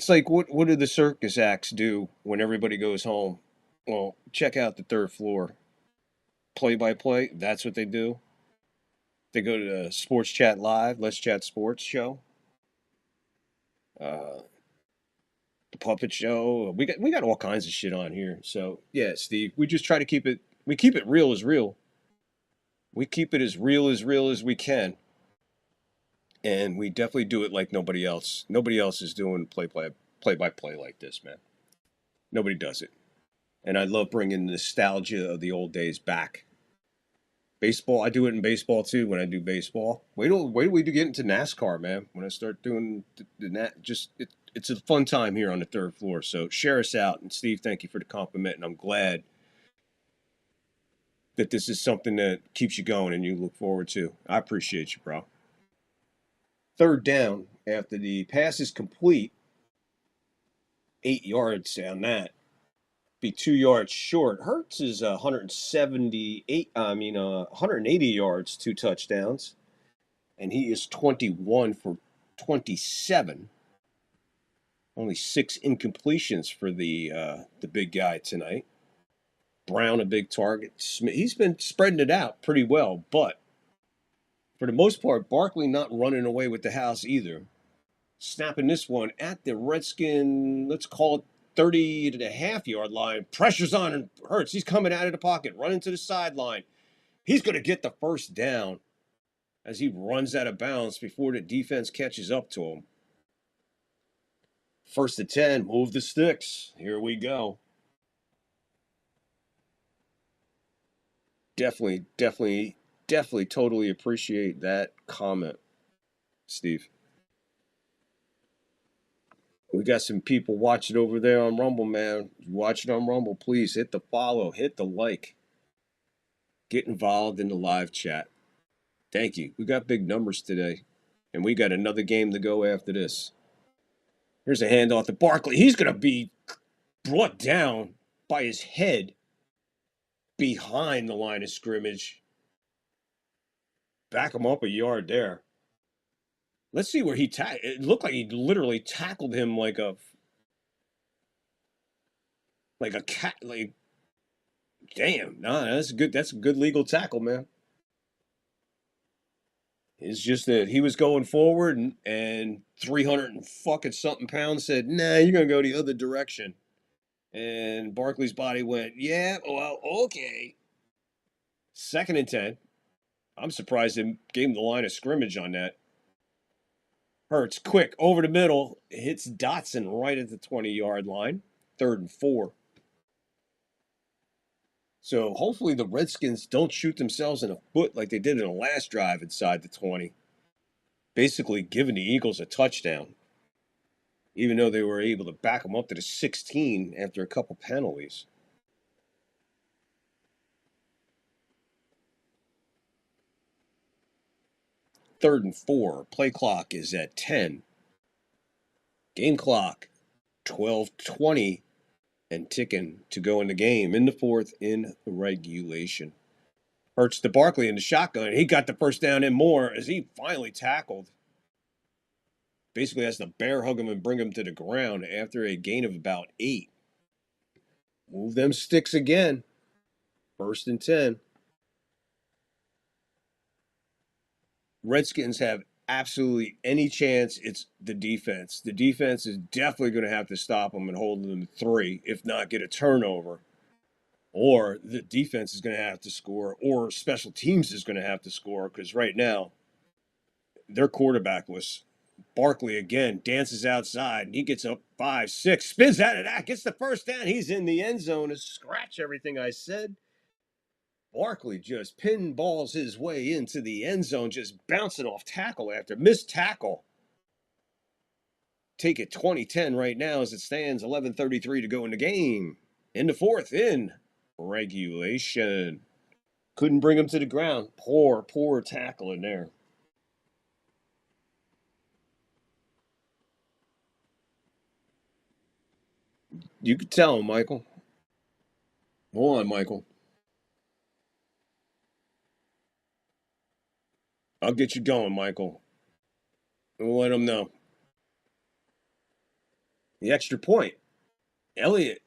like what do the circus acts do when everybody goes home? Well, check out the third floor. Play by play. That's what they do. They go to the Sports Chat Live, Let's Chat Sports show. The puppet show. We got all kinds of shit on here. So yeah, Steve, we just try to keep it real as real. We keep it as real as we can. And we definitely do it like nobody else. Nobody else is doing play by play like this, man. Nobody does it. And I love bringing nostalgia of the old days back. Baseball, I do it in baseball too when I do baseball. Wait till we get into NASCAR, man. When I start doing it's a fun time here on the third floor. So share us out. And Steve, thank you for the compliment. And I'm glad that this is something that keeps you going and you look forward to. I appreciate you, bro. Third down after the pass is complete. 8 yards on that. Be 2 yards short. Hurts is 180 yards, 2 touchdowns. And he is 21 for 27. Only 6 incompletions for the big guy tonight. Brown, a big target. He's been spreading it out pretty well, but for the most part, Barkley not running away with the house either. Snapping this one at the Redskin, let's call it 30.5-yard line. Pressure's on and Hurts. He's coming out of the pocket, running to the sideline. He's going to get the first down as he runs out of bounds before the defense catches up to him. 1st and 10, move the sticks. Here we go. Definitely definitely totally appreciate that comment, Steve. We got some people watching over there on Rumble, man. Watching on Rumble, please hit the follow, hit the like, get involved in the live chat. Thank you. We got big numbers today, and we got another game to go after this. Here's a handoff to Barkley. He's going to be brought down by his head behind the line of scrimmage. Back him up a yard there. Let's see where he it looked like he literally tackled him like a cat. Like, damn, nah, that's good. That's a good legal tackle, man. It's just that he was going forward and 300 and fucking something pounds said, nah, you're going to go the other direction. And Barkley's body went, yeah, well, okay. 2nd and 10. I'm surprised they gave him the line of scrimmage on that. Hurts, quick, over the middle. Hits Dotson right at the 20-yard line. 3rd and 4. So hopefully the Redskins don't shoot themselves in the foot like they did in the last drive inside the 20. Basically giving the Eagles a touchdown. Even though they were able to back them up to the 16 after a couple penalties. Third and 4. Play clock is at 10. Game clock, 12:20 and ticking to go in the game. In the 4th in regulation. Hurts to Barkley in the shotgun. He got the first down and more as he finally tackled. Basically has to bear hug him and bring him to the ground after a gain of about 8. Move them sticks again. 1st and 10. Redskins have absolutely any chance. It's the defense. The defense is definitely going to have to stop them and hold them to 3, if not get a turnover. Or the defense is going to have to score, or special teams is going to have to score, because right now they're quarterbackless. Barkley again dances outside. He gets up 5, 6, spins out of that, gets the first down. He's in the end zone to scratch everything I said. Barkley just pinballs his way into the end zone, just bouncing off tackle after missed tackle. Take it 20-10 right now as it stands. 11:33 to go in the game. In the 4th in regulation. Couldn't bring him to the ground. Poor tackle in there. You could tell him, Michael. Hold on, Michael. I'll get you going, Michael. We'll let him know. The extra point. Elliott,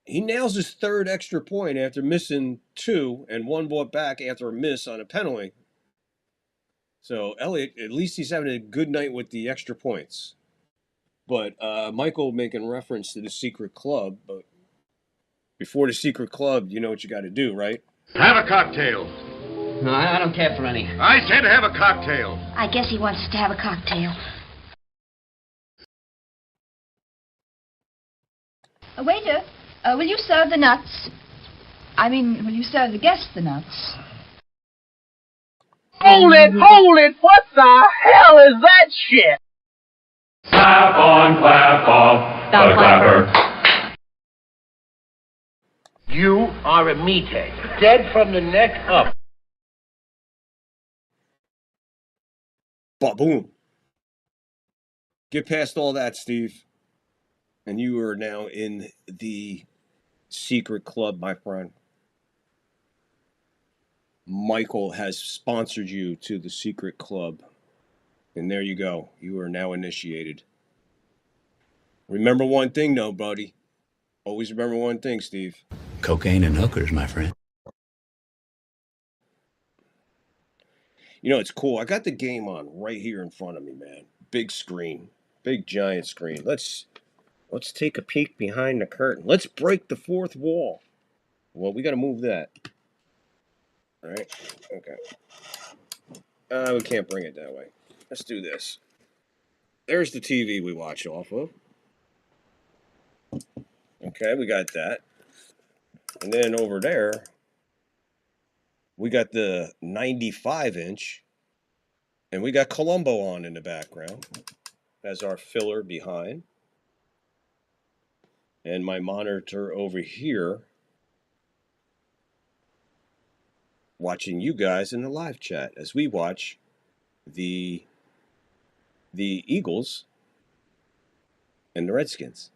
he nails his 3rd extra point after missing 2 and 1 brought back after a miss on a penalty. So, Elliott, at least he's having a good night with the extra points. But Michael making reference to the secret club. But before the secret club, you know what you got to do, right? Have a cocktail. No, I don't care for any. I said have a cocktail. I guess he wants us to have a cocktail. Waiter, will you serve the nuts? I mean, will you serve the guests the nuts? Hold it! What the hell is that shit? Clap on, clap off, the clapper. You are a meathead, dead from the neck up. Ba-boom. Get past all that, Steve. And you are now in the secret club, my friend. Michael has sponsored you to the secret club. And there you go. You are now initiated. Remember one thing, though, buddy. Always remember one thing, Steve. Cocaine and hookers, my friend. You know, it's cool. I got the game on right here in front of me, man. Big screen. Big giant screen. Let's take a peek behind the curtain. Let's break the 4th wall. Well, we got to move that. All right. Okay. We can't bring it that way. Let's do this. There's the TV we watch off of. Okay, we got that. And then over there, We got the 95-inch, and we got Columbo on in the background as our filler behind. And my monitor over here watching you guys in the live chat as we watch the Eagles and the Redskins.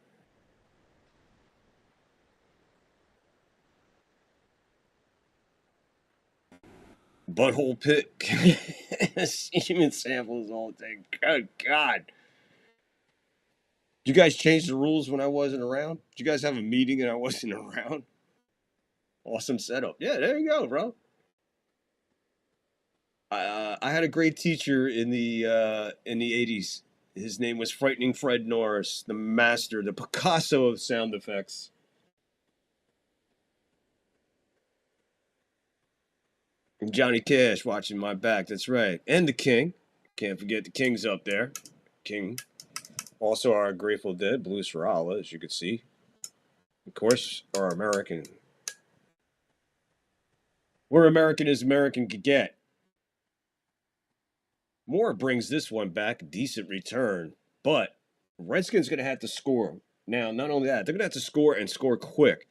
Butthole pit semen samples all day. Good God. Did you guys change the rules when I wasn't around? Did you guys have a meeting and I wasn't around? Awesome setup. Yeah, there you go, bro. I had a great teacher in the 80s. His name was Frightening Fred Norris, the master, the Picasso of sound effects. And Johnny Cash watching my back. That's right. And the King. Can't forget the King's up there. King. Also our Grateful Dead, Blues for Allah, as you can see. Of course, our American. We're American as American could get. Moore brings this one back, decent return, but Redskins going to have to score. Now, not only that, they're going to have to score and score quick.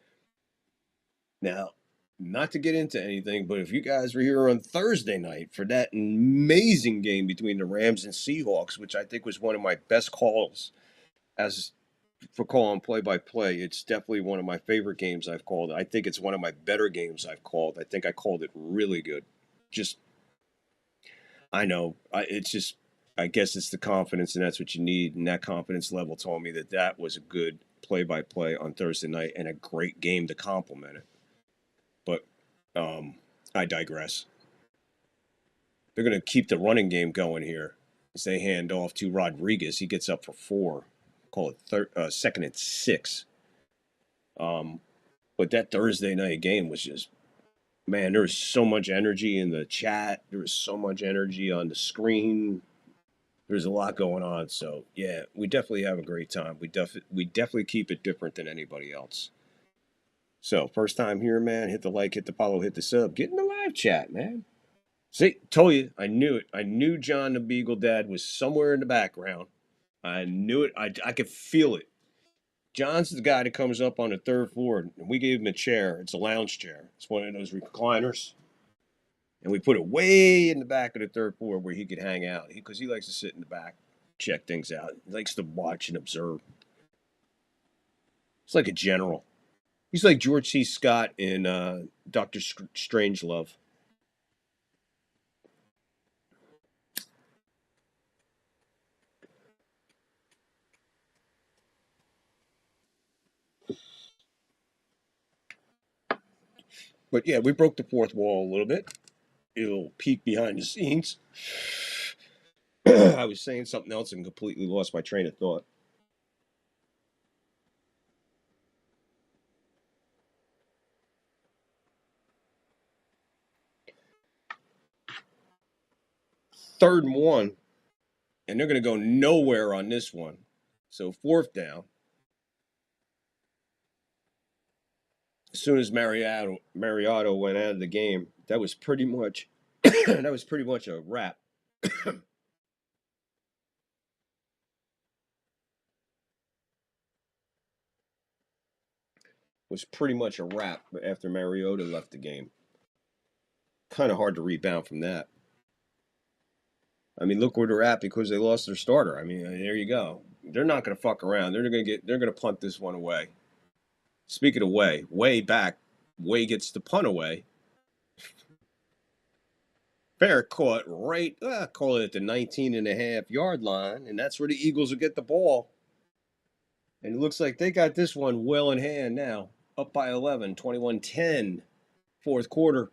Now, not to get into anything, but if you guys were here on Thursday night for that amazing game between the Rams and Seahawks, which I think was one of my best calls as for calling play-by-play, it's definitely one of my favorite games I've called. I think it's one of my better games I've called. I think I called it really good. I know. I guess it's the confidence, and that's what you need. And that confidence level told me that was a good play-by-play on Thursday night and a great game to complement it. But I digress. They're going to keep the running game going here as they hand off to Rodriguez. He gets up for 4. Call it second and 6. But that Thursday night game was just, man, there was so much energy in the chat. There was so much energy on the screen. There's a lot going on. So, yeah, we definitely have a great time. We definitely keep it different than anybody else. So, first time here, man, hit the like, hit the follow, hit the sub. Get in the live chat, man. See, told you. I knew it. I knew John the Beagle Dad was somewhere in the background. I knew it. I could feel it. John's the guy that comes up on the 3rd floor, and we gave him a chair. It's a lounge chair. It's one of those recliners. And we put it way in the back of the 3rd floor where he could hang out. Because he likes to sit in the back, check things out. He likes to watch and observe. It's like a general. He's like George C. Scott in Dr. Strangelove. But yeah, we broke the 4th wall a little bit. It'll peek behind the scenes. I was saying something else and completely lost my train of thought. Third and 1, and they're going to go nowhere on this one. So 4th down. As soon as Mariotto went out of the game, that was pretty much a wrap. Was pretty much a wrap after Mariota left the game. Kind of hard to rebound from that. I mean, look where they're at because they lost their starter. I mean, there you go. They're not going to fuck around. They're going to punt this one away. Speaking of way back, Way gets the punt away. Fair caught right, call it at the 19.5-yard line, and that's where the Eagles will get the ball. And it looks like they got this one well in hand now. Up by 11, 21-10, 4th quarter.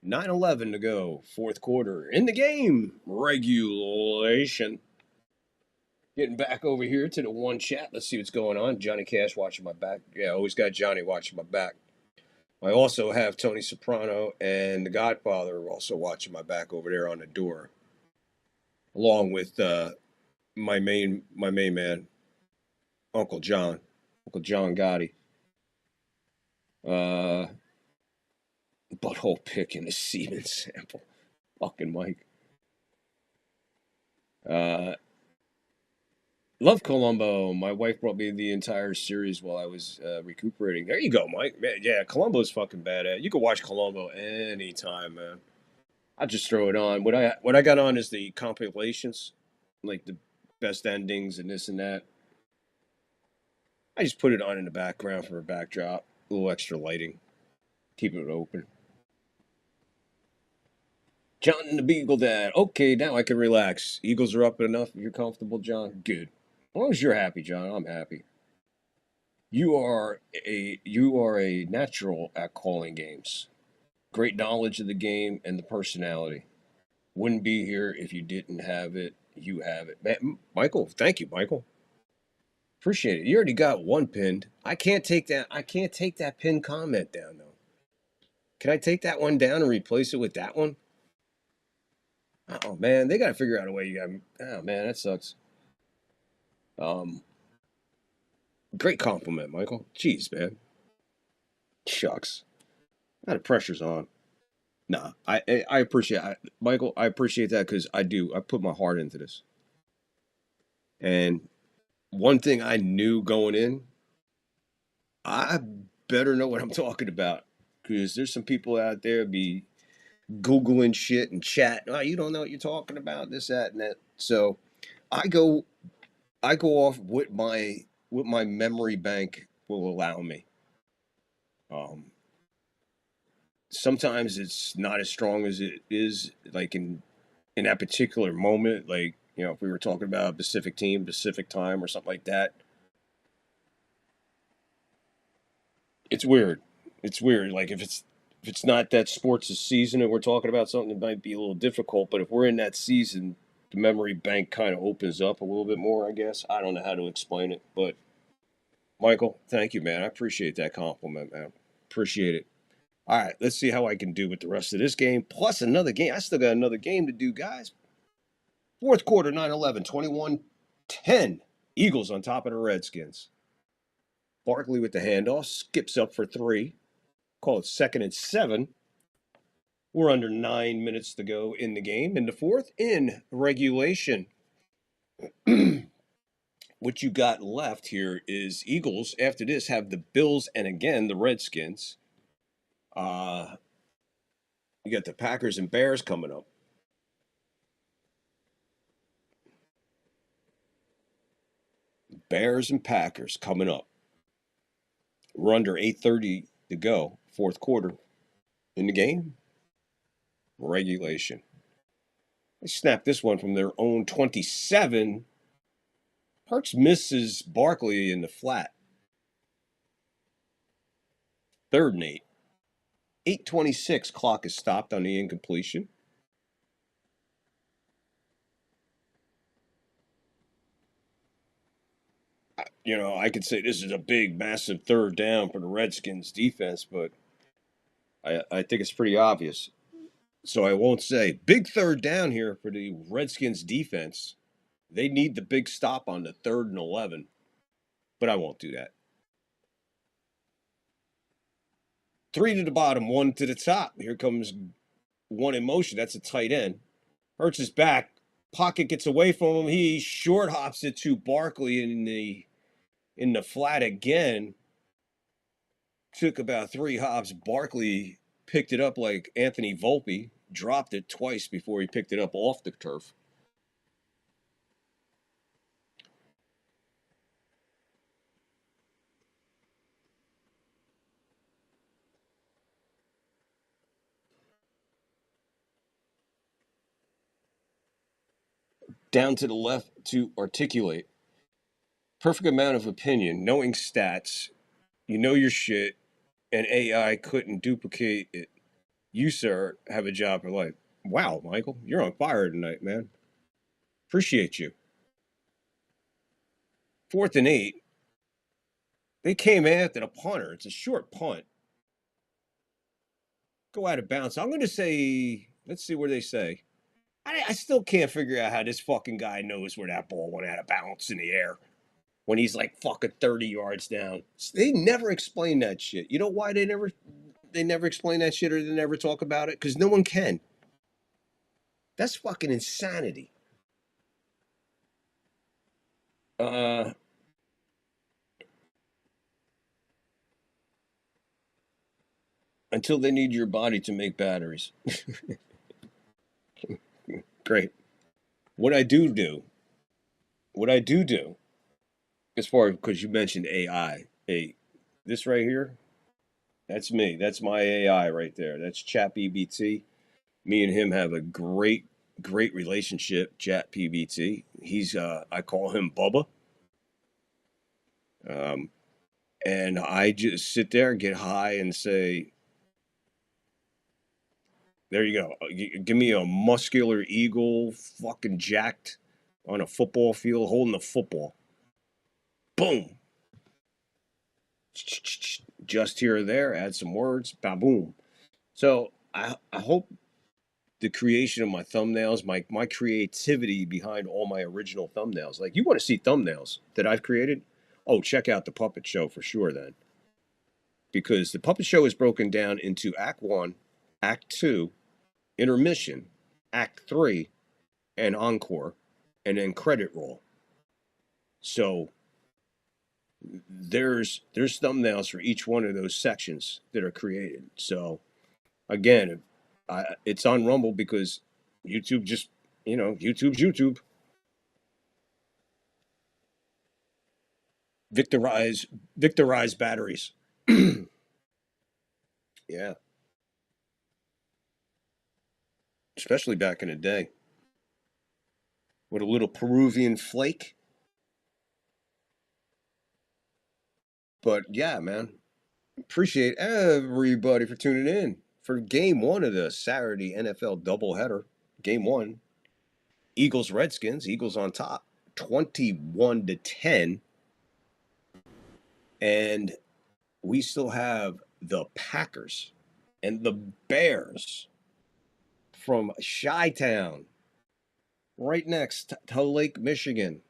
9:11 to go, 4th quarter. In the game, regulation. Getting back over here to the one chat. Let's see what's going on. Johnny Cash watching my back. Yeah, always got Johnny watching my back. I also have Tony Soprano and the Godfather also watching my back over there on the door. Along with my main man, Uncle John Gotti. Butthole pick in a semen sample. Fucking Mike. Love Columbo. My wife brought me the entire series while I was recuperating. There you go, Mike. Man, yeah, Columbo's fucking badass. You can watch Columbo anytime, man. I just throw it on. What I got on is the compilations, like the best endings and this and that. I just put it on in the background for a backdrop, a little extra lighting, keeping it open. John the Beagle Dad. Okay, now I can relax. Eagles are up enough. If you're comfortable, John, good. As long as you're happy, John, I'm happy. You are a natural at calling games. Great knowledge of the game and the personality. Wouldn't be here if you didn't have it. You have it. Man, Michael, thank you, Michael. Appreciate it. You already got one pinned. I can't take that pinned comment down though. Can I take that one down and replace it with that one? Oh man, they gotta figure out a way. Oh man, that sucks. Great compliment, Michael. Jeez, man. Shucks. Now the pressure's on. Nah, I appreciate it. Michael, I appreciate that because I put my heart into this. And one thing I knew going in, I better know what I'm talking about because there's some people out there be Googling shit and chat. Oh, you don't know what you're talking about, this, that, and that. So I go off what my memory bank will allow me. Sometimes it's not as strong as it is like in that particular moment. Like, you know, if we were talking about a Pacific team, Pacific time or something like that. It's weird. It's weird. Like if it's not that sports season and we're talking about something, it might be a little difficult. But if we're in that season, the memory bank kind of opens up a little bit more, I guess. I don't know how to explain it. But, Michael, thank you, man. I appreciate that compliment, man. Appreciate it. All right, let's see how I can do with the rest of this game. Plus another game. I still got another game to do, guys. Fourth quarter, 9-11, 21-10. Eagles on top of the Redskins. Barkley with the handoff. Skips up for 3. Call it 2nd and 7. We're under 9 minutes to go in the game. In the fourth, in regulation. What you got left here is Eagles, after this, have the Bills and again the Redskins. You got the Packers and Bears coming up. Bears and Packers coming up. We're under 8:30 to go, fourth quarter in the game. Regulation. They snapped this one from their own 27. Hurts misses Barkley in the flat. 3rd and 8. 8:26, clock is stopped on the incompletion. You know, I could say this is a big, massive 3rd down for the Redskins defense, but I think it's pretty obvious. So I won't say big 3rd down here for the Redskins defense. They need the big stop on the 3rd and 11, but I won't do that. 3 to the bottom, 1 to the top. Here comes one in motion. That's a tight end. Hurts his back. Pocket gets away from him. He short hops it to Barkley in the flat again. Took about 3 hops. Barkley picked it up like Anthony Volpe. Dropped it twice before he picked it up off the turf. Down to the left to articulate. Perfect amount of opinion, knowing stats. You know your shit, and AI couldn't duplicate it. You, sir, have a job for life. Wow, Michael, you're on fire tonight, man. Appreciate you. 4th and 8. They came after the punter. It's a short punt. Go out of bounds. I'm going to say, let's see what they say. I still can't figure out how this fucking guy knows where that ball went out of bounds in the air when he's like fucking 30 yards down. They never explain that shit. You know why they never they never explain that shit or they never talk about it? Because no one can. That's fucking insanity. Until they need your body to make batteries. Great. What I do, as far as, because you mentioned AI, this right here, that's me. That's my AI right there. That's ChatGPT. Me and him have a great relationship, ChatGPT. He's, I call him Bubba. And I just sit there and get high and say, there you go. Give me a muscular eagle, fucking jacked on a football field, holding the football. Boom. Just here or there, add some words, ba-boom. So I hope the creation of my thumbnails, my creativity behind all my original thumbnails. Like, you want to see thumbnails that I've created? Oh, check out the Puppet Show for sure then. Because the Puppet Show is broken down into Act 1, Act 2, Intermission, Act 3, and Encore, and then credit roll. So there's thumbnails for each one of those sections that are created. So again, it's on Rumble because YouTube just, YouTube's YouTube. Victorize batteries. Yeah. Especially back in the day. With a little Peruvian flake. But yeah, man. Appreciate everybody for tuning in for game 1 of the Saturday NFL doubleheader. Game 1. Eagles Redskins. Eagles on top. 21-10. And we still have the Packers and the Bears from Chi-Town, right next to Lake Michigan.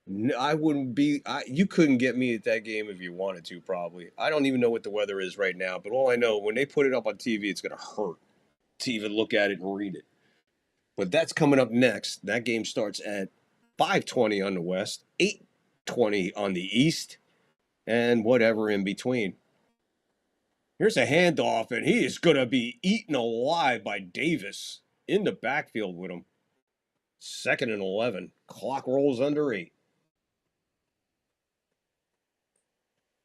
You couldn't get me at that game if you wanted to, probably. I don't even know what the weather is right now, but all I know, when they put it up on TV, it's going to hurt to even look at it and read it. But that's coming up next. That game starts at 5:20 on the West, 8:20 on the East, and whatever in between. Here's a handoff, and he is going to be eaten alive by Davis in the backfield with him. 2nd and 11. Clock rolls under 8.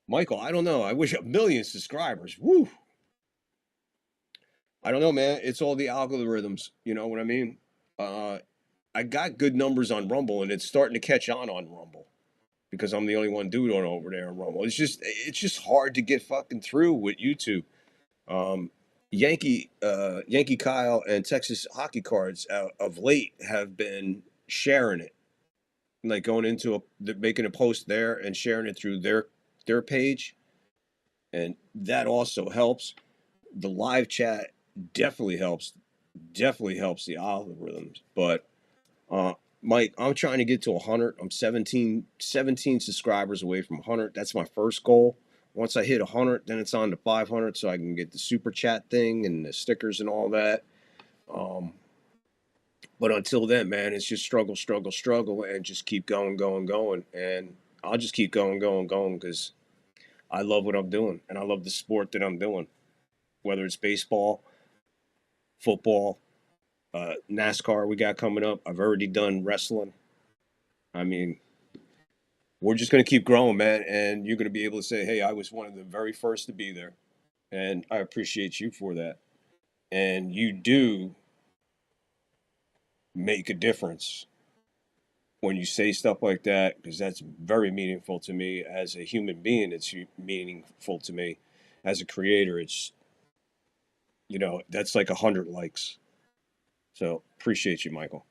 Michael, I don't know. I wish 1 million subscribers. Woo! I don't know, man. It's all the algorithms. You know what I mean? I got good numbers on Rumble, and it's starting to catch on Rumble. Because I'm the only one dude on over there on Rumble. It's just hard to get fucking through with YouTube. Yankee Kyle and Texas Hockey Cards of late have been sharing it, like going into making a post there and sharing it through their page, and that also helps. The live chat definitely helps the algorithms, but Mike, I'm trying to get to 100. I'm 17 subscribers away from 100. That's my first goal. Once I hit 100, then it's on to 500, so I can get the super chat thing and the stickers and all that. But until then, man, it's just struggle, and just keep going. And I'll just keep going because I love what I'm doing, and I love the sport that I'm doing. Whether it's baseball, football, NASCAR we got coming up. I've already done wrestling. I mean, we're just going to keep growing, man. And you're going to be able to say, hey, I was one of the very first to be there. And I appreciate you for that. And you do make a difference when you say stuff like that, because that's very meaningful to me as a human being. It's meaningful to me as a creator. It's, that's like 100 likes. So appreciate you, Michael.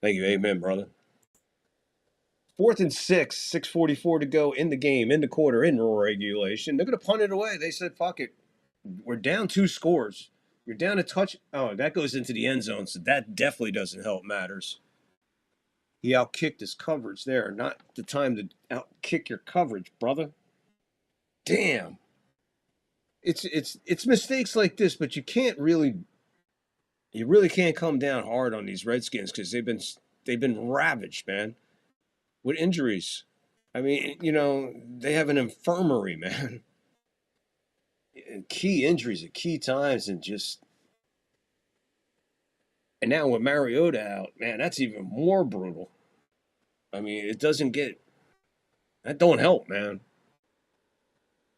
Thank you. Amen, brother. 4th and 6, 6:44 to go in the game, in the quarter, in regulation. They're going to punt it away. They said, fuck it. We're down 2 scores. You're down a touch. Oh, that goes into the end zone, so that definitely doesn't help matters. He outkicked his coverage there. Not the time to outkick your coverage, brother. Damn. It's mistakes like this, but you really can't come down hard on these Redskins because they've been ravaged, man, with injuries. I mean, they have an infirmary, man. And key injuries at key times, and now with Mariota out, man, that's even more brutal. I mean, that don't help, man.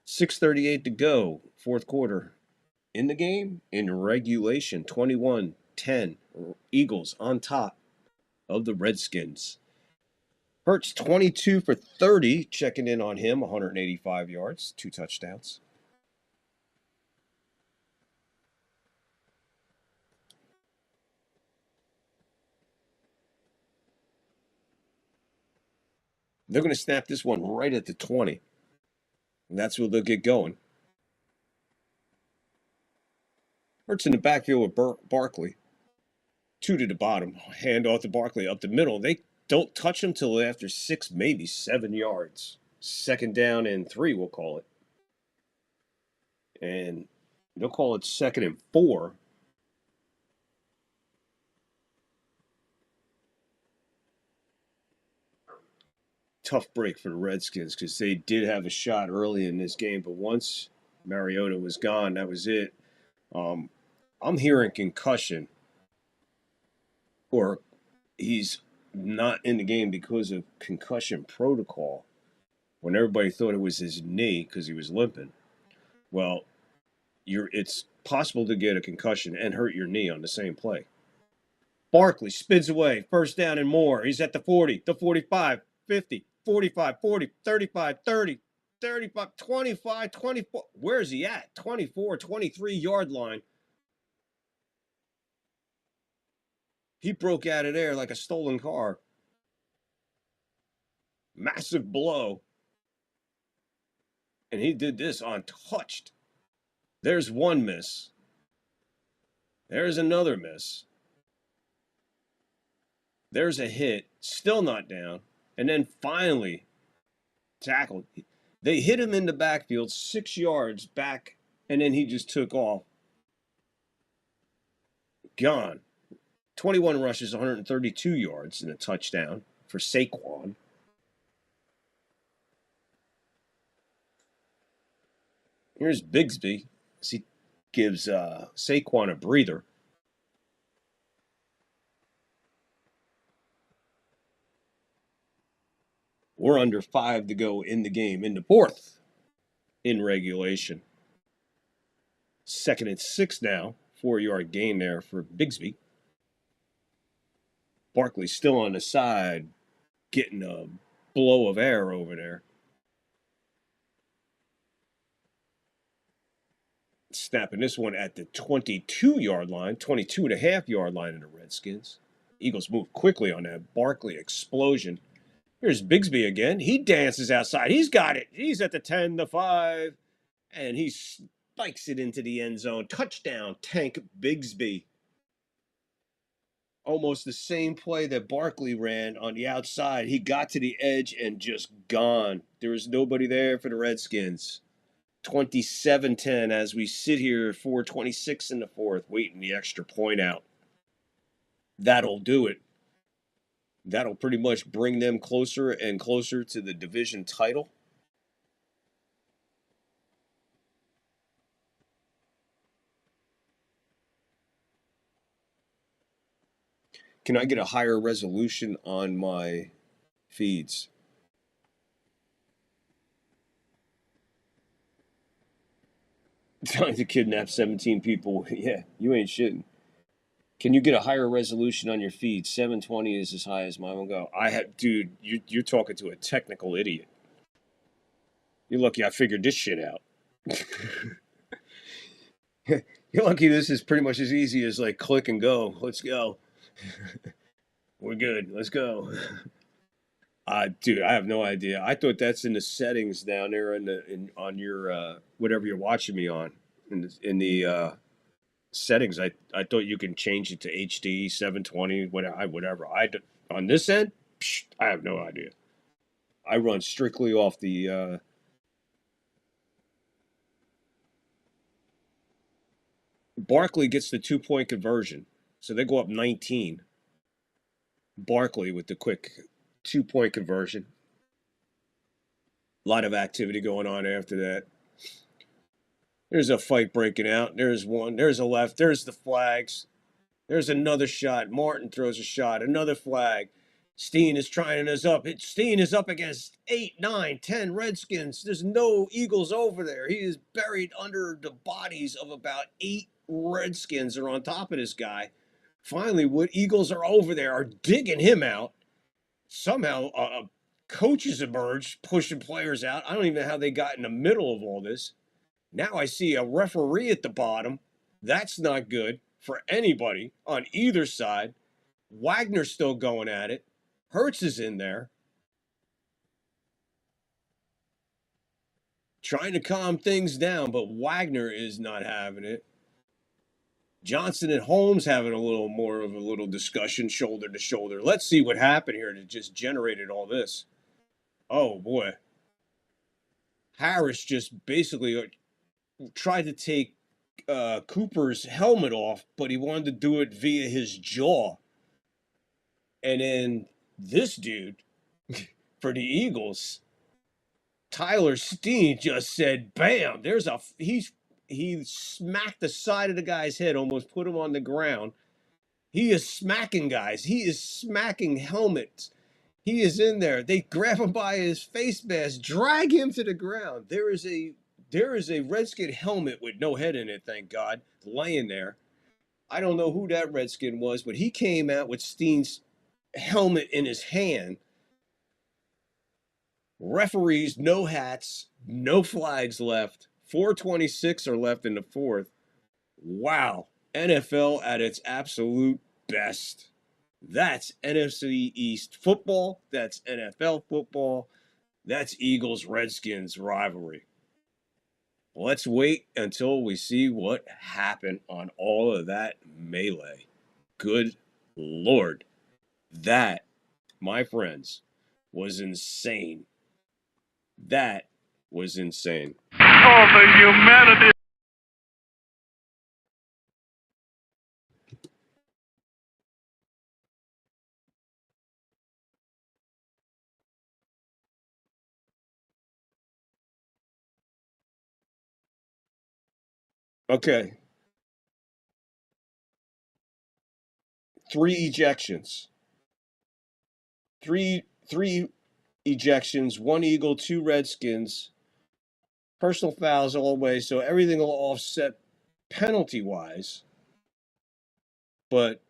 6:38 to go, fourth quarter. In the game, in regulation, 21-10, Eagles on top of the Redskins. Hurts 22 for 30, checking in on him, 185 yards, 2 touchdowns. They're going to snap this one right at the 20. And that's where they'll get going. Hurts in the backfield with Barkley. 2 to the bottom. Hand off to Barkley up the middle. They don't touch him till after 6, maybe 7 yards. 2nd down and 3, we'll call it. And they'll call it 2nd and 4. Tough break for the Redskins because they did have a shot early in this game, but once Mariota was gone, that was it. I'm hearing concussion, or he's not in the game because of concussion protocol, when everybody thought it was his knee because he was limping. Well, it's possible to get a concussion and hurt your knee on the same play. Barkley spins away, 1st down and more. He's at the 40, the 45, 50, 45, 40, 35, 30, 35, 25, 24. Where's he at? 24, 23-yard line. He broke out of there like a stolen car. Massive blow. And he did this untouched. There's one miss. There's another miss. There's a hit. Still not down. And then finally tackled. They hit him in the backfield 6 yards back, and then he just took off. Gone. 21 rushes, 132 yards, and a touchdown for Saquon. Here's Bigsby as he gives Saquon a breather. We're under 5 to go in the game, in the 4th, in regulation. 2nd and 6 now. 4-yard gain there for Bigsby. Barkley still on the side, getting a blow of air over there. Snapping this one at the 22-yard line, 22.5-yard line of the Redskins. Eagles move quickly on that Barkley explosion. Here's Bigsby again. He dances outside. He's got it. He's at the 10, the 5, and he spikes it into the end zone. Touchdown, Tank Bigsby. Almost the same play that Barkley ran on the outside. He got to the edge and just gone. There was nobody there for the Redskins. 27-10 as we sit here, 4:26 in the 4th, waiting the extra point out. That'll do it. That'll pretty much bring them closer and closer to the division title. Can I get a higher resolution on my feeds? Trying to kidnap 17 people. Yeah, you ain't shitting. Can you get a higher resolution on your feed? 720 is as high as mine will go. Dude, you're talking to a technical idiot. You're lucky I figured this shit out. You're lucky this is pretty much as easy as like click and go. Let's go. We're good. Let's go. Dude, I have no idea. I thought that's in the settings down there on your whatever you're watching me on in the settings. I thought you can change it to HD 720 whatever. On this end, I have no idea. I run strictly off the Barkley gets the 2-point conversion. So they go up 19. Barkley with the quick 2-point conversion. A lot of activity going on after that. There's a fight breaking out. There's one. There's a left. There's the flags. There's another shot. Martin throws a shot. Another flag. Steen is trying us up. Steen is up against 8, 9, 10 Redskins. There's no Eagles over there. He is buried under the bodies of about 8 Redskins are on top of this guy. Finally, what Eagles are over there are digging him out. Somehow, coaches emerged, pushing players out. I don't even know how they got in the middle of all this. Now I see a referee at the bottom. That's not good for anybody on either side. Wagner's still going at it. Hurts is in there, trying to calm things down, but Wagner is not having it. Johnson and Holmes having a little more of a little discussion, shoulder to shoulder. Let's see what happened here that just generated all this. Oh, boy. Harris just basically tried to take Cooper's helmet off, but he wanted to do it via his jaw. And then this dude, for the Eagles, Tyler Steen just said, bam, he smacked the side of the guy's head, almost put him on the ground. He is smacking guys. He is smacking helmets. He is in there. They grab him by his face mask, drag him to the ground. There is a Redskin helmet with no head in it, thank God, laying there. I don't know who that Redskin was, but he came out with Steen's helmet in his hand. Referees, no hats, no flags left. 4:26 are left in the fourth. Wow. NFL at its absolute best. That's NFC East football. That's NFL football. That's Eagles-Redskins rivalry. Let's wait until we see what happened on all of that melee. Good Lord. That, my friends, was insane. That was insane. Oh, the humanity. Okay. 3 ejections. Three ejections, 1 Eagle, 2 Redskins. Personal fouls all the way, so everything will offset penalty-wise. But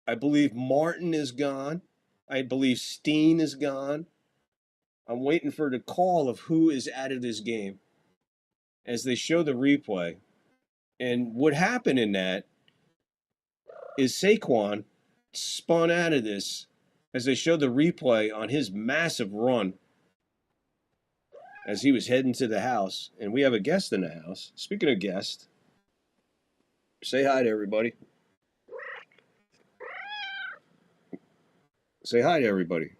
I believe Martin is gone. I believe Steen is gone. I'm waiting for the call of who is out of this game as they show the replay. And what happened in that is Saquon spun out of this as they show the replay on his massive run as he was heading to the house. And we have a guest in the house. Speaking of guests, say hi to everybody. Say hi to everybody.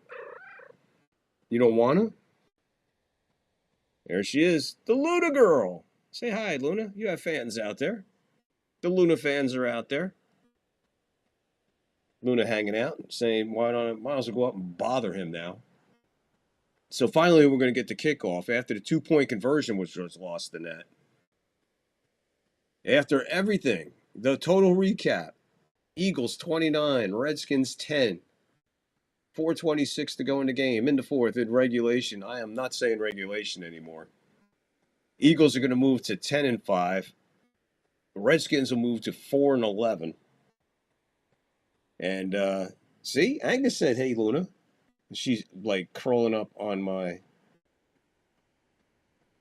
You don't want to? There she is, the Luna girl. Say hi, Luna. You have fans out there. The Luna fans are out there. Luna hanging out, saying, why don't I go up and bother him now? So finally, we're going to get the kickoff after the 2-point conversion, which was lost in that. After everything, the total recap, Eagles 29, Redskins 10. 4:26 to go in the game, in the fourth, in regulation. I am not saying regulation anymore. Eagles are going to move to 10-5. The Redskins will move to 4-11. And see, Agnes said, "Hey, Luna." She's like curling up on my.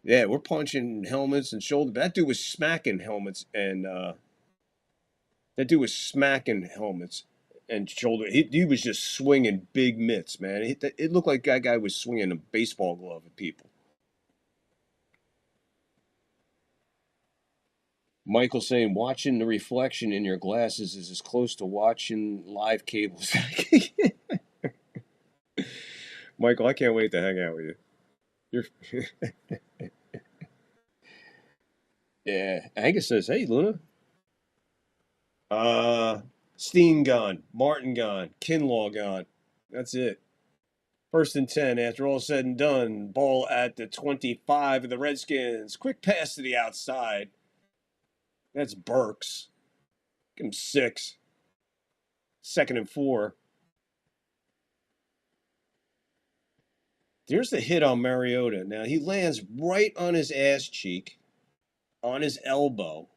Yeah, we're punching helmets and shoulder. That dude was smacking helmets and shoulder. He was just swinging big mitts, man. It looked like that guy was swinging a baseball glove at people. Michael saying, watching the reflection in your glasses is as close to watching live cable. Michael, I can't wait to hang out with you. You're yeah. Angus says, "Hey, Luna. Steen gone, Martin gone, Kinlaw gone. That's it. 1st and 10 after all said and done. Ball at the 25 of the Redskins. Quick pass to the outside. That's Burks. Give him 6. 2nd and 4. There's the hit on Mariota. Now he lands right on his ass cheek, on his elbow,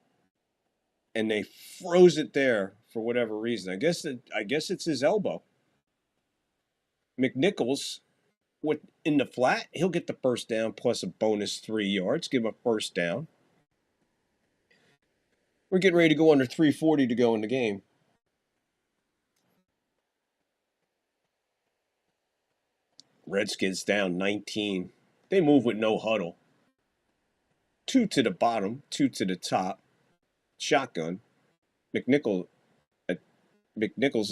and they froze it there for whatever reason. I guess it's his elbow. McNichols, in the flat, he'll get the first down plus a bonus 3 yards. Give him a first down. We're getting ready to go under 3:40 to go in the game. Redskins down 19. They move with no huddle. 2 to the bottom, 2 to the top. Shotgun. McNichols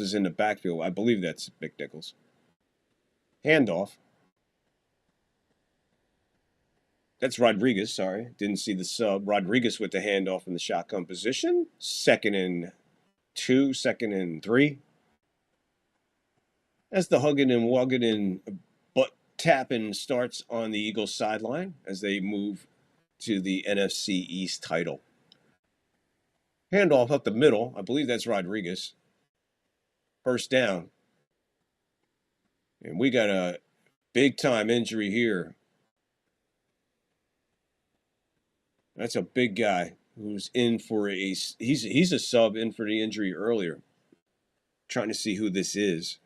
is in the backfield. I believe that's McNichols. Handoff. That's Rodriguez, sorry. Didn't see the sub. Rodriguez with the handoff in the shotgun position. 2nd and 2, 2nd and 3. As the hugging and wugging and butt tapping starts on the Eagles sideline as they move to the NFC East title. Handoff up the middle. I believe that's Rodriguez. First down. And we got a big-time injury here. That's a big guy who's in for he's a sub in for the injury earlier. Trying to see who this is.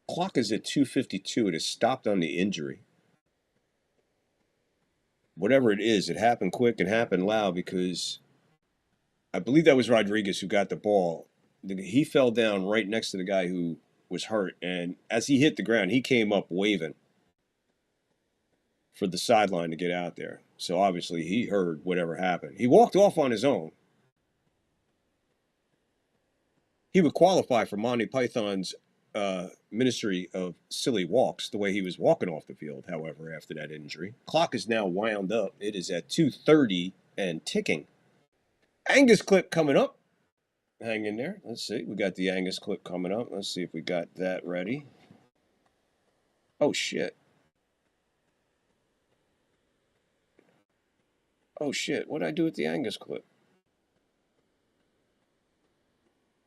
Clock is at 2:52. It has stopped on the injury. Whatever it is, it happened quick and happened loud because I believe that was Rodriguez who got the ball. He fell down right next to the guy who was hurt, and as he hit the ground, he came up waving for the sideline to get out there. So obviously he heard whatever happened. He walked off on his own. He would qualify for Monty Python's Ministry of Silly Walks, the way he was walking off the field, however, after that injury. Clock is now wound up. It is at 2:30 and ticking. Angus clip coming up. Hang in there. Let's see. We got the Angus clip coming up. Let's see if we got that ready. Oh, shit. Oh, shit. What did I do with the Angus clip?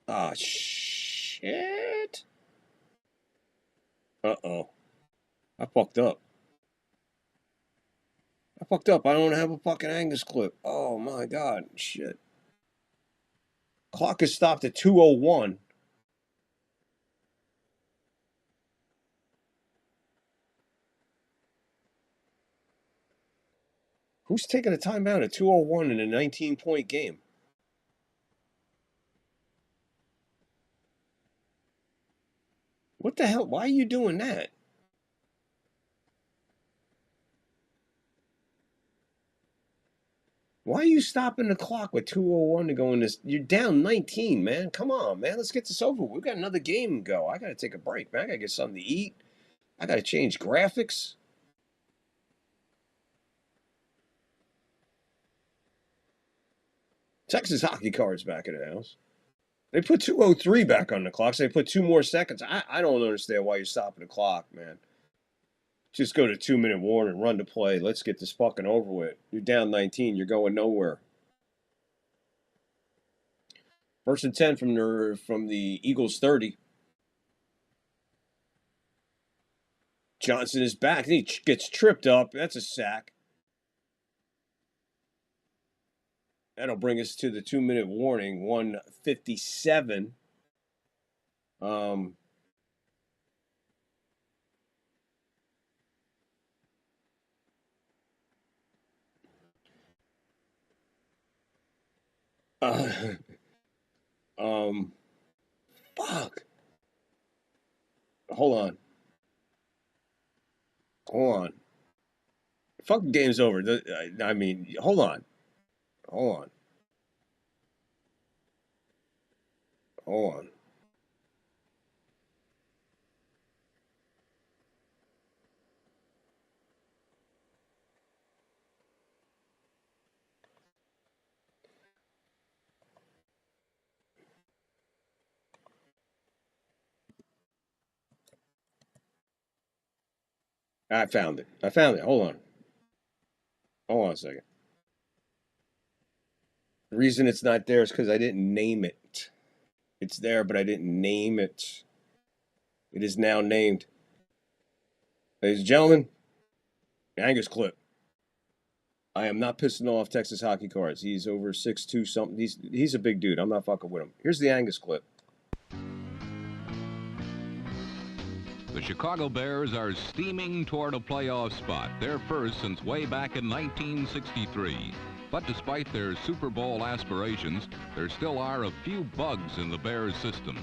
Ah, shit. Uh-oh. I fucked up. I don't have a fucking Angus clip. Oh, my God. Shit. Clock is stopped at 2:01. Who's taking a timeout at 2:01 in a 19-point game? What the hell? Why are you doing that? Why are you stopping the clock with 2:01 to go in this? You're down 19, man. Come on, man. Let's get this over. We've got another game to go. I got to take a break, man. I got to get something to eat. I got to change graphics. Texas Hockey Cards back in the house. They put 2:03 back on the clock, so they put 2 more seconds. I don't understand why you're stopping the clock, man. Just go to 2-minute warning, run to play. Let's get this fucking over with. You're down 19. You're going nowhere. 1st and 10 from the Eagles 30. Johnson is back. He gets tripped up. That's a sack. That'll bring us to the 2-minute warning. 1:57. Fuck. Hold on. Fucking game's over. I mean, hold on. Hold on. I found it. Hold on. Hold on a second. The reason it's not there is because I didn't name it. It's there, but I didn't name it. It is now named. Ladies and gentlemen, Angus Clip. I am not pissing off Texas Hockey Cards. He's over 6'2" something. He's a big dude. I'm not fucking with him. Here's the Angus Clip. The Chicago Bears are steaming toward a playoff spot, their first since way back in 1963. But despite their Super Bowl aspirations, there still are a few bugs in the Bears system.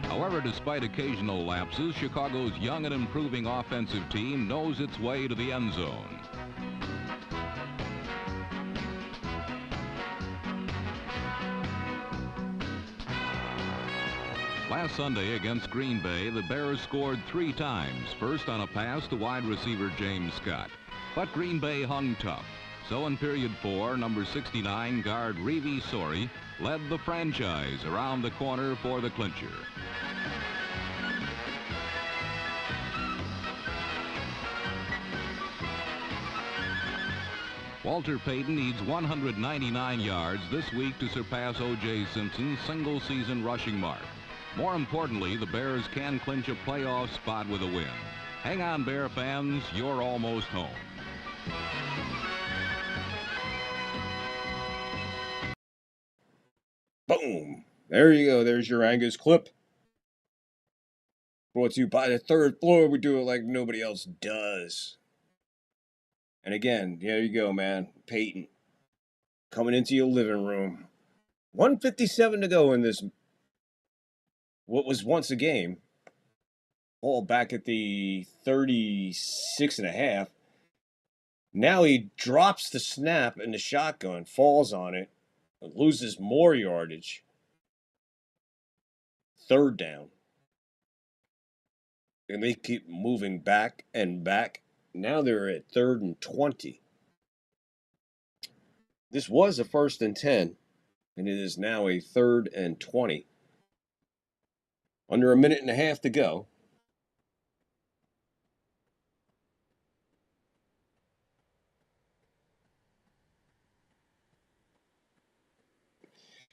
However, despite occasional lapses, Chicago's young and improving offensive team knows its way to the end zone. Last Sunday against Green Bay, the Bears scored 3 times, first on a pass to wide receiver James Scott. But Green Bay hung tough. So in period 4, number 69 guard Reeve Sori led the franchise around the corner for the clincher. Walter Payton needs 199 yards this week to surpass O.J. Simpson's single-season rushing mark. More importantly, the Bears can clinch a playoff spot with a win. Hang on, Bear fans, you're almost home. Boom. There you go. There's your Angus Clip. Brought to you by the Third Floor. We do it like nobody else does. And again, there you go, man. Peyton coming into your living room. 1:57 to go in this, what was once a game. All back at the 36 and a half. Now he drops the snap and the shotgun, falls on it, loses more yardage. 3rd down. And they keep moving back and back. Now they're at 3rd and 20. This was a 1st and 10, and it is now a 3rd and 20. Under a minute and a half to go.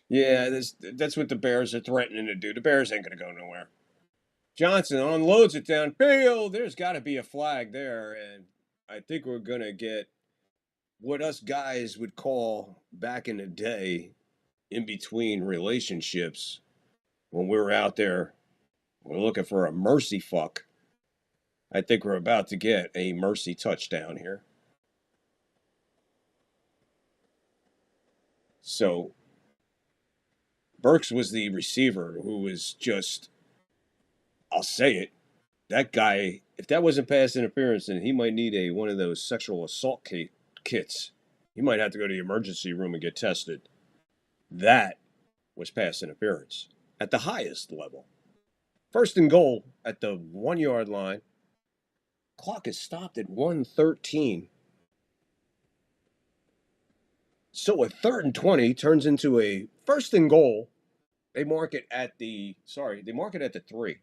Yeah, that's what the Bears are threatening to do. The Bears ain't going to go nowhere. Johnson unloads it downfield. There's got to be a flag there, and I think we're going to get what us guys would call back in the day in between relationships when we were out there, we're looking for a mercy fuck. I think we're about to get a mercy touchdown here. So Burks was the receiver who was just, I'll say it, that guy, if that wasn't pass interference, then he might need one of those sexual assault kits. He might have to go to the emergency room and get tested. That was pass interference at the highest level. 1st and goal at the 1-yard line. Clock is stopped at 1:13. So a 3rd and 20 turns into a 1st and goal. They mark it at the 3.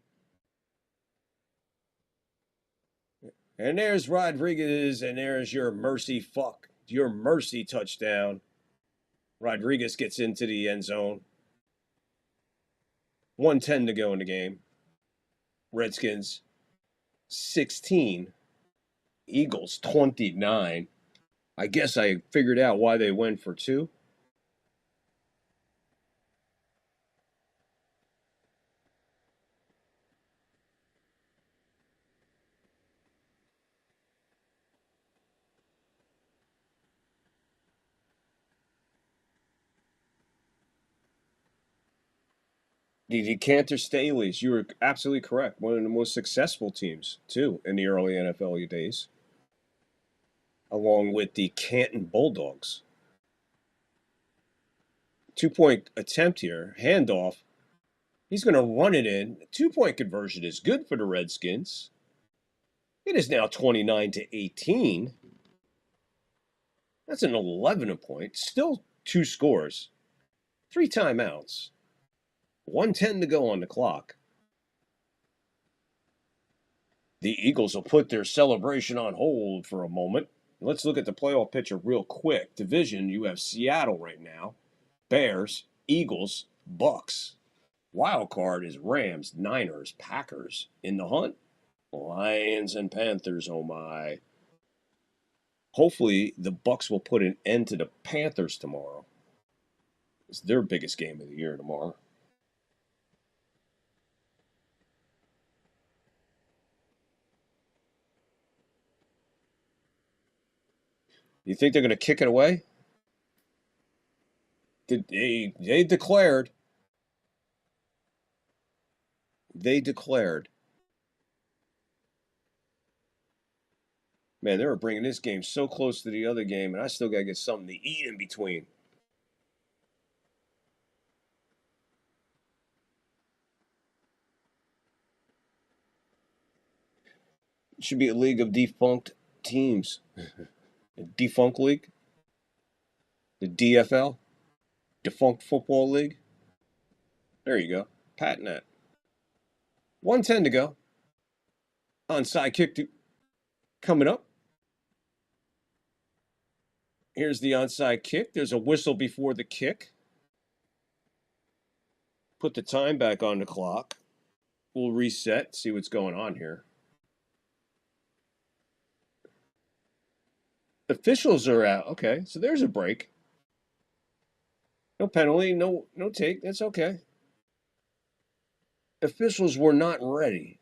And there's Rodriguez, and there's your mercy fuck. Your mercy touchdown. Rodriguez gets into the end zone. 1:10 to go in the game. Redskins 16. Eagles 29. I guess I figured out why they went for 2. The Decanter Staleys, you were absolutely correct. One of the most successful teams, too, in the early NFL days, along with the Canton Bulldogs. 2-point attempt here, handoff. He's going to run it in. 2-point conversion is good for the Redskins. It is now 29-18. That's an 11-point. Still 2 scores. 3 timeouts. 1:10 to go on the clock. The Eagles will put their celebration on hold for a moment. Let's look at the playoff picture real quick. Division, you have Seattle right now. Bears, Eagles, Bucks. Wild card is Rams, Niners, Packers. In the hunt, Lions and Panthers, oh my. Hopefully, the Bucks will put an end to the Panthers tomorrow. It's their biggest game of the year tomorrow. You think they're going to kick it away? They declared. They declared. Man, they were bringing this game so close to the other game, and I still got to get something to eat in between. It should be a league of defunct teams. A defunct league? The DFL? Defunct Football League? There you go. Patent that. 1:10 to go. Onside kick coming up. Here's the onside kick. There's a whistle before the kick. Put the time back on the clock. We'll reset, see what's going on here. Officials are out. Okay, so there's a break. No penalty, no take. That's okay. Officials were not ready.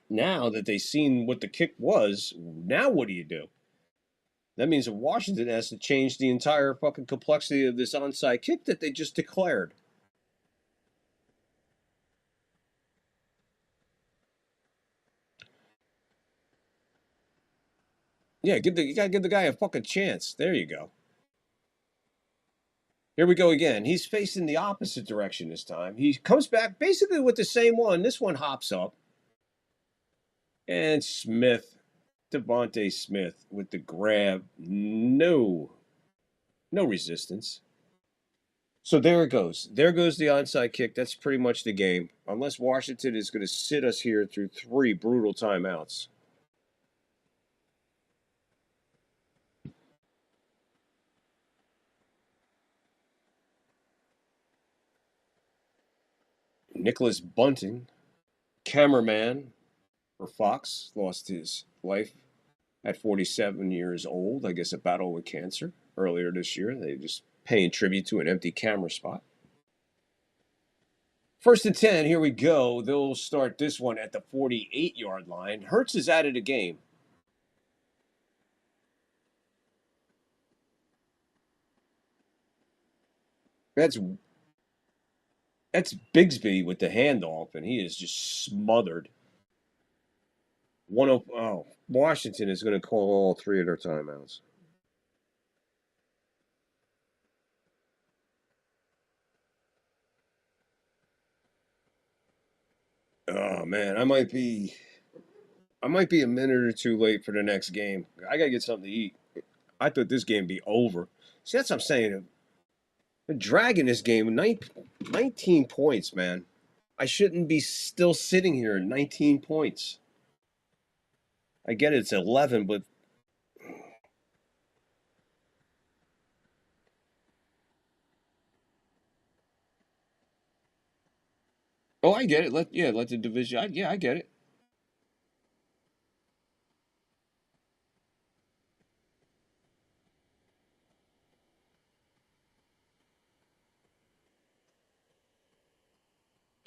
Now that they've seen what the kick was, now what do you do? That means that Washington has to change the entire fucking complexity of this onside kick that they just declared. Yeah, you gotta give the guy a fucking chance. There you go. Here we go again. He's facing the opposite direction this time. He comes back basically with the same one. This one hops up. And Smith, Devontae Smith with the grab. No resistance. So there it goes. There goes the onside kick. That's pretty much the game. Unless Washington is going to sit us here through 3 brutal timeouts. Nicholas Bunting, cameraman for Fox, lost his life at 47 years old. I guess a battle with cancer earlier this year. They just paying tribute to an empty camera spot. 1st and 10, here we go. They'll start this one at the 48-yard line. Hurts is out of the game. That's Bigsby with the handoff, and he is just smothered. Washington is going to call all 3 of their timeouts. Oh man, I might be a minute or 2 late for the next game. I gotta get something to eat. I thought this game would be over. See, that's what I'm saying. They're dragging this game. 19 points, man. I shouldn't be still sitting here at 19 points. I get it, it's 11, but oh, I get it. Let the division. I get it.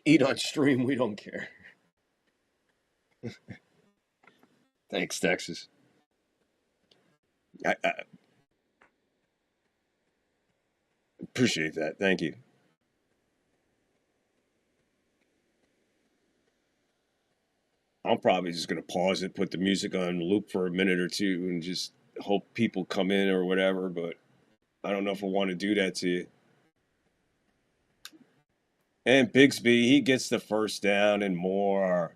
Eat on stream, we don't care. Thanks, Texas. I appreciate that. Thank you. I'm probably just going to pause it, put the music on loop for a minute or two, and just hope people come in or whatever, but I don't know if I want to do that to you. And Bigsby, he gets the first down and more.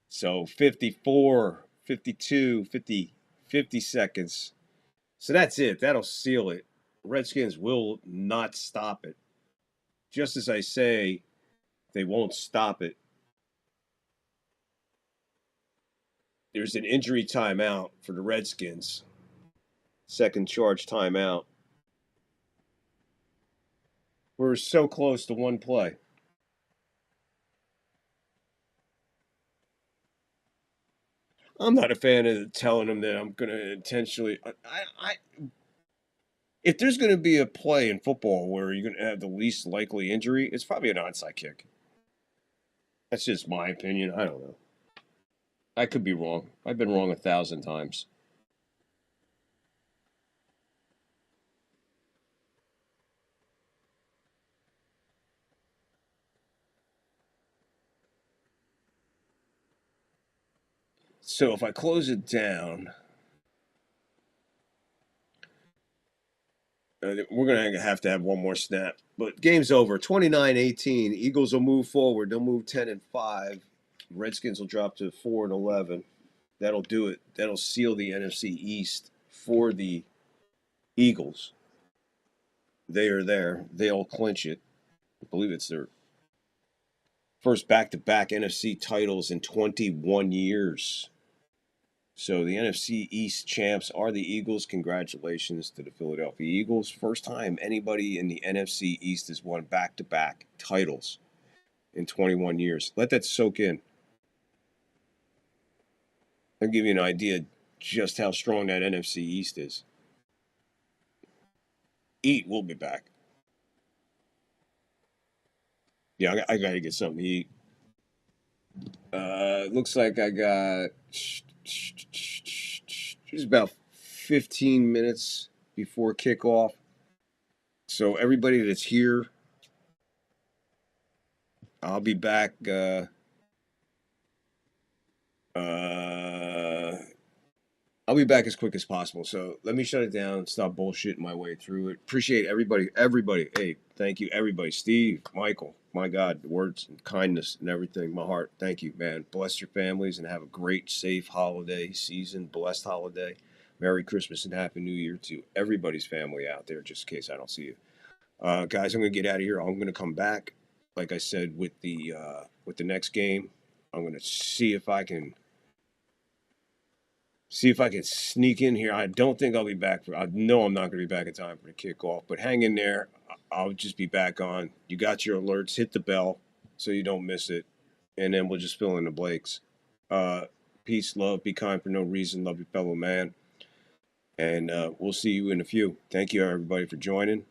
So 54, 52, 50 seconds. So that's it. That'll seal it. Redskins will not stop it. Just as I say, they won't stop it. There's an injury timeout for the Redskins. Second charge timeout. We're so close to one play. I'm not a fan of telling them that I'm going to intentionally. If there's going to be a play in football where you're going to have the least likely injury, it's probably an onside kick. That's just my opinion. I don't know. I could be wrong. I've been wrong 1,000 times. So if I close it down, we're going to have one more snap. But game's over. 29-18. Eagles will move forward. They'll move 10-5. Redskins will drop to 4-11. That'll do it. That'll seal the NFC East for the Eagles. They are there. They'll clinch it. I believe it's their first back-to-back NFC titles in 21 years. So the NFC East champs are the Eagles. Congratulations to the Philadelphia Eagles. First time anybody in the NFC East has won back-to-back titles in 21 years. Let that soak in. I'll give you an idea just how strong that NFC East is. Eat, we'll be back. Yeah, I got to get something to eat. Looks like I got just about 15 minutes before kickoff. So everybody that's here, I'll be back. I'll be back as quick as possible. So let me shut it down and stop bullshitting my way through it. Appreciate everybody. Hey, thank you, everybody. Steve, Michael, my God, the words and kindness and everything. My heart, thank you, man. Bless your families and have a great, safe holiday season. Blessed holiday. Merry Christmas and Happy New Year to everybody's family out there, just in case I don't see you. Guys, I'm going to get out of here. I'm going to come back, like I said, with the next game. I'm going to see if I can sneak in here. I don't think I'll be back. I know I'm not going to be back in time for the kickoff, but hang in there. I'll just be back on. You got your alerts. Hit the bell so you don't miss it, and then we'll just fill in the blanks. Peace, love, be kind for no reason. Love your fellow man, and we'll see you in a few. Thank you, everybody, for joining.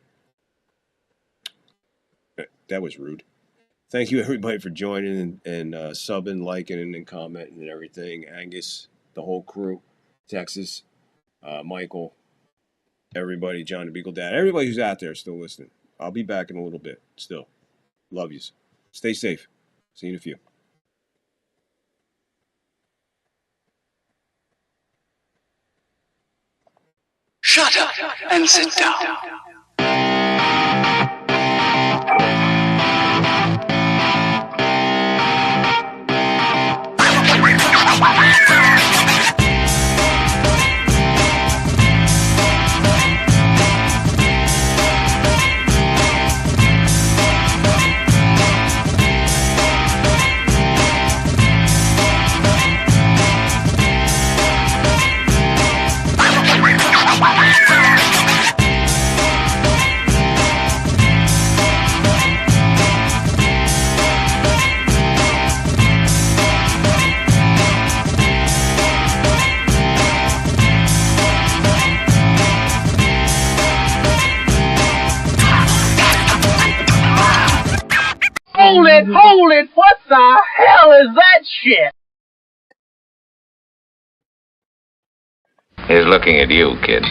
That was rude. Thank you, everybody, for joining and subbing, liking, and commenting and everything. Angus, the whole crew. Texas, Michael, everybody, John the Beagle Dad, everybody who's out there still listening. I'll be back in a little bit. Still. Love yous. Stay safe. See you in a few. Shut up and sit down. Hold it, what the hell is that shit? He's looking at you, kid.